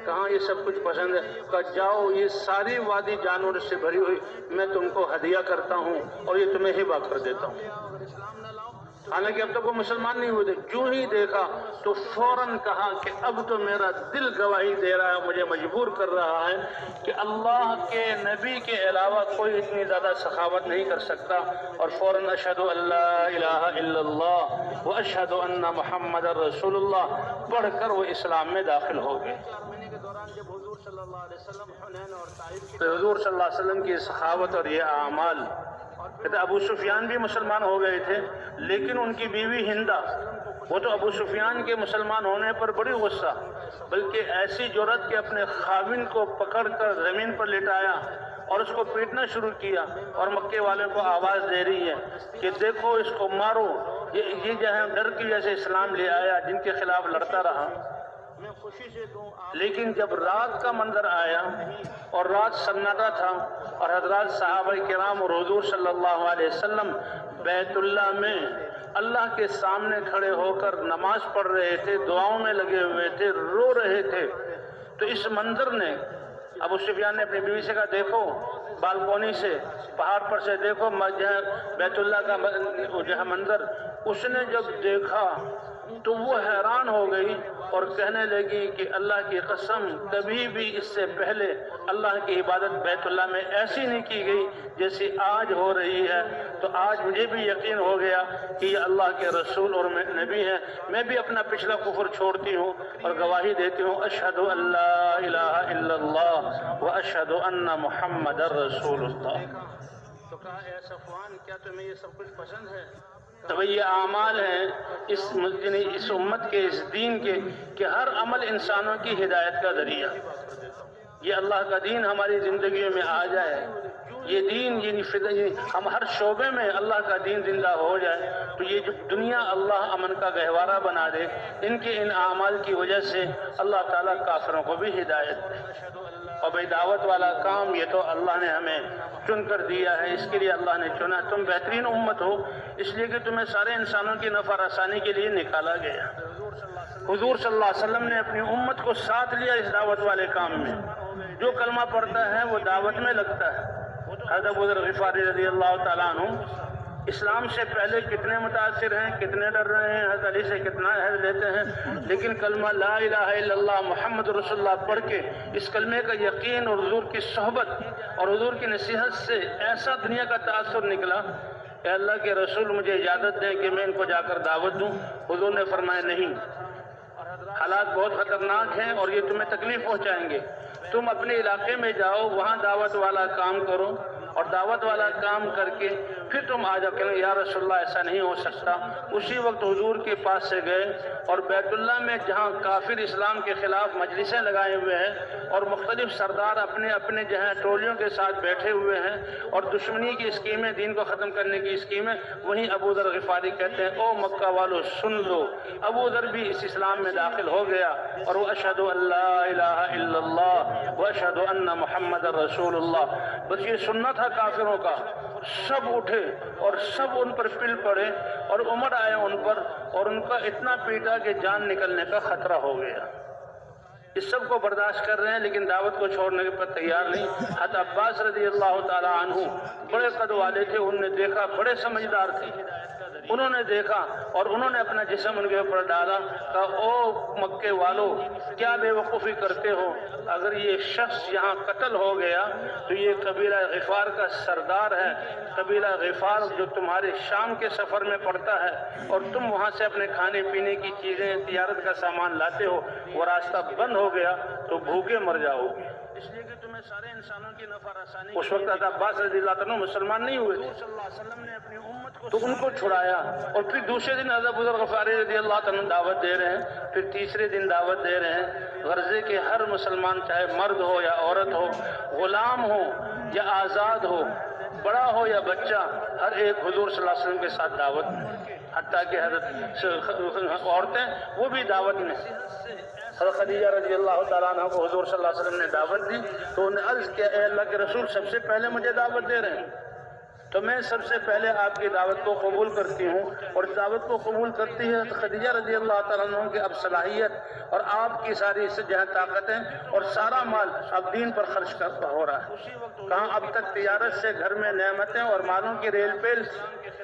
کہاں یہ سب کچھ پسند ہے؟ کہا جاؤ، یہ ساری وادی جانور سے بھری ہوئی میں تم کو ہدیہ کرتا ہوں اور یہ تمہیں ہبہ کر دیتا ہوں۔ حالانکہ اب تک وہ مسلمان نہیں ہوئے تھے، جو ہی دیکھا تو فوراً کہا کہ اب تو میرا دل گواہی دے رہا ہے، مجھے مجبور کر رہا ہے کہ اللہ کے نبی کے علاوہ کوئی اتنی زیادہ سخاوت نہیں کر سکتا، اور فوراً اشہد ان لا الہ الا اللہ و اشہد ان محمد رسول اللہ پڑھ کر وہ اسلام میں داخل ہو گئے۔ جب حضور صلی اللہ علیہ وسلم حنین اور طائف تو حضور صلی اللہ علیہ وسلم کی سخاوت اور یہ اعمال، کہتے ابو سفیان بھی مسلمان ہو گئے تھے، لیکن ان کی بیوی ہندہ، وہ تو ابو سفیان کے مسلمان ہونے پر بڑی غصہ، بلکہ ایسی جرأت کہ اپنے خاوند کو پکڑ کر زمین پر لٹایا اور اس کو پیٹنا شروع کیا، اور مکے والوں کو آواز دے رہی ہے کہ دیکھو اس کو مارو، یہ جو ہے ڈر کی وجہ سے اسلام لے آیا، جن کے خلاف لڑتا رہا۔ لیکن جب رات کا منظر آیا اور رات سناٹا تھا، اور حضرات صحابہ کرام اور حضور صلی اللہ علیہ وسلم بیت اللہ میں اللہ کے سامنے کھڑے ہو کر نماز پڑھ رہے تھے، دعاؤں میں لگے ہوئے تھے، رو رہے تھے، تو اس منظر نے ابو سفیان نے اپنی بیوی سے کہا، دیکھو بالکونی سے، پہاڑ پر سے دیکھو بیت اللہ کا جو ہے منظر۔ اس نے جب دیکھا تو وہ حیران ہو گئی اور کہنے لگی کہ اللہ کی قسم، کبھی بھی اس سے پہلے اللہ کی عبادت بیت اللہ میں ایسی نہیں کی گئی جیسی آج ہو رہی ہے۔ تو آج مجھے بھی یقین ہو گیا کہ یہ اللہ کے رسول اور نبی ہیں۔ میں بھی اپنا پچھلا کفر چھوڑتی ہوں اور گواہی دیتی ہوں، اشہد ان لا الہ الا اللہ و اشہد ان محمد رسول اللہ۔ تو کہا، اے صفوان، کیا تمہیں یہ سب کچھ پسند ہے؟ تو یہ اعمال ہیں اس امت کے، اس دین کے، کہ ہر عمل انسانوں کی ہدایت کا ذریعہ۔ یہ اللہ کا دین ہماری زندگیوں میں آ جائے، یہ دین ہم ہر شعبے میں اللہ کا دین زندہ ہو جائے، تو یہ جو دنیا اللہ امن کا گہوارہ بنا دے، ان اعمال کی وجہ سے اللہ تعالیٰ کافروں کو بھی ہدایت دے۔ اور بھئی دعوت والا کام یہ تو اللہ نے ہمیں چن کر دیا ہے، اس کے لیے اللہ نے چنا۔ تم بہترین امت ہو اس لیے کہ تمہیں سارے انسانوں کی نفع رسانی کے لیے نکالا گیا۔ حضور صلی اللہ علیہ وسلم نے اپنی امت کو ساتھ لیا اس دعوت والے کام میں۔ جو کلمہ پڑھتا ہے وہ دعوت میں لگتا ہے۔ حضرت ابو ذر غفاری رضی اللہ تعالیٰ عنہ اسلام سے پہلے کتنے متاثر ہیں، کتنے ڈر رہے ہیں، حضرت علی سے کتنا عہد لیتے ہیں، لیکن کلمہ لا الہ الا اللہ محمد رسول اللہ پڑھ کے اس کلمے کا یقین اور حضور کی صحبت اور حضور کی نصیحت سے ایسا دنیا کا تاثر نکلا کہ اللہ کے رسول مجھے اجازت دیں کہ میں ان کو جا کر دعوت دوں۔ حضور نے فرمایا نہیں، حالات بہت خطرناک ہیں اور یہ تمہیں تکلیف پہنچائیں گے، تم اپنے علاقے میں جاؤ، وہاں دعوت والا کام کرو اور دعوت والا کام کر کے پھر تم آ جاؤ. کہ یا رسول اللہ ایسا نہیں ہو سکتا. اسی وقت حضور کے پاس سے گئے اور بیت اللہ میں جہاں کافر اسلام کے خلاف مجلسیں لگائے ہوئے ہیں اور مختلف سردار اپنے اپنے جو ہیں ٹولیوں کے ساتھ بیٹھے ہوئے ہیں اور دشمنی کی اسکیمیں، دین کو ختم کرنے کی اسکیمیں، وہیں ابو ذر غفاری کہتے ہیں او مکہ والو سن لو. ابو ذر بھی اس اسلام میں داخل ہو گیا اور وہ اشہد ان لا الہ الا اللہ واشہد ان محمد رسول اللہ. بس یہ سننا تھا کافروں کا. سب اٹھے اور سب ان پر پل پڑے اور عمر آئے ان پر اور ان کا اتنا پیٹا کہ جان نکلنے کا خطرہ ہو گیا. اس سب کو برداشت کر رہے ہیں لیکن دعوت کو چھوڑنے کے پر تیار نہیں. حضرت عباس رضی اللہ تعالی عنہ بڑے قد والے تھے. انہوں نے دیکھا، بڑے سمجھدار تھے. انہوں نے دیکھا اور انہوں نے اپنا جسم ان کے اوپر ڈالا. کہا او مکے والو کیا بے وقوفی کرتے ہو؟ اگر یہ شخص یہاں قتل ہو گیا تو یہ قبیلہ غفار کا سردار ہے. قبیلہ غفار جو تمہارے شام کے سفر میں پڑتا ہے اور تم وہاں سے اپنے کھانے پینے کی چیزیں، تجارت کا سامان لاتے ہو، وہ راستہ بند ہو گیا تو بھوکے مر جاؤ گے. اس لیے کہ تمہیں سارے انسانوں کی نفع رسانی. اس وقت حضرت عباس رضی اللہ عنہ مسلمان نہیں ہوئے تھے. صلی اللہ علیہ وسلم نے اپنی امت کو تو ان کو چھڑایا اور پھر دوسرے دن حضرت ابو ذر غفاری رضی اللہ عنہ دعوت دے رہے ہیں. پھر تیسرے دن دعوت دے رہے ہیں. غرضے کے ہر مسلمان چاہے مرد ہو یا عورت ہو، غلام ہو یا آزاد ہو، بڑا ہو یا بچہ، ہر ایک حضور صلی اللہ علیہ وسلم کے ساتھ دعوت میں. حتیٰ کہ حضرت عورتیں وہ بھی دعوت میں. حضرت خدیجہ رضی اللہ تعالیٰ عنہ کو حضور صلی اللہ علیہ وسلم نے دعوت دی تو انہوں نے عرض کیا اے اللہ کے رسول سب سے پہلے مجھے دعوت دے رہے ہیں تو میں سب سے پہلے آپ کی دعوت کو قبول کرتی ہوں. اور دعوت کو قبول کرتی ہے خدیجہ رضی اللہ تعالیٰ عنہ کی اب صلاحیت اور آپ کی ساری جہاں طاقتیں اور سارا مال اب دین پر خرچ ہو رہا ہے. کہاں اب تک تجارت سے گھر میں نعمتیں اور مالوں کی ریل پیل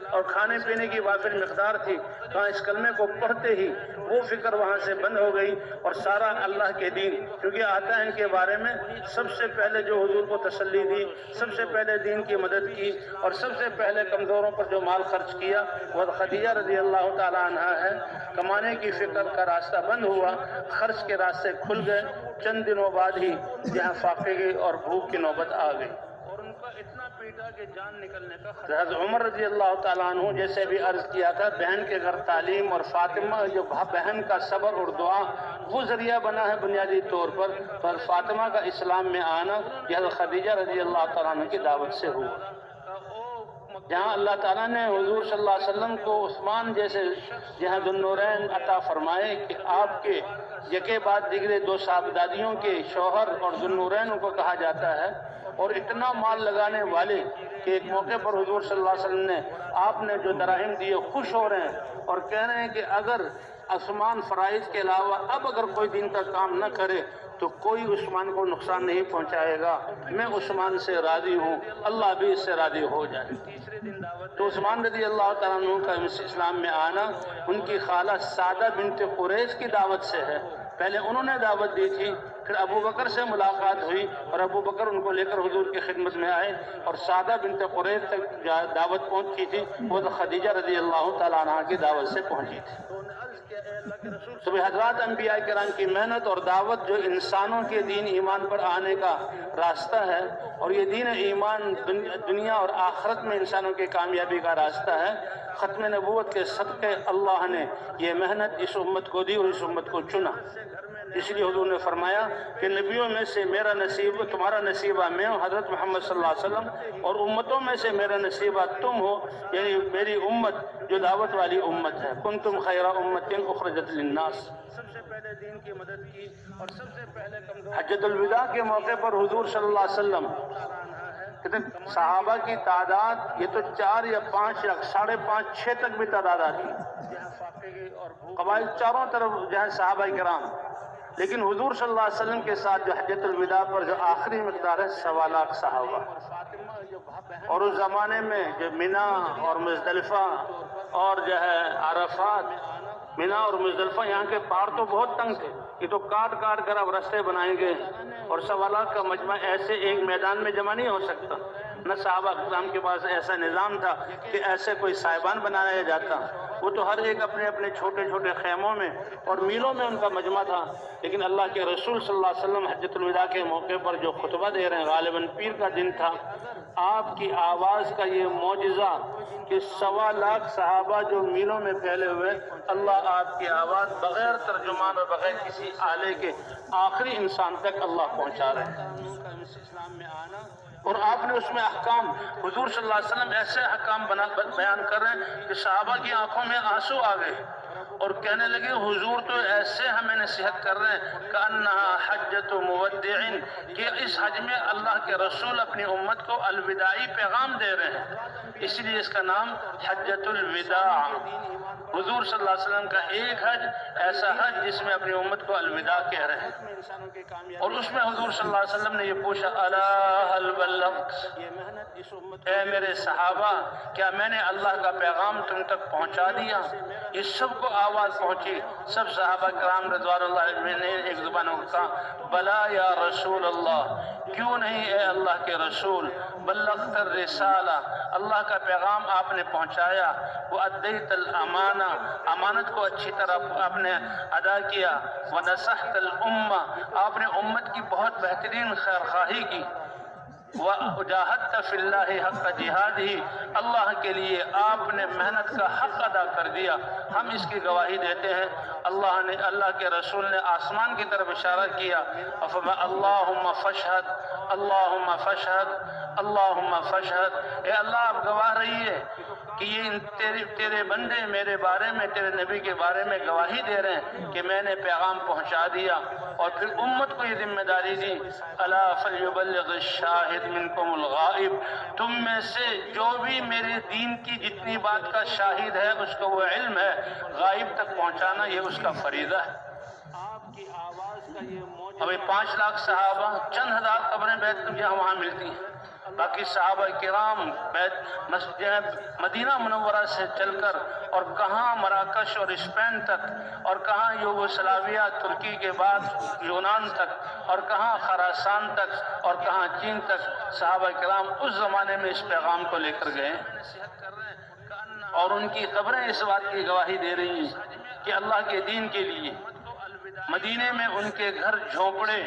اور کھانے پینے کی وافر مقدار تھی، کہاں اس کلمے کو پڑھتے ہی وہ فکر وہاں سے بند ہو گئی اور سارا اللہ کے دین. کیونکہ آتا ہے ان کے بارے میں سب سے پہلے جو حضور کو تسلی دی، سب سے پہلے دین کی مدد کی اور سب سے پہلے کمزوروں پر جو مال خرچ کیا وہ خدیجہ رضی اللہ تعالی عنہ ہے. کمانے کی فکر کا راستہ بند ہوا، خرچ کے راستے کھل گئے. چند دنوں بعد ہی یہاں فاقے اور بھوک کی نوبت آ گئی اور ان کا اتنا پیٹا کہ جان نکلنے کا خطرہ. حضرت عمر رضی اللہ تعالیٰ عنہ جیسے بھی عرض کیا تھا، بہن کے گھر تعلیم اور فاطمہ جو بہن کا صبر اور دعا وہ ذریعہ بنا ہے بنیادی طور پر فاطمہ کا اسلام میں آنا یہ حضرت خدیجہ رضی اللہ تعالیٰ عنہ کی دعوت سے ہوا. جہاں اللہ تعالیٰ نے حضور صلی اللہ علیہ وسلم کو عثمان جیسے جہاں ذوالنورین عطا فرمائے کہ آپ کے یکے بعد دیگرے دو صاحبزادیوں کے شوہر اور ذوالنورین ان کو کہا جاتا ہے اور اتنا مال لگانے والے کہ ایک موقع پر حضور صلی اللہ علیہ وسلم نے آپ نے جو دراہم دیے خوش ہو رہے ہیں اور کہہ رہے ہیں کہ اگر عثمان فرائض کے علاوہ اب اگر کوئی دین کا کام نہ کرے تو کوئی عثمان کو نقصان نہیں پہنچائے گا. میں عثمان سے راضی ہوں، اللہ بھی اس سے راضی ہو جائے. تو عثمان رضی اللہ تعالیٰ عنہ کا اسلام میں آنا ان کی خالہ سعدہ بنت قریش کی دعوت سے ہے. پہلے انہوں نے دعوت دی تھی، پھر ابو بکر سے ملاقات ہوئی اور ابو بکر ان کو لے کر حضور کی خدمت میں آئے اور سعدہ بنت قریش تک دعوت پہنچی تھی وہ خدیجہ رضی اللہ تعالیٰ عنہ کی دعوت سے پہنچی تھی. تو حضرات انبیاء کرام کی محنت اور دعوت جو انسانوں کے دین ایمان پر آنے کا راستہ ہے اور یہ دین ایمان دنیا اور آخرت میں انسانوں کی کامیابی کا راستہ ہے. ختم نبوت کے صدقے اللہ نے یہ محنت اس امت کو دی اور اس امت کو چنا. اس لیے حضور نے فرمایا کہ نبیوں میں سے میرا نصیب تمہارا نصیبہ میں ہوں حضرت محمد صلی اللہ علیہ وسلم، اور امتوں میں سے میرا نصیبہ تم ہو یعنی میری امت جو دعوت والی امت ہے. کنتم خیر امت اخرجت للناس. سب سے پہلے دین کی مدد کی اور سب سے پہلے حجۃ الوداع کے موقع پر حضور صلی اللہ علیہ وسلم صحابہ کی تعداد یہ تو 4 یا 5 یا 5.5 6 تک بھی تعداد آتی، قبائل چاروں طرف جہاں صحابہ کرام. لیکن حضور صلی اللہ علیہ وسلم کے ساتھ جو حجۃ الوداع پر جو آخری مقدار ہے 1.25 لاکھ صحابہ. اور اس زمانے میں جو مینا اور مزدلفہ اور جو ہے عرفات، مینا اور مزدلفہ یہاں کے پہاڑ تو بہت تنگ تھے، یہ تو کاٹ کاٹ کر اب راستے بنائیں گے اور 1.25 لاکھ کا مجمع ایسے ایک میدان میں جمع نہیں ہو سکتا. نہ صحابہ کرام کے پاس ایسا نظام تھا کہ ایسے کوئی صاحبان بنایا جاتا، وہ تو ہر ایک اپنے اپنے چھوٹے چھوٹے خیموں میں اور میلوں میں ان کا مجمع تھا۔ لیکن اللہ کے رسول صلی اللہ علیہ وسلم حجۃ الوداع کے موقع پر جو خطبہ دے رہے ہیں، غالباً پیر کا دن تھا، آپ کی آواز کا یہ معجزہ کہ 1.25 لاکھ صحابہ جو میلوں میں پھیلے ہوئے، اللہ آپ کی آواز بغیر ترجمان اور بغیر کسی آلے کے آخری انسان تک اللہ پہنچا رہے ہیں۔ اسلام میں آنا اور آپ نے اس میں احکام، حضور صلی اللہ علیہ وسلم ایسے احکام بیان کر رہے ہیں کہ صحابہ کی آنکھوں میں آنسو آ گئے اور کہنے لگے حضور تو ایسے ہمیں نصیحت کر رہے ہیں کأنہا حجۃ مودع، کہ اس حج میں اللہ کے رسول اپنی امت کو الوداعی پیغام دے رہے ہیں، اس لیے اس کا نام حجۃ الوداع۔ حضور صلی اللہ علیہ وسلم کا ایک حج ایسا حج جس میں اپنی امت کو الوداع کہہ رہے ہیں، اور اس میں حضور صلی اللہ علیہ وسلم نے یہ پوچھا الا هل بلغت، اے میرے صحابہ کیا میں نے اللہ کا پیغام تم تک پہنچا دیا؟ یہ سب کو آواز پہنچی، سب صحابہ کرام رضوان اللہ علیہم نے ایک زبانوں کو کہا بلا یا رسول اللہ، کیوں نہیں اے اللہ کے رسول، بلغت الرسالہ، اللہ کا پیغام آپ نے پہنچایا، وَأَدَّيْتَ الْأَمَانَةَ، امانت کو اچھی طرح آپ نے ادا کیا، وَنَصَحْتَ الْأُمَّةَ، آپ نے امت کی بہت بہترین خیرخواہی کی، وَجَاهَدْتَ فِي اللَّهِ حَقَّ جِهَادِهِ، اللہ کے لیے آپ نے محنت کا حق ادا کر دیا۔ ہم اس کی گواہی دیتے ہیں۔ اللہ کے رسول نے آسمان کی طرف اشارہ کیا، اللہم فاشہد، اللہم فاشہد، اللہم فاشہد، اے اللہ آپ گواہ رہیے کہ یہ تیرے بندے میرے بارے میں، تیرے نبی کے بارے میں گواہی دے رہے ہیں کہ میں نے پیغام پہنچا دیا، اور پھر امت کو یہ ذمہ داری دی الا فلیبلغ الشاہد منکم الغائب، تم میں سے جو بھی میرے دین کی جتنی بات کا شاہد ہے اس کو وہ علم ہے، غائب تک پہنچانا یہ اس کا فریضہ ہے۔ آپ کی آواز کا یہ معجزہ، ابھی 5 لاکھ صحابہ، چند ہزار قبریں بیت جہاں وہاں ملتی ہیں، باقی صحابہ کرام مسجد مدینہ منورہ سے چل کر اور کہاں مراکش اور اسپین تک، اور کہاں یوگوسلاویہ ترکی کے بعد یونان تک، اور کہاں خراسان تک، اور کہاں چین تک، صحابہ کرام اس زمانے میں اس پیغام کو لے کر گئے، اور ان کی قبریں اس بات کی گواہی دے رہی ہیں کہ اللہ کے دین کے لیے مدینے میں ان کے گھر جھونپڑے